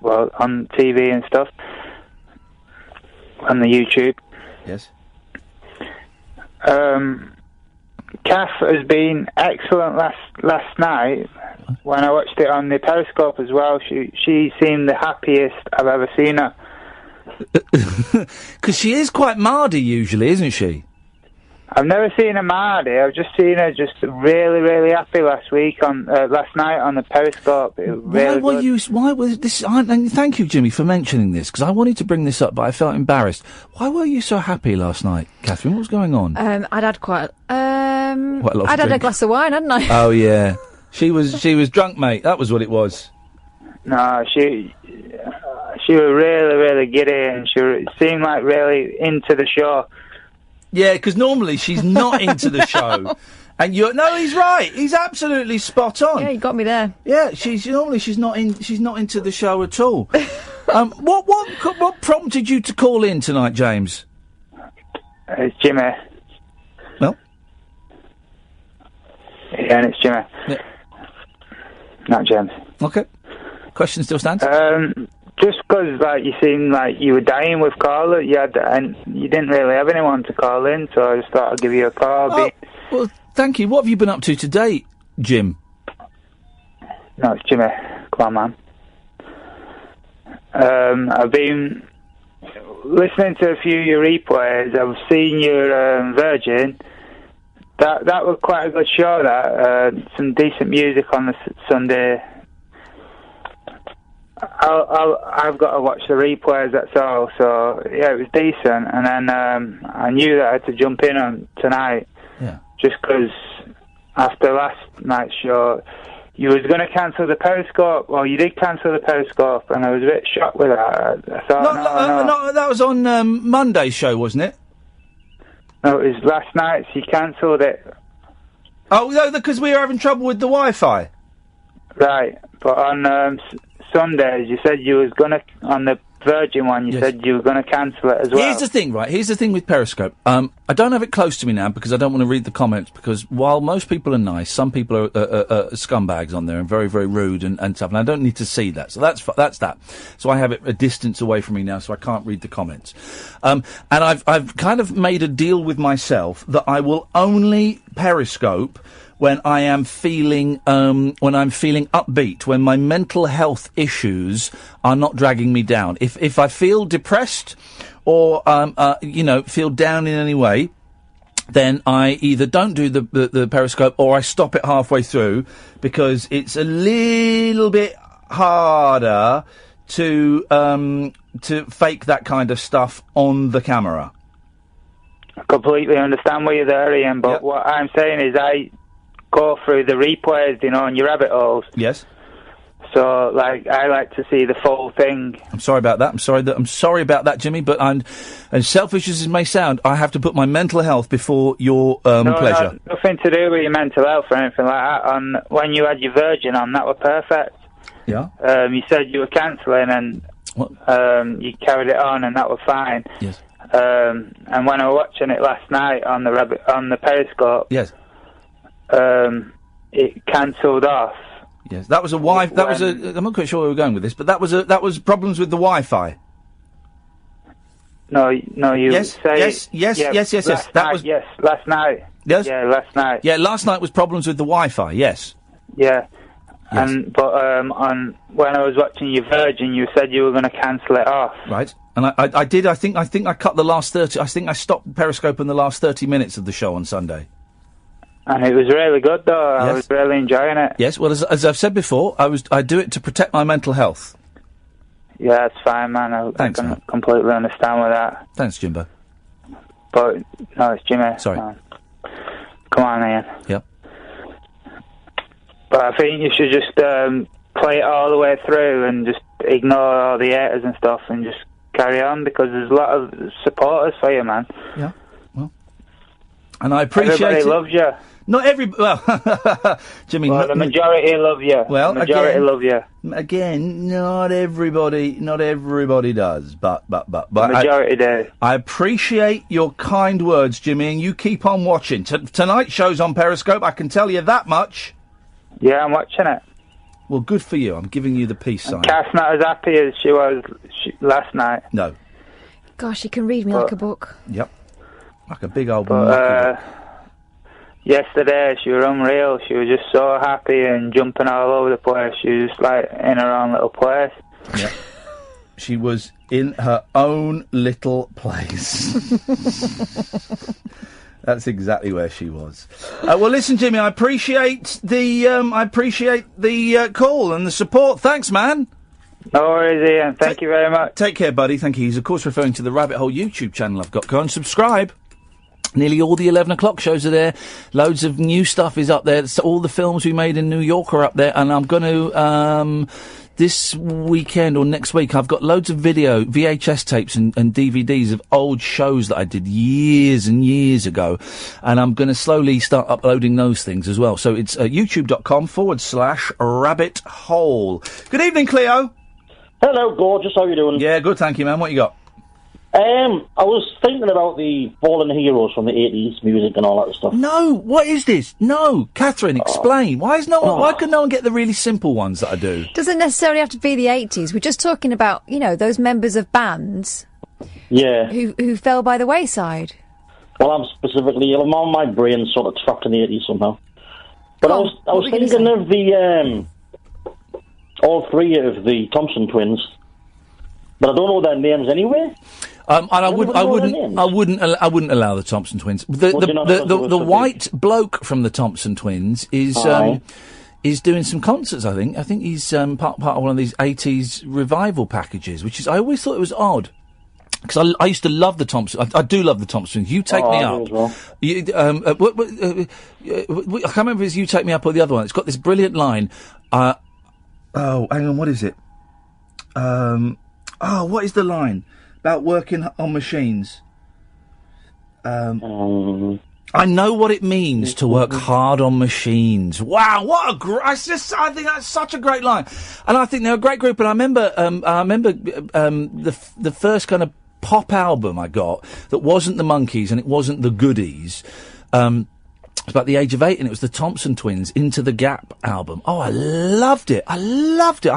Well, on TV and stuff. On the YouTube. Yes. Kath has been excellent last night. When I watched it on the Periscope as well, she seemed the happiest I've ever seen her. Because she is quite mardy usually, isn't she? I've never seen her mardy. I've just seen her just really, really happy last night on the Periscope. Why was this? And thank you, Jimmy, for mentioning this, because I wanted to bring this up, but I felt embarrassed. Why were you so happy last night, Catherine? What was going on? I'd had quite a lot I'd had a glass of wine, hadn't I? Oh yeah, she was drunk, mate. That was what it was. No, she was really, really giddy, and she seemed like really into the show. Yeah, because normally she's not into the show, and he's right. He's absolutely spot on. Yeah, you got me there. Yeah, she's not into the show at all. What prompted you to call in tonight, James? It's Jimmy. Well, yeah, and it's Jimmy. Yeah. Not James. Okay. Question still stands. Just because, you seemed like you were dying with caller, and you didn't really have anyone to call in, so I just thought I'd give you a call. Well, thank you. What have you been up to today, Jim? No, it's Jimmy. Come on, man. I've been listening to a few of your replays. I've seen your Virgin. That was quite a good show. Some decent music on the Sunday. I've got to watch the replays, that's all. So, yeah, it was decent. And then I knew that I had to jump in on tonight. Yeah. Just because after last night's show, you was going to cancel the Periscope. Well, you did cancel the Periscope, and I was a bit shocked with that. I thought, no, that was on Monday's show, wasn't it? No, it was last night, so you cancelled it. Oh, no, because we were having trouble with the Wi-Fi. Right, but on Sundays, you said you was going to, on the Virgin one, you said you were going to cancel it as well. Here's the thing, right? Here's the thing with Periscope. I don't have it close to me now because I don't want to read the comments, because while most people are nice, some people are scumbags on there and very, very rude and stuff, and I don't need to see that. So that's that. So I have it a distance away from me now, so I can't read the comments. And I've kind of made a deal with myself that I will only Periscope when I am feeling upbeat, when my mental health issues are not dragging me down. If I feel depressed or feel down in any way, then I either don't do the Periscope or I stop it halfway through, because it's a little bit harder to fake that kind of stuff on the camera. I completely understand where you're there, Ian, but what I'm saying is I go through the replays, on your rabbit holes. Yes. So, I like to see the full thing. I'm sorry about that. I'm sorry about that, Jimmy. But as selfish as it may sound, I have to put my mental health before your pleasure. No, nothing to do with your mental health or anything like that. When you had your Virgin on, that was perfect. Yeah. You said you were cancelling, and you carried it on, and that was fine. Yes. And when I was watching it last night on the Periscope, yes, it cancelled off. Yes, that was a Wi. That was a. I'm not quite sure where we're going with this, but that was problems with the Wi-Fi. No, you Yes. That was last night. Yes. Yeah, last night. Yeah, last night was problems with the Wi-Fi. Yes. Yeah. But on when I was watching your Virgin, you said you were going to cancel it off. Right. And I did. I think I cut the last 30. I think I stopped Periscope in the last 30 minutes of the show on Sunday. And it was really good, though. I was really enjoying it. Yes. Well, as I've said before, I do it to protect my mental health. Yeah, that's fine, man. Thanks, I can man. completely understand with that. Thanks, Jimbo. But no, it's Jimmy. Sorry. Come on, Ian. Yep. But I think you should just play it all the way through and just ignore all the haters and stuff and just carry on, because there's a lot of supporters for you, man. Yeah. Well, and I appreciate Everybody it. loves you. Not every. Well, Jimmy. Well, the majority love you. Well, the majority again, love you. Again, not everybody does, but The majority do. I appreciate your kind words, Jimmy, and you keep on watching. Tonight's show's on Periscope, I can tell you that much. Yeah, I'm watching it. Well, good for you. I'm giving you the peace sign. Cass not as happy as she was last night. No. Gosh, you can read me like a book. Yep. Like a big old But, yesterday, she was unreal. She was just so happy and jumping all over the place. She was just like in her own little place. Yeah. She was in her own little place. That's exactly where she was. Well, listen, Jimmy, I appreciate the call and the support. Thanks, man. No worries, Ian. Thank you very much. Take care, buddy. Thank you. He's, of course, referring to the Rabbit Hole YouTube channel I've got. Go and subscribe. Nearly all the 11 o'clock shows are there. Loads of new stuff is up there. So all the films we made in New York are up there. And I'm going to, this weekend or next week, I've got loads of VHS tapes and DVDs of old shows that I did years and years ago. And I'm going to slowly start uploading those things as well. So it's youtube.com/rabbit hole. Good evening, Cleo. Hello, gorgeous. How you doing? Yeah, good, thank you, man. What you got? I was thinking about the fallen heroes from the 80s music and all that stuff. No, what is this? No, Catherine, explain. Why can no one get the really simple ones that I do? Doesn't necessarily have to be the 80s. We're just talking about, those members of bands. Yeah. Who fell by the wayside. Well, I'm on my brain sort of trapped in the 80s somehow. But I was thinking of the all three of the Thompson twins, but I don't know their names anyway. And I wouldn't allow the Thompson twins. The white bloke from the Thompson twins is doing some concerts. I think he's part of one of these 80s revival packages, which is, I always thought it was odd. Because I used to love the Thompson. I do love the Thompsons. You Take Me Up. Well. I can't remember if it's You Take Me Up or the other one. It's got this brilliant line. Hang on, what is it? What is the line about working on machines? I know what it means to work hard on machines. Wow, what I think that's such a great line, and I think they're a great group. And I remember the first kind of pop album I got that wasn't the Monkees and it wasn't the Goodies. It was about the age of 8, and it was the Thompson Twins' Into the Gap album. Oh, I loved it. I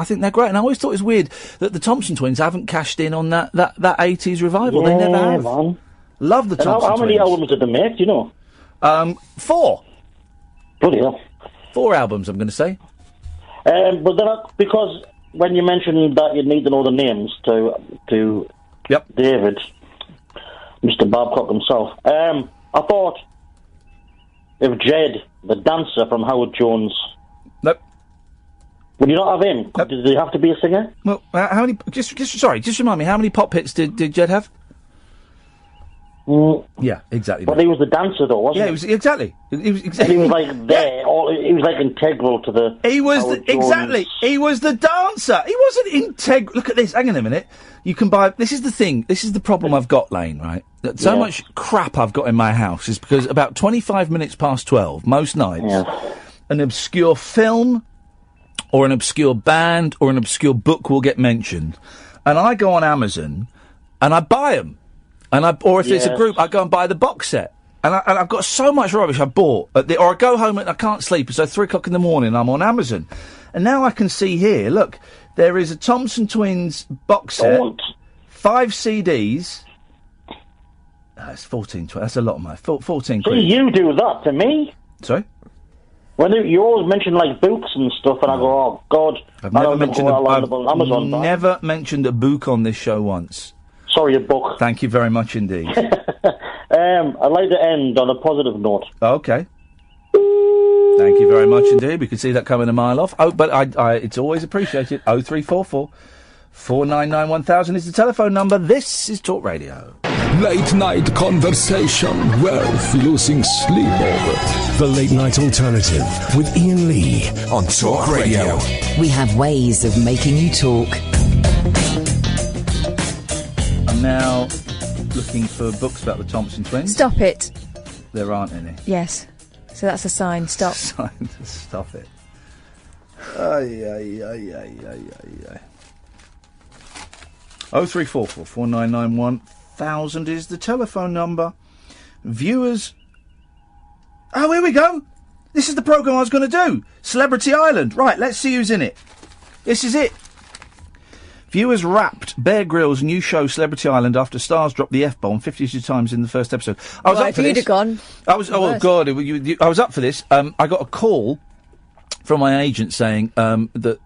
think they're great, and I always thought it was weird that the Thompson Twins haven't cashed in on that 80s revival. They never have. Man. Love the Thompson Twins. How many albums did they make, do you know? 4. Bloody hell. 4 albums, I'm going to say. But then, because when you mentioned that you'd need to know the names to David, Mr. Babcock himself, I thought of Jed, the dancer from Howard Jones. Nope. Would you not have him? Nope. Did he have to be a singer? Well, how many? Just remind me. How many pop hits did Jed have? Yeah, exactly. But he was the dancer, though, wasn't he? Yeah, he was exactly. He was exactly. And he was like there. He was like integral to the. He was exactly. He was the dancer. He wasn't integral. Look at this. Hang on a minute. You can buy. This is the thing. This is the problem I've got, Lane. Right. So much crap I've got in my house is because about 25 minutes past 12 most nights, an obscure film, or an obscure band, or an obscure book will get mentioned, and I go on Amazon, and I buy them. Or if it's a group, I go and buy the box set. And I've got so much rubbish I bought, or I go home and I can't sleep, so 3 o'clock in the morning I'm on Amazon. And now I can see here, look, there is a Thompson Twins box set, 5 CDs. That's 14, 20, that's a lot of money. 14 quid. See, you do that to me. Sorry? When you always mention, like, books and stuff, and I go, oh, God. I've never mentioned a book on this show once. Sorry, a book. Thank you very much indeed. I'd like to end on a positive note. Okay. Thank you very much indeed. We could see that coming a mile off. Oh, but it's always appreciated. 0344 499 1000 is the telephone number. This is Talk Radio. Late night conversation worth losing sleep over. The Late Night Alternative with Iain Lee on Talk Radio. We have ways of making you talk. I'm now looking for books about the Thompson Twins. Stop it. There aren't any. Yes. So that's a sign. Stop. Sign to stop it. 0344 499 1000 is the telephone number. Viewers. Oh, here we go. This is the programme I was going to do. Celebrity Island. Right, let's see who's in it. This is it. Viewers rapped Bear Grylls' new show Celebrity Island after stars dropped the F-bomb 52 times in the first episode. I was up for this. If you'd have gone. I was up for this. I got a call from my agent saying that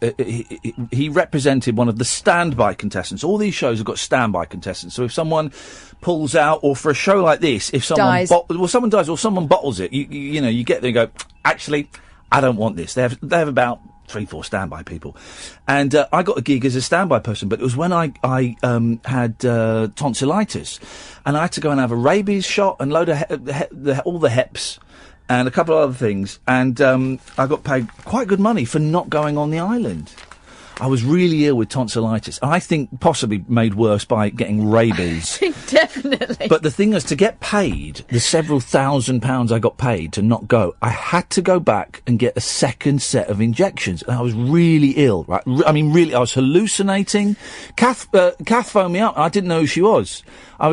he represented one of the standby contestants. All these shows have got standby contestants. So if someone pulls out, or for a show like this, if someone someone dies or someone bottles it, you know, you get there and go, actually, I don't want this. They have about 3-4 standby people, and I got a gig as a standby person. But it was when I had tonsillitis, and I had to go and have a rabies shot and load of all the heps and a couple of other things, and I got paid quite good money for not going on the island. I was really ill with tonsillitis. I think possibly made worse by getting rabies. Definitely. But the thing is, to get paid, the several £1,000s I got paid to not go, I had to go back and get a second set of injections. And I was really ill, right? I mean, really, I was hallucinating. Kath phoned me up, and I didn't know who she was. She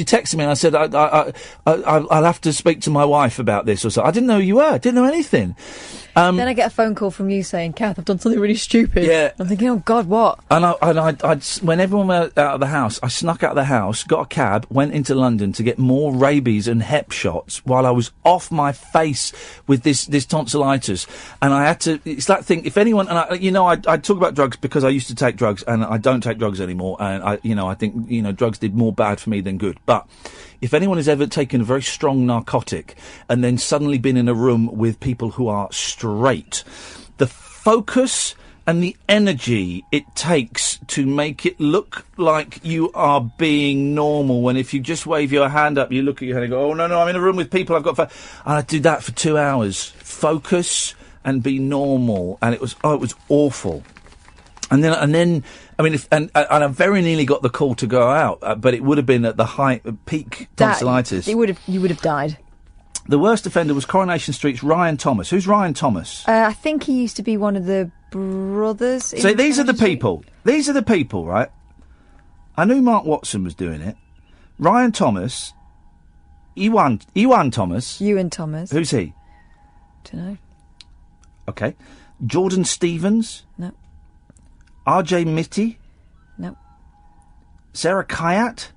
texted me and I said, I'll have to speak to my wife about this or so. I didn't know who you were. I didn't know anything. Then I get a phone call from you saying, Kath, I've done something really stupid. Yeah. I'm thinking, oh, God, what? And I'd when everyone went out of the house, I snuck out of the house, got a cab, went into London to get more rabies and hep shots while I was off my face with this tonsillitis. And I had to, it's that thing, if anyone, and I talk about drugs because I used to take drugs and I don't take drugs anymore. And I think, drugs did more bad for me than good. But if anyone has ever taken a very strong narcotic and then suddenly been in a room with people who are straight, the focus and the energy it takes to make it look like you are being normal, when if you just wave your hand up, you look at your head and go, oh, no, I'm in a room with people, and I do that for 2 hours. Focus and be normal. And it was awful. And then, I mean, and I very nearly got the call to go out, but it would have been at the peak tonsillitis. You would have died. The worst offender was Coronation Street's Ryan Thomas. Who's Ryan Thomas? I think he used to be one of the brothers. So these are the people. These are the people, right? I knew Mark Watson was doing it. Ryan Thomas. Ewan Thomas. Ewan Thomas. Who's he? Don't know. Okay. Jordan Stevens. No. RJ Mitty? No. Sarah Kayat?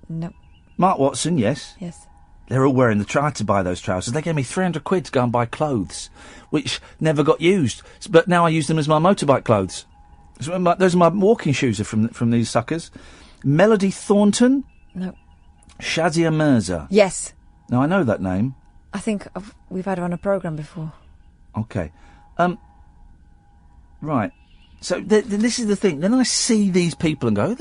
No. Mark Watson, yes. Yes. They're all wearing I had to buy those trousers. They gave me £300 to go and buy clothes, which never got used. But now I use them as my motorbike clothes. Those are my walking shoes from these suckers. Melody Thornton? No. Shazia Mirza? Yes. Now, I know that name. I think we've had her on a programme before. Okay. Right. So this is the thing. Then I see these people and go,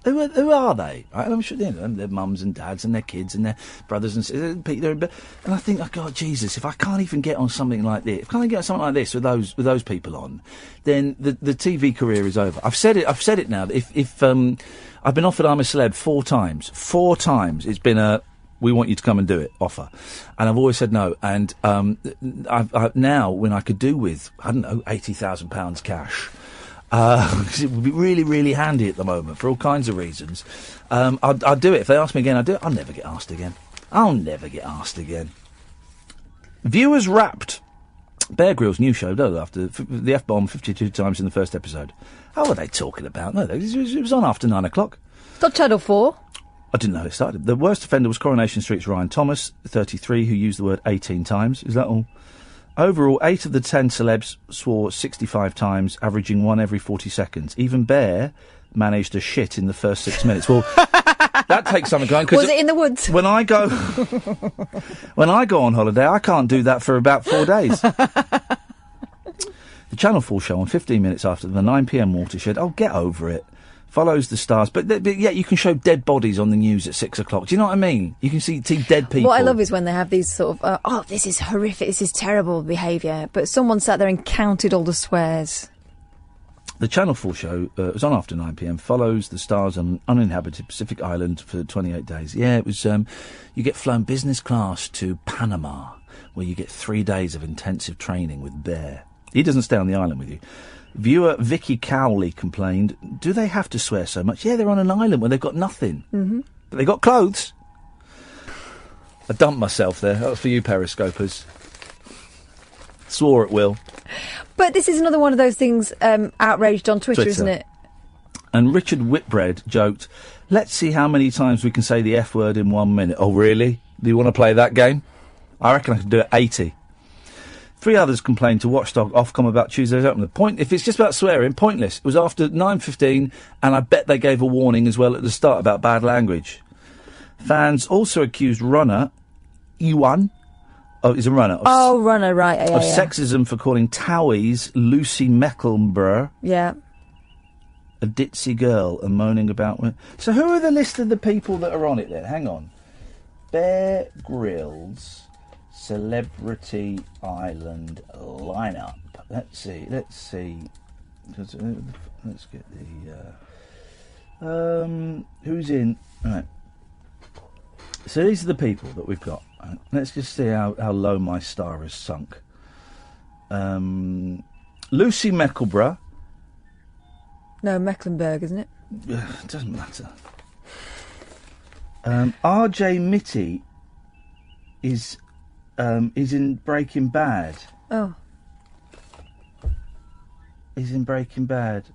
who are they? Right? I'm sure their mums and dads and their kids and their brothers and sisters. And I think, oh God, Jesus! If I can't even get on something like this, with those people on, then the TV career is over. I've said it now. That if I've been offered I'm a Celeb 4 times. 4 times it's been we want you to come and do it offer, and I've always said no. And I've now, when I could do with £80,000 cash. Because it would be really, really handy at the moment for all kinds of reasons. I'd do it. If they ask me again, I'd do it. I'll never get asked again. I'll never get asked again. Viewers rapped Bear Grylls' new show, after the F-bomb 52 times in the first episode. How were they talking about? No, it was on after 9 o'clock. It's on Channel 4. I didn't know it started. The worst offender was Coronation Street's Ryan Thomas, 33, who used the word 18 times. Is that all? Overall, 8 of the 10 celebs swore 65 times, averaging 1 every 40 seconds. Even Bear managed to shit in the first 6 minutes. Well, that takes something going. Was it in the woods? When I go on holiday, I can't do that for about 4 days. The Channel 4 show on 15 minutes after the 9 p.m. watershed. Oh, get over it. Follows the stars, but yet you can show dead bodies on the news at 6 o'clock. Do you know what I mean? You can see dead people. What I love is when they have these sort of, this is horrific, this is terrible behaviour, but someone sat there and counted all the swears. The Channel 4 show was on after 9 p.m, follows the stars on an uninhabited Pacific island for 28 days. Yeah, it was, you get flown business class to Panama, where you get 3 days of intensive training with Bear. He doesn't stay on the island with you. Viewer Vicky Cowley complained, do they have to swear so much? Yeah, they're on an island where they've got nothing. Mm-hmm. But they got clothes. I dumped myself there. That was for you, Periscopers. Swore at will. But this is another one of those things outraged on Twitter, isn't it? And Richard Whitbread joked, let's see how many times we can say the F word in 1 minute. Oh, really? Do you want to play that game? I reckon I could do it 80. 3 others complained to Watchdog Ofcom about Tuesday's opener. If it's just about swearing, pointless. It was after 9:15, and I bet they gave a warning as well at the start about bad language. Fans also accused runner Iain, he's a runner. Runner, right. Yeah, of sexism for calling Towie's Lucy Mecklenburgh a ditzy girl and moaning about... So who are the list of the people that are on it then? Hang on. Bear Grylls... Celebrity Island lineup. Let's see. Let's get the who's in. Right. So these are the people that we've got. Right. Let's just see how low my star has sunk. Lucy Mecklenburgh. No, Mecklenburg, isn't it? It doesn't matter. RJ Mitty is in Breaking Bad. Oh. He's in Breaking Bad.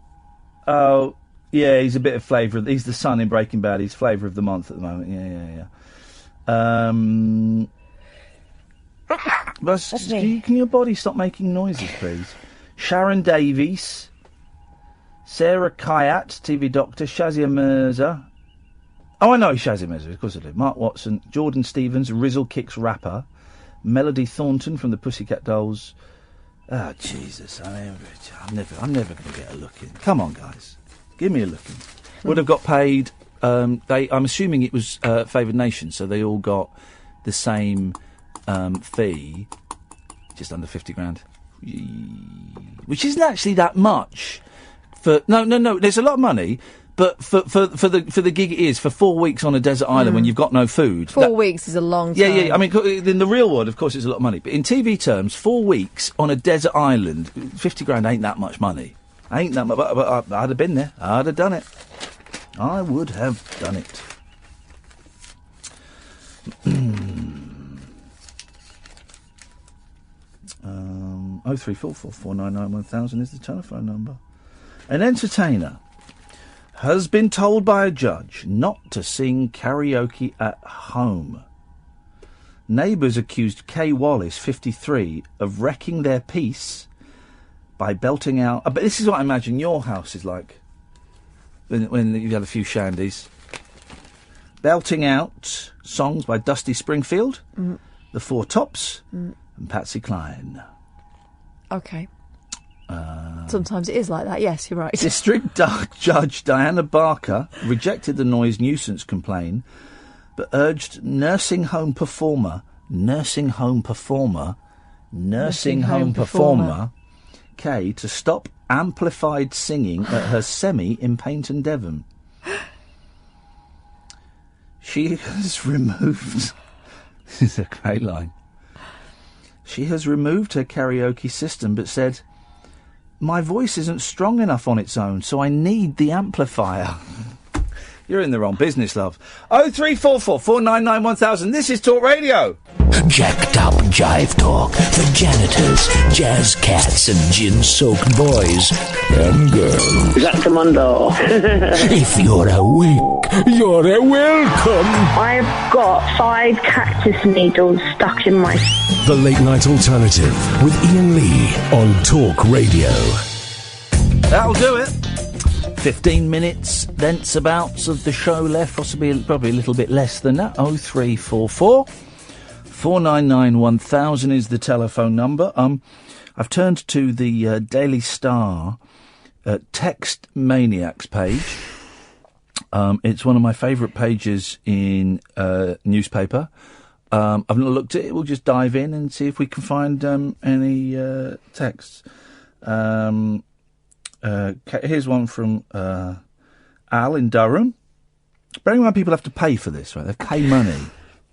Oh, yeah, he's a bit of flavour. He's the son in Breaking Bad. He's flavour of the month at the moment. Yeah. Can your body stop making noises, please? Sharon Davies. Sarah Kayat, TV Doctor. Shazia Mirza. Oh, I know Shazia Mirza, of course I do. Mark Watson. Jordan Stevens, Rizzle Kicks rapper. Melody Thornton from the Pussycat Dolls. Oh, Jesus. I'm never going to get a look in. Come on, guys. Give me a look in. Would have got paid... I'm assuming it was favoured nation, so they all got the same fee. Just under 50 grand. Which isn't actually that much. No, there's a lot of money... But for the gig it is, for 4 weeks on a desert island when you've got no food. 4 weeks is a long time. Yeah. I mean, in the real world, of course, it's a lot of money. But in TV terms, 4 weeks on a desert island, 50 grand ain't that much money. Ain't that much. But I'd have been there. I'd have done it. I would have done it. 03444991000 is the telephone number. An entertainer has been told by a judge not to sing karaoke at home. Neighbours accused Kay Wallace, 53, of wrecking their peace by belting out... but this is what I imagine your house is like when you've had a few shandies. Belting out songs by Dusty Springfield, The Four Tops, and Patsy Cline. OK. Sometimes it is like that, yes, you're right. District Judge Diana Barker rejected the noise nuisance complaint, but urged nursing home performer Kay to stop amplified singing at her semi in Paynton, Devon. She has removed... This is a great line. She has removed her karaoke system, but said... My voice isn't strong enough on its own, so I need the amplifier. You're in the wrong business, love. 0344 499 1000. This is Talk Radio. Jacked up jive talk for janitors, jazz cats, and gin-soaked boys and girls. Is that Commando? If you're awake, you're welcome. I've got 5 cactus needles stuck in my... The Late Night Alternative with Iain Lee on Talk Radio. That'll do it. 15 minutes, thence abouts of the show left, probably a little bit less than that. 0344 499 1000 is the telephone number. I've turned to the Daily Star Text Maniacs page. It's one of my favourite pages in newspaper. I've not looked at it. We'll just dive in and see if we can find any texts. Here's one from Al in Durham. Bearing in mind people have to pay for this, right? They pay money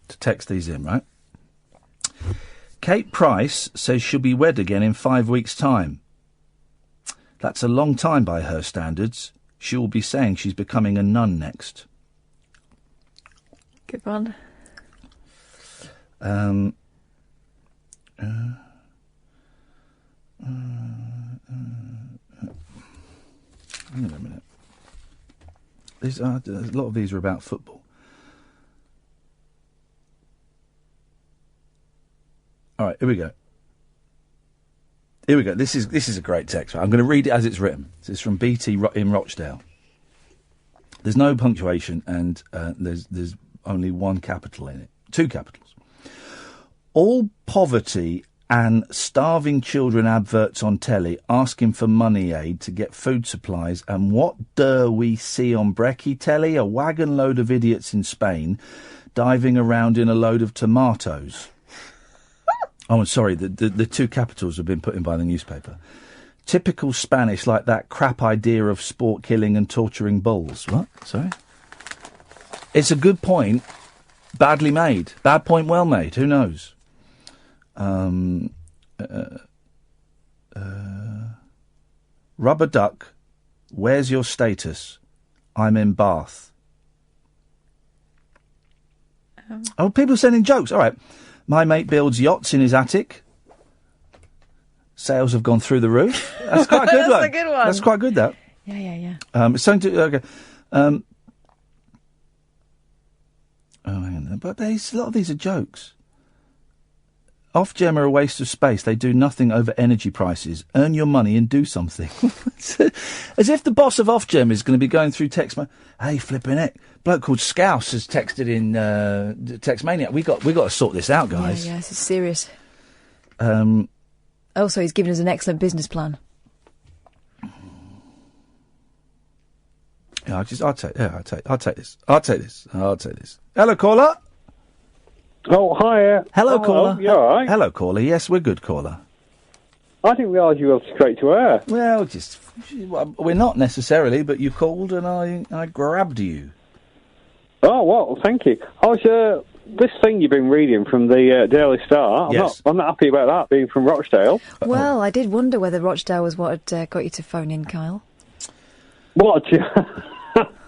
to text these in, right? Kate Price says she'll be wed again in 5 weeks' time. That's a long time by her standards. She will be saying she's becoming a nun next. Good one. Hang on a minute. A lot of these are about football. All right, here we go. This is a great text. Right? I'm going to read it as it's written. This is from BT in Rochdale. There's no punctuation, and there's only one capital in it. 2 capitals. All poverty and starving children adverts on telly asking for money aid to get food supplies, and what do we see on Brekkie telly? A wagon load of idiots in Spain diving around in a load of tomatoes. Oh, I'm sorry, the 2 capitals have been put in by the newspaper. Typical Spanish, like that crap idea of sport killing and torturing bulls. What? Sorry? It's a good point, badly made. Bad point, well made. Who knows? Rubber duck, where's your status? I'm in Bath. Oh, people sending jokes. All right. My mate builds yachts in his attic. Sales have gone through the roof. That's quite a good one. That's a good one. That's quite good, that. Yeah. It's something to... Okay. Oh, hang on. But a lot of these are jokes. Ofgem are a waste of space. They do nothing over energy prices. Earn your money and do something. As if the boss of Ofgem is going to be going through text... Hey, flipping it. Bloke called Scouse has texted in Text Maniac. We got to sort this out, guys. Yeah, this is serious. Also, he's given us an excellent business plan. Yeah, I'll take this. Hello, caller. Oh, hi. Hello, caller. You all right? Hello, caller. Yes, we're good, caller. I didn't realise you were straight to air. Well, we're not necessarily, but you called and I grabbed you. Oh, well, thank you. I was, this thing you've been reading from the Daily Star, I'm not happy about that being from Rochdale. Well, I did wonder whether Rochdale was what had got you to phone in, Kyle. What?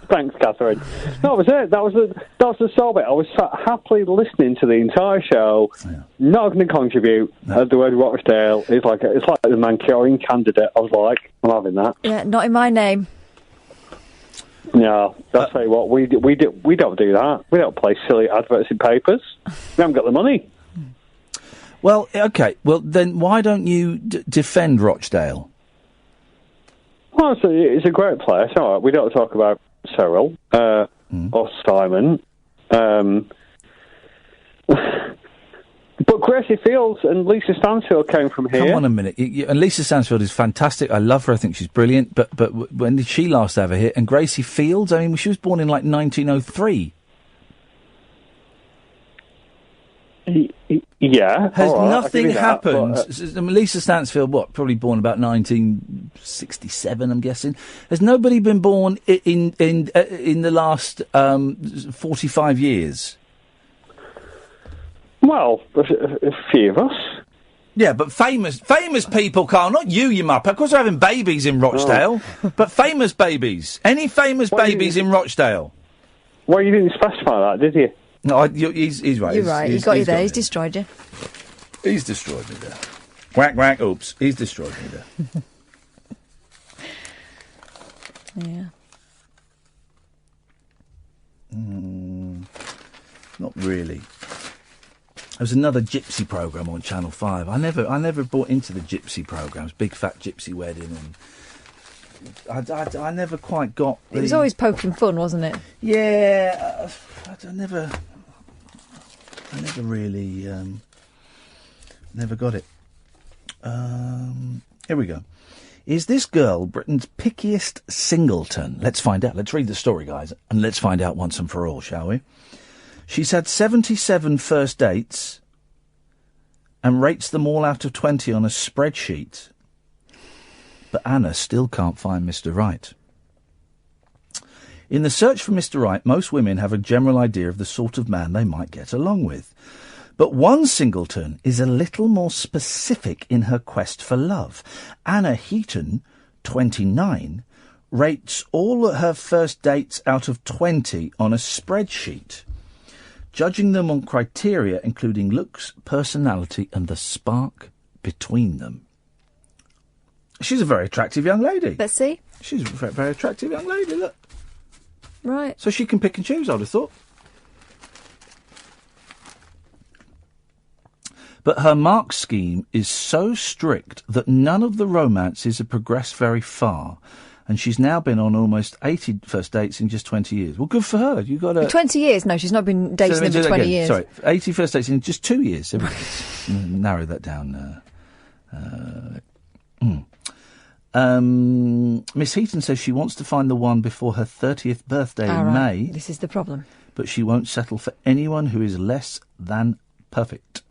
Thanks, Catherine. That was it. That was the sole bit. I was happily listening to the entire show, not going to contribute. The word Rochdale is like the Manchurian candidate. I was like, I'm having that. Yeah, not in my name. No, I'll tell you what, we don't do that. We don't play silly adverts in papers. We haven't got the money. Well, okay. Well, then why don't you defend Rochdale? Well, it's a great place. All right, we don't talk about Cyril or Simon. But Gracie Fields and Lisa Stansfield came from here. Come on a minute. And Lisa Stansfield is fantastic. I love her. I think she's brilliant. But when did she last have a hit? And Gracie Fields? I mean, she was born in, 1903. Yeah. Has right, nothing happened? But, Lisa Stansfield, probably born about 1967, I'm guessing. Has nobody been born in the last 45 years? Well, a few of us. Yeah, but famous people, Carl, not you muppet. Of course they're having babies in Rochdale, but famous babies. Any famous babies in Rochdale? Well, you didn't specify that, did you? No, he's right. You're right. He's got you there. He's destroyed you. He's destroyed me there. Whack, whack, oops. He's destroyed me there. Yeah. Not really. There was another gypsy programme on Channel 5. I never bought into the gypsy programmes, Big Fat Gypsy Wedding, and I never quite got. It was always poking fun, wasn't it? Yeah, I never really, never got it. Here we go. Is this girl Britain's pickiest singleton? Let's find out. Let's read the story, guys, and let's find out once and for all, shall we? She's had 77 first dates and rates them all out of 20 on a spreadsheet. But Anna still can't find Mr. Right. In the search for Mr. Right, most women have a general idea of the sort of man they might get along with. But one singleton is a little more specific in her quest for love. Anna Heaton, 29, rates all her first dates out of 20 on a spreadsheet, judging them on criteria including looks, personality and the spark between them. She's a very attractive young lady. Let's see. She's a very, very attractive young lady, look. Right. So she can pick and choose, I'd have thought. But her mark scheme is so strict that none of the romances have progressed very far, and she's now been on almost 80 first dates in just 20 years. Well, good for her. You got 20 years? No, she's not been dating them for 20 years. Sorry, 80 first dates in just 2 years. Narrow that down. Miss Heaton says she wants to find the one before her 30th birthday in May. This is the problem. But she won't settle for anyone who is less than perfect.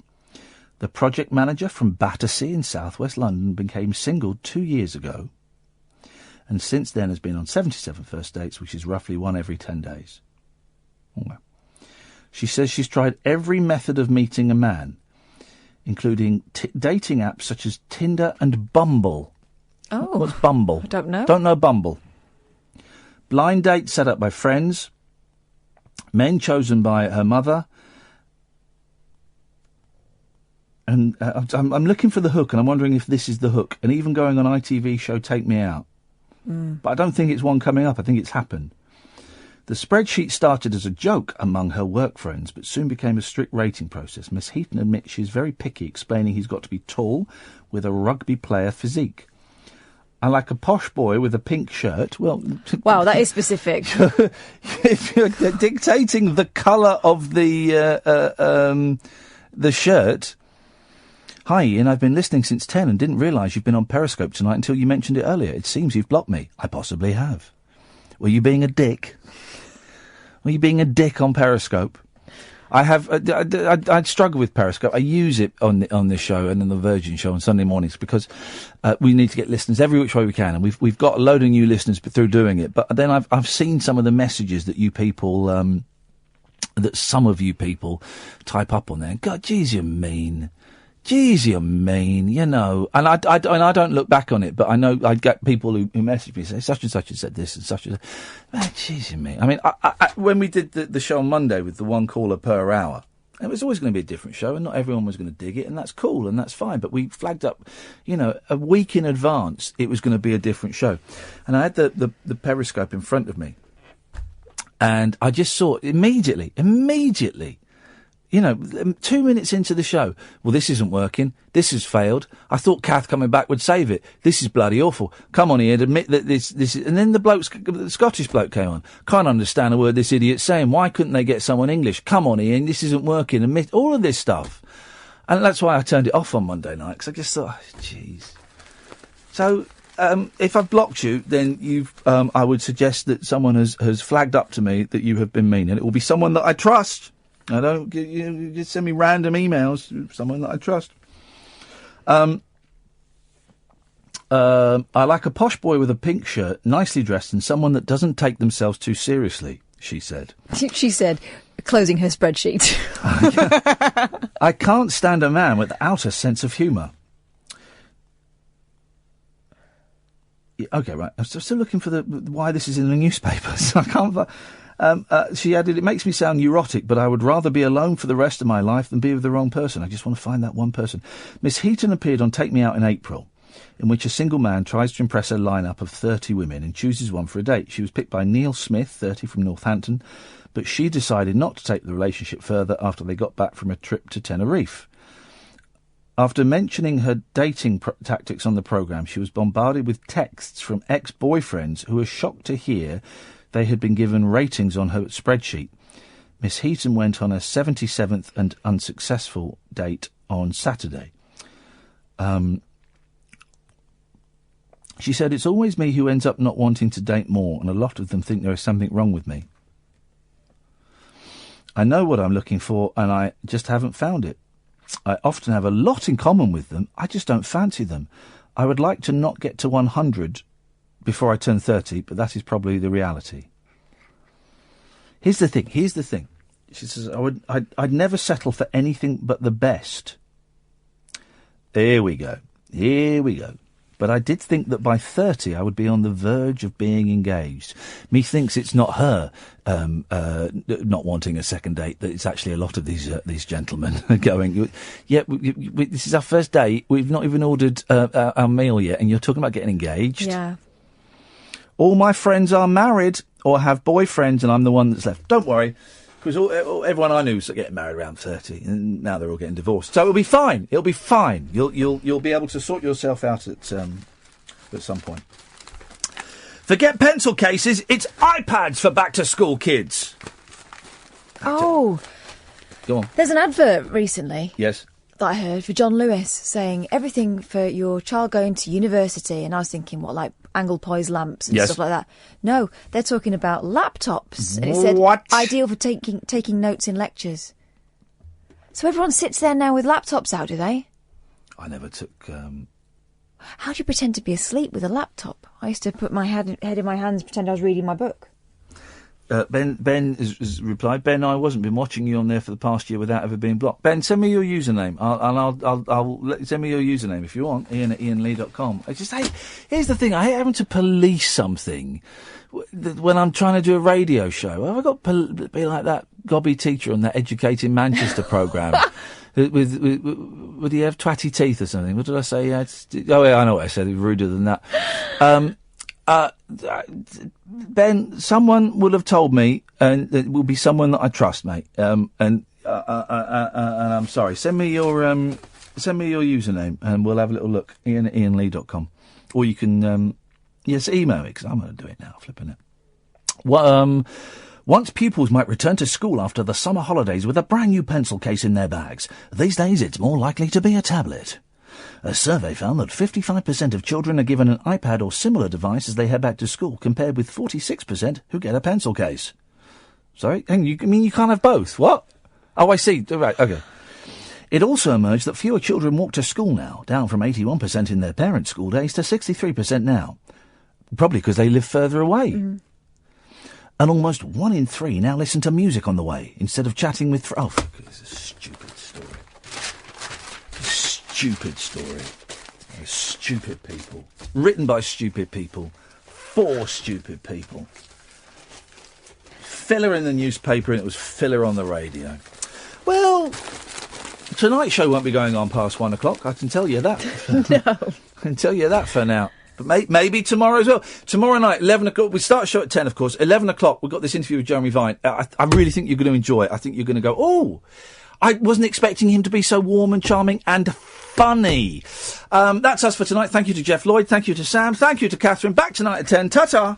The project manager from Battersea in southwest London became single 2 years ago, and since then has been on 77 first dates, which is roughly one every 10 days. Okay. She says she's tried every method of meeting a man, including dating apps such as Tinder and Bumble. Oh. What's Bumble? I don't know. Don't know Bumble. Blind dates set up by friends, men chosen by her mother. And I'm looking for the hook, and I'm wondering if this is the hook. And even going on ITV show Take Me Out. But I don't think it's one coming up. I think it's happened. The spreadsheet started as a joke among her work friends, but soon became a strict rating process. Miss Heaton admits she's very picky, explaining he's got to be tall with a rugby player physique. I like a posh boy with a pink shirt. Well, wow, that is specific. If you're dictating the colour of the shirt. Hi, Ian, I've been listening since 10 and didn't realise you've been on Periscope tonight until you mentioned it earlier. It seems you've blocked me. I possibly have. Were you being a dick? Were you being a dick on Periscope? I have. I'd struggle with Periscope. I use it on this show and on the Virgin show on Sunday mornings because we need to get listeners every which way we can, and we've got a load of new listeners through doing it. But then I've seen some of the messages that you people, that some of you people type up on there. God, geez, you're mean. Geez, you're mean, you know. And I don't look back on it, but I know I get people who message me and say, such and such has said this and such and such. Man, geez, you're mean. I mean, I when we did the show on Monday with the one caller per hour, it was always going to be a different show, and not everyone was going to dig it, and that's cool, and that's fine. But we flagged up, you know, a week in advance it was going to be a different show. And I had the Periscope in front of me, and I just saw immediately, you know, 2 minutes into the show, well, this isn't working. This has failed. I thought Kath coming back would save it. This is bloody awful. Come on, Ian, admit that this is... And then the Scottish bloke came on. Can't understand a word this idiot's saying. Why couldn't they get someone English? Come on, Ian, this isn't working. Admit all of this stuff. And that's why I turned it off on Monday night, because I just thought, jeez. So, if I've blocked you, then you've... I would suggest that someone has flagged up to me that you have been mean, and it will be someone that I trust. I don't you just send me random emails. Someone that I trust. I like a posh boy with a pink shirt, nicely dressed, and someone that doesn't take themselves too seriously. She said. She said, closing her spreadsheet. I can't stand a man without a sense of humour. Yeah, okay, right. I'm still looking for why this is in the newspapers. I can't. She added, it makes me sound neurotic, but I would rather be alone for the rest of my life than be with the wrong person. I just want to find that one person. Miss Heaton appeared on Take Me Out in April, in which a single man tries to impress a lineup of 30 women and chooses one for a date. She was picked by Neil Smith, 30, from Northampton, but she decided not to take the relationship further after they got back from a trip to Tenerife. After mentioning her dating tactics on the programme, she was bombarded with texts from ex-boyfriends who were shocked to hear they had been given ratings on her spreadsheet. Miss Heaton went on a 77th and unsuccessful date on Saturday. She said, it's always me who ends up not wanting to date more, and a lot of them think there is something wrong with me. I know what I'm looking for, and I just haven't found it. I often have a lot in common with them. I just don't fancy them. I would like to not get to 100 before I turn 30, but that is probably the reality. Here's the thing. She says, I'd never settle for anything but the best. Here we go. But I did think that by 30 I would be on the verge of being engaged. Methinks it's not her not wanting a second date, that it's actually a lot of these gentlemen going, yeah, this is our first date, we've not even ordered our meal yet, and you're talking about getting engaged? Yeah. All my friends are married or have boyfriends, and I'm the one that's left. Don't worry, because everyone I knew was getting married around 30, and now they're all getting divorced. So it'll be fine. It'll be fine. You'll be able to sort yourself out at some point. Forget pencil cases. It's iPads for back to school kids. Oh, go on. There's an advert recently. Yes. That I heard for John Lewis saying everything for your child going to university, and I was thinking, what, like angle poise lamps and stuff like that? No, they're talking about laptops, and it said ideal for taking notes in lectures. So everyone sits there now with laptops out, do they? I never took. How do you pretend to be asleep with a laptop? I used to put my head in my hands, pretend I was reading my book. Ben has replied, Ben, I wasn't been watching you on there for the past year without ever being blocked. Ben, send me your username. I'll send me your username if you want. Iain at iainlee.com. I just hate. Here's the thing. I hate having to police something when I'm trying to do a radio show. Have I got to be like that gobby teacher on that Educating Manchester programme? Would he have twatty teeth or something? What did I say? I know what I said. It was ruder than that. Ben, someone would have told me, and it will be someone that I trust, mate. And I'm sorry. Send me your username, and we'll have a little look. Iain at iainlee.com, or you can email me, because I'm going to do it now. Flipping it. Once pupils might return to school after the summer holidays with a brand new pencil case in their bags. These days, it's more likely to be a tablet. A survey found that 55% of children are given an iPad or similar device as they head back to school, compared with 46% who get a pencil case. Sorry? You can't have both? What? Oh, I see. Right, okay. It also emerged that fewer children walk to school now, down from 81% in their parents' school days to 63% now. Probably because they live further away. Mm. And almost 1 in 3 now listen to music on the way, instead of chatting with... it's a stupid story. Stupid story. Stupid people. Written by stupid people. For stupid people. Filler in the newspaper, and it was filler on the radio. Well, tonight's show won't be going on past 1 o'clock, I can tell you that. No. I can tell you that for now. But maybe tomorrow as well. Tomorrow night, 11 o'clock. We start the show at 10, of course. 11 o'clock, we've got this interview with Jeremy Vine. I really think you're going to enjoy it. I think you're going to go, oh, I wasn't expecting him to be so warm and charming and funny. That's us for tonight. Thank you to Geoff Lloyd. Thank you to Sam. Thank you to Catherine. Back tonight at 10. Ta-ta.